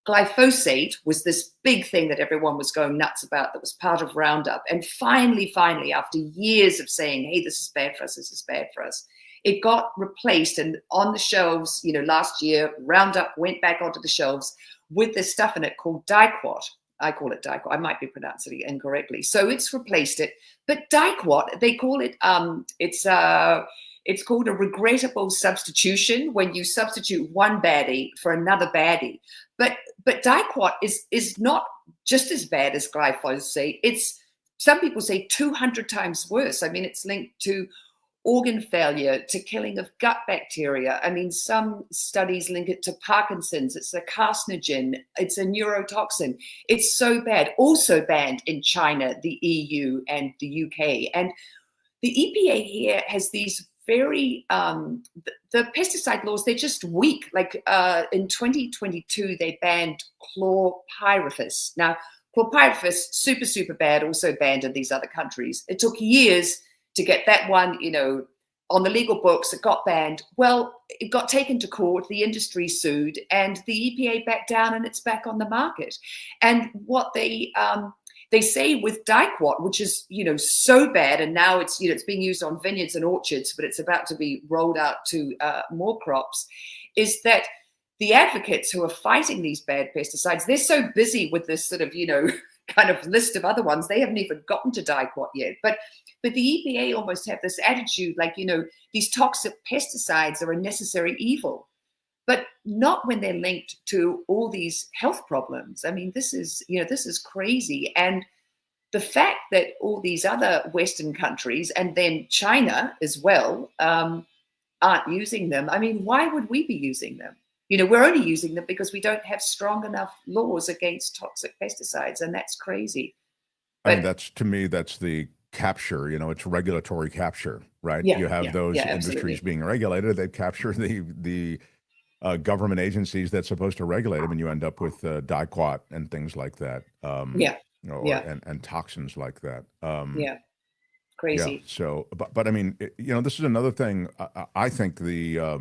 glyphosate was this big thing that everyone was going nuts about, that was part of Roundup. And finally, after years of saying, hey, this is bad for us, it got replaced. And on the shelves, last year, Roundup went back onto the shelves with this stuff in it called Dicot. I call it Dicot. I might be pronouncing it incorrectly. So it's replaced it. But Dicot, they call it, it's called a regrettable substitution, when you substitute one baddie for another baddie. But Dicot is not just as bad as glyphosate. It's, some people say, 200 times worse. I mean, it's linked to organ failure, to killing of gut bacteria. I mean, some studies link it to Parkinson's. It's a carcinogen. It's a neurotoxin. It's so bad. Also banned in China, the EU, and the UK. And the EPA here has these very, the pesticide laws, they're just weak. Like in 2022, they banned chlorpyrifos. Now, chlorpyrifos, super, super bad, also banned in these other countries. It took years to get that one, on the legal books. It got banned. Well, it got taken to court. The industry sued, and the EPA backed down, and it's back on the market. And what they say with Dicot, which is, so bad, and now it's, it's being used on vineyards and orchards, but it's about to be rolled out to more crops, is that the advocates who are fighting these bad pesticides, they're so busy with this sort of, kind of list of other ones, they haven't even gotten to Dicot yet. But the EPA almost have this attitude like, these toxic pesticides are a necessary evil, but not when they're linked to all these health problems. I mean, this is crazy. And the fact that all these other Western countries, and then China as well, aren't using them. I mean, why would we be using them? We're only using them because we don't have strong enough laws against toxic pesticides, and that's crazy. But, I mean, that's the capture, it's regulatory capture, right? Yeah, you have those industries absolutely. being regulated. They capture the government agencies that's supposed to regulate them, and you end up with Dicot and things like that. And toxins like that. Crazy. Yeah, so, but I mean, this is another thing. I think the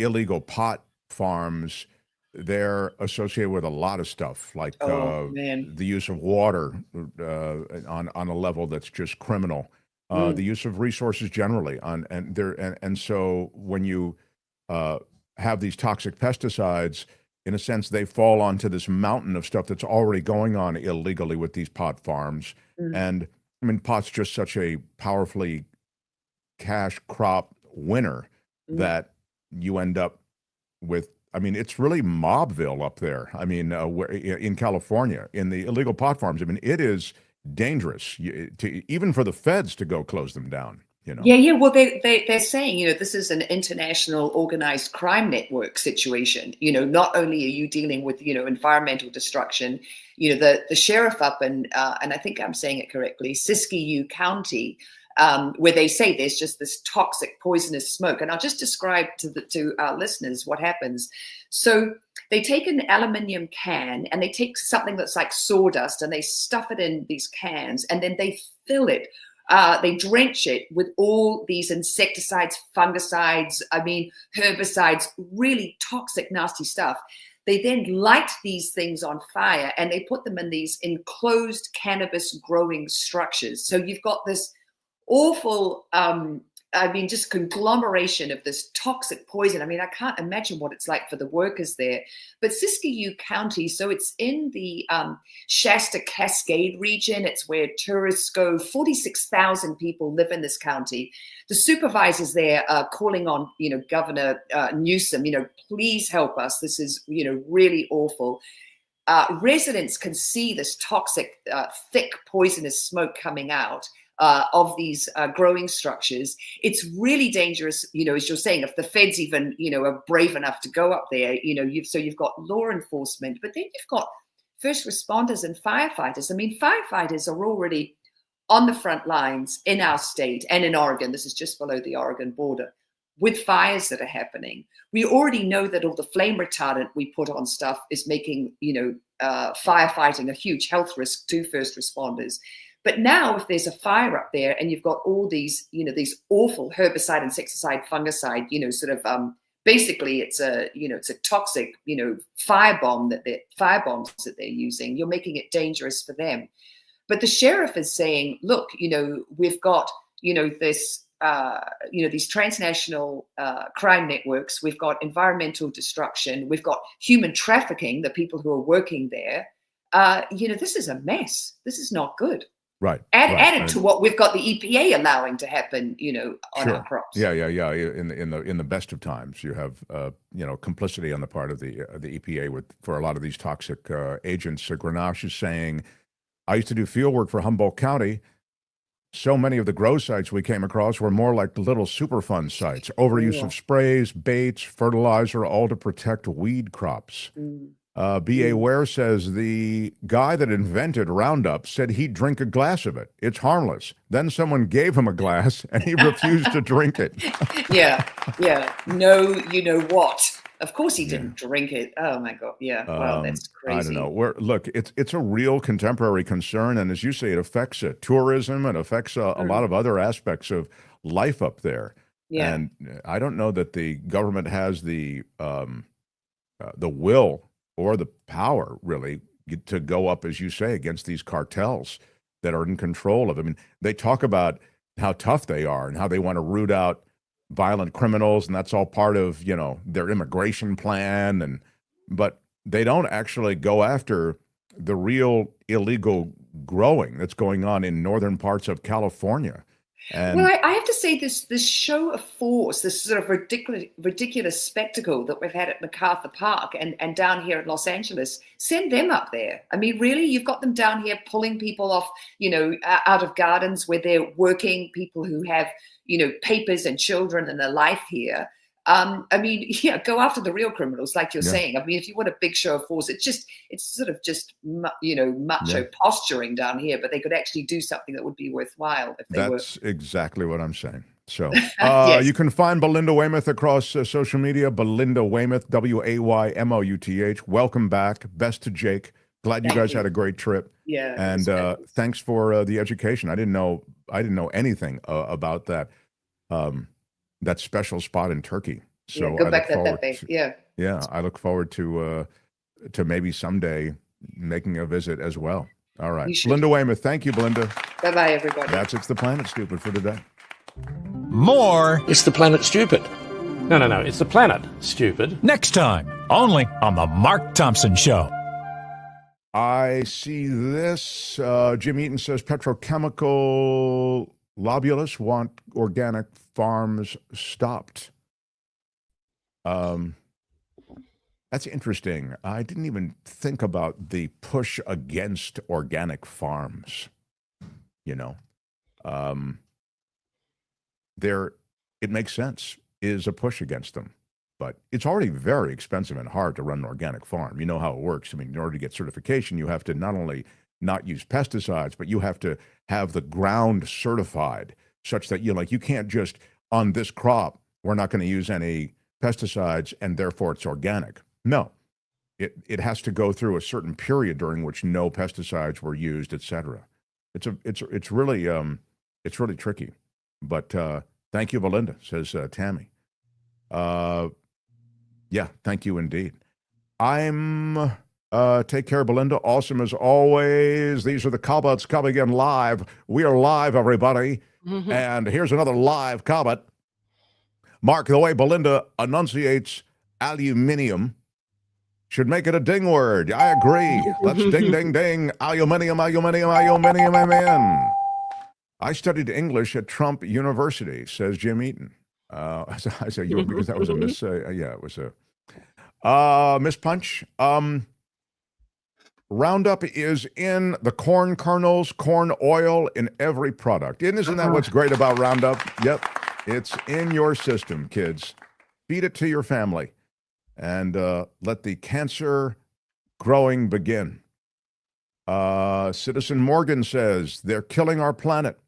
illegal pot farms, they're associated with a lot of stuff, like the use of water on a level that's just criminal. The use of resources generally, and so when you have these toxic pesticides, in a sense, they fall onto this mountain of stuff that's already going on illegally with these pot farms. And I mean, pot's just such a powerfully cash crop winner that you end up with I mean, it's really Mobville up there. I mean, in California, in the illegal pot farms. I mean, it is dangerous even for the feds to go close them down. Yeah. Well, they're saying, this is an international organized crime network situation. Not only are you dealing with, environmental destruction, the sheriff up in, and I think I'm saying it correctly, Siskiyou County, where they say there's just this toxic, poisonous smoke. And I'll just describe to our listeners what happens. So they take an aluminium can and they take something that's like sawdust and they stuff it in these cans and then they fill it. They drench it with all these insecticides, fungicides, herbicides, really toxic, nasty stuff. They then light these things on fire and they put them in these enclosed cannabis growing structures. So you've got this awful, just conglomeration of this toxic poison. I can't imagine what it's like for the workers there. But Siskiyou County, so it's in the Shasta Cascade region. It's where tourists go. 46,000 people live in this county. The supervisors there are calling on, Governor Newsom, please help us. This is, really awful. Residents can see this toxic, thick, poisonous smoke coming out of these growing structures. It's really dangerous, as you're saying, if the feds even, are brave enough to go up there, you've got law enforcement, but then you've got first responders and firefighters. Firefighters are already on the front lines in our state and in Oregon. This is just below the Oregon border with fires that are happening. We already know that all the flame retardant we put on stuff is making, firefighting a huge health risk to first responders. But now if there's a fire up there and you've got all these, these awful herbicide, insecticide, fungicide, basically it's a toxic, firebombs that they're using. You're making it dangerous for them. But the sheriff is saying, look, we've got, this, these transnational crime networks. We've got environmental destruction. We've got human trafficking, the people who are working there. This is a mess. This is not good. Right. Added to what we've got the EPA allowing to happen, on our crops. Yeah. In the best of times, you have complicity on the part of the EPA for a lot of these toxic agents. Grenache is saying, I used to do field work for Humboldt County. So many of the grow sites we came across were more like little Superfund sites. Overuse of sprays, baits, fertilizer, all to protect weed crops. B.A. Ware says the guy that invented Roundup said he'd drink a glass of it. It's harmless. Then someone gave him a glass and he refused to drink it. Yeah. No, you know what? Of course he didn't drink it. Oh my God. Yeah. Wow, that's crazy. I don't know. Look, it's a real contemporary concern. And as you say, it affects tourism. It affects a lot of other aspects of life up there. Yeah. And I don't know that the government has the will or the power, really, to go up, as you say, against these cartels that are in control of. They talk about how tough they are and how they want to root out violent criminals, and that's all part of, their immigration plan. But they don't actually go after the real illegal growing that's going on in northern parts of California. And well, I have to say this show of force, this sort of ridiculous spectacle that we've had at MacArthur Park and down here in Los Angeles, send them up there. Really, you've got them down here pulling people off, out of gardens where they're working, people who have, papers and children and a life here. Go after the real criminals, like you're saying. If you want a big show of force, it's sort of macho posturing down here, but they could actually do something that would be worthwhile if they were. That's exactly what I'm saying. So Yes. You can find Belinda Waymouth across social media. Belinda Waymouth, Waymouth. Welcome back. Best to Jake. Glad you guys had a great trip. Yeah. And thanks for the education. I didn't know anything about that. That special spot in Turkey. So go back that day. Yeah, I look forward to maybe someday making a visit as well. All right, Belinda Waymouth. Thank you, Belinda. Bye, everybody. That's It's the Planet Stupid for today. More It's the Planet Stupid. No, it's the Planet Stupid. Next time, only on the Mark Thompson Show. I see this. Jim Eaton says petrochemical lobbyists want organic farms stopped. That's interesting. I didn't even think about the push against organic farms. You know, it makes sense, is a push against them. But it's already very expensive and hard to run an organic farm. You know how it works. I mean, in order to get certification, you have to not only not use pesticides, but you have to have the ground certified such that you can't just, on this crop, we're not going to use any pesticides and therefore it's organic. No, it has to go through a certain period during which no pesticides were used, etc. It's really tricky. But thank you, Belinda, says Tammy. Yeah, thank you indeed. Take care, Belinda. Awesome as always. These are the comments coming in live. We are live, everybody. Mm-hmm. And here's another live comment. Mark, the way Belinda enunciates aluminium should make it a ding word. I agree. Let's ding, ding, ding. Aluminium, aluminium, aluminium, amen. I studied English at Trump University, says Jim Eaton. I say you because that was a miss. It was a Miss Punch. Roundup is in the corn kernels, corn oil, in every product. Isn't that what's great about Roundup? Yep, it's in your system, kids. Feed it to your family, and let the cancer growing begin. Citizen Morgan says they're killing our planet.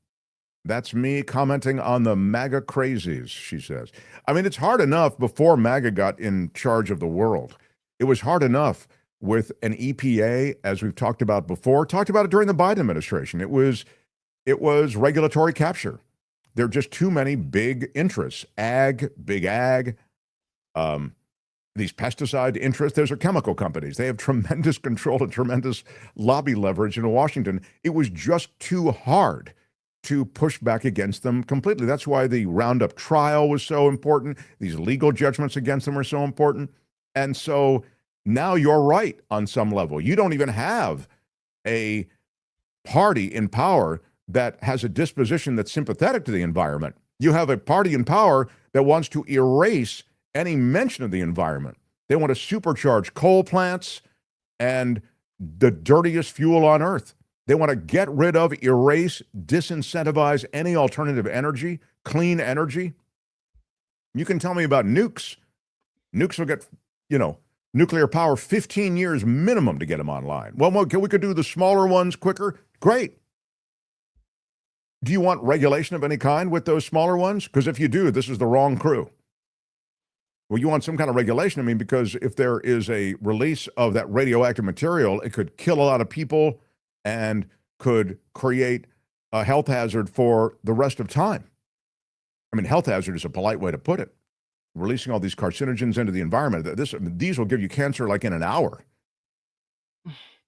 That's me commenting on the MAGA crazies, she says. I mean, it's hard enough before MAGA got in charge of the world. It was hard enough with an EPA, as we've talked about before, talked about it during the Biden administration. It was regulatory capture. There are just too many big interests. Big ag, these pesticide interests. Those are chemical companies. They have tremendous control and tremendous lobby leverage in Washington. It was just too hard to push back against them completely. That's why the Roundup trial was so important. These legal judgments against them are so important. And so now you're right on some level. You don't even have a party in power that has a disposition that's sympathetic to the environment. You have a party in power that wants to erase any mention of the environment. They want to supercharge coal plants and the dirtiest fuel on earth. They want to get rid of, erase, disincentivize any alternative energy, clean energy. You can tell me about nukes. Nukes will get, nuclear power 15 years minimum to get them online. Well, we could do the smaller ones quicker. Great. Do you want regulation of any kind with those smaller ones? Because if you do, this is the wrong crew. Well, you want some kind of regulation. Because if there is a release of that radioactive material, it could kill a lot of people and could create a health hazard for the rest of time. Health hazard is a polite way to put it. Releasing all these carcinogens into the environment, these will give you cancer like in an hour.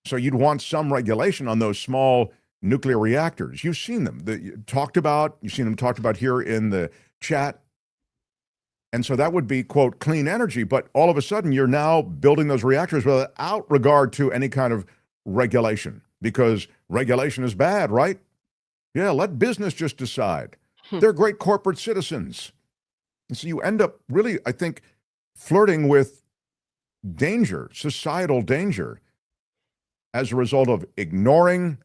So you'd want some regulation on those small nuclear reactors. You've seen them. You've seen them talked about here in the chat. And so that would be, quote, clean energy. But all of a sudden, you're now building those reactors without regard to any kind of regulation. Because regulation is bad, right? Yeah, let business just decide. They're great corporate citizens. And so you end up really, I think, flirting with danger, societal danger, as a result of ignoring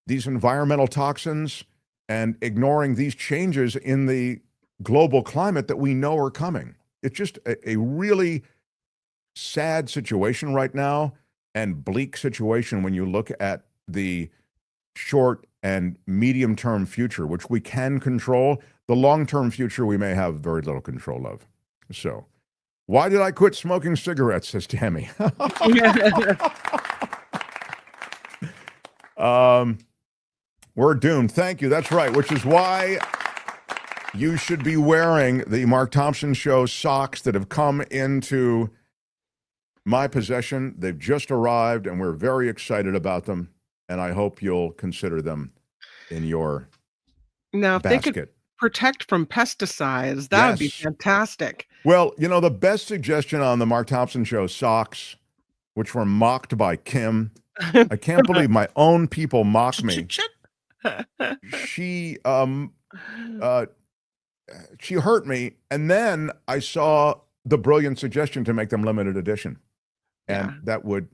these environmental toxins and ignoring these changes in the global climate that we know are coming. It's just a really sad situation right now and bleak situation when you look at the short and medium-term future, which we can control. The long-term future we may have very little control of. So, why did I quit smoking cigarettes, says Tammy. We're doomed. Thank you. That's right, which is why you should be wearing the Mark Thompson Show socks that have come into my possession. They've just arrived, and we're very excited about them. And I hope you'll consider them in your if basket. They could protect from pesticides, that would be fantastic. Well, the best suggestion on the Mark Thompson Show socks, which were mocked by Kim. I can't believe my own people mock me. She hurt me, and then I saw the brilliant suggestion to make them limited edition. And that would,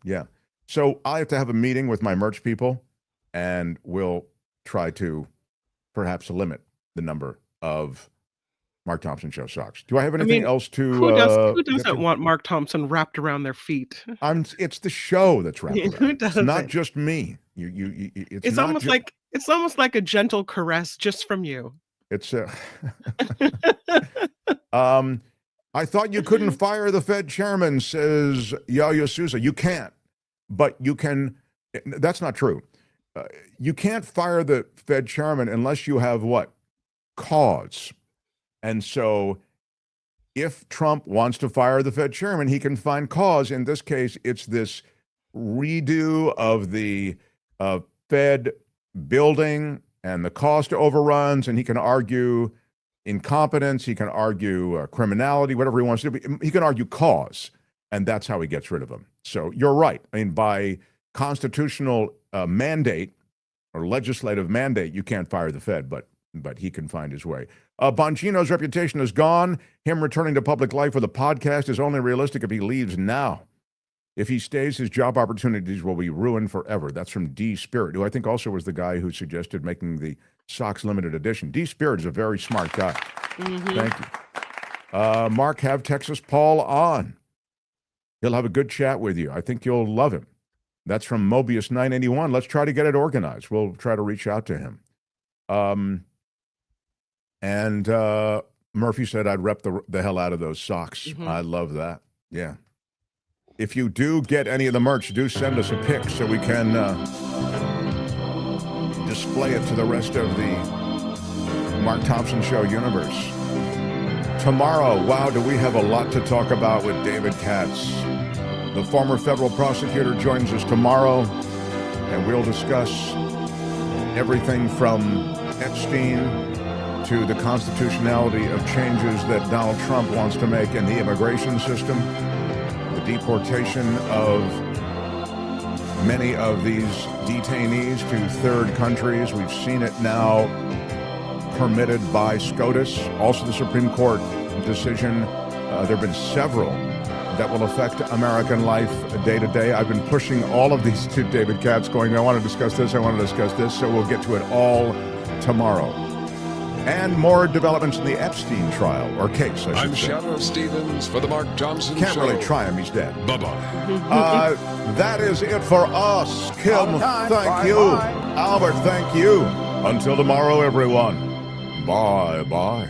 So I have to have a meeting with my merch people, and we'll try to perhaps limit the number of Mark Thompson Show socks. Do I have anything else to? Who doesn't want Mark Thompson wrapped around their feet? It's the show that's wrapped around. Who doesn't? It's not just me. It's almost like a gentle caress just from you. It's I thought you couldn't fire the Fed chairman, says Yaya Souza. You can't, but you can. That's not true. You can't fire the Fed chairman unless you have what? Cause. And so if Trump wants to fire the Fed chairman, he can find cause. In this case, it's this redo of the Fed building and the cost overruns, and he can argue incompetence, he can argue criminality, whatever he wants to do. He can argue cause, and that's how he gets rid of him. So you're right. I mean, by constitutional mandate or legislative mandate, you can't fire the Fed, but he can find his way. Bongino's reputation is gone. Him returning to public life with a podcast is only realistic if he leaves now. If he stays, his job opportunities will be ruined forever. That's from D Spirit, who I think also was the guy who suggested making the socks limited edition. D Spirit is a very smart guy. Thank you. Mark, have Texas Paul on. He'll have a good chat with you. I think you'll love him. That's from Mobius 981. Let's try to get it organized. We'll try to reach out to him. And Murphy said I'd rep the hell out of those socks. I love that. Yeah. If you do get any of the merch, do send us a pic so we can display it to the rest of the Mark Thompson Show universe. Tomorrow, wow, do we have a lot to talk about with David Katz. The former federal prosecutor joins us tomorrow, and we'll discuss everything from Epstein to the constitutionality of changes that Donald Trump wants to make in the immigration system, the deportation of many of these detainees to third countries. We've seen it now permitted by SCOTUS, also the Supreme Court decision. There have been several that will affect American life day to day. I've been pushing all of these to David Katz, going, I want to discuss this, I want to discuss this, so we'll get to it all tomorrow. And more developments in the Epstein trial, or case, I should I'm say. Shadow Stevens for the Mark Thompson Show. Can't really try him, he's dead. Bye-bye. That is it for us. Kim, thank you. Albert, thank you. Until tomorrow, everyone. Bye-bye.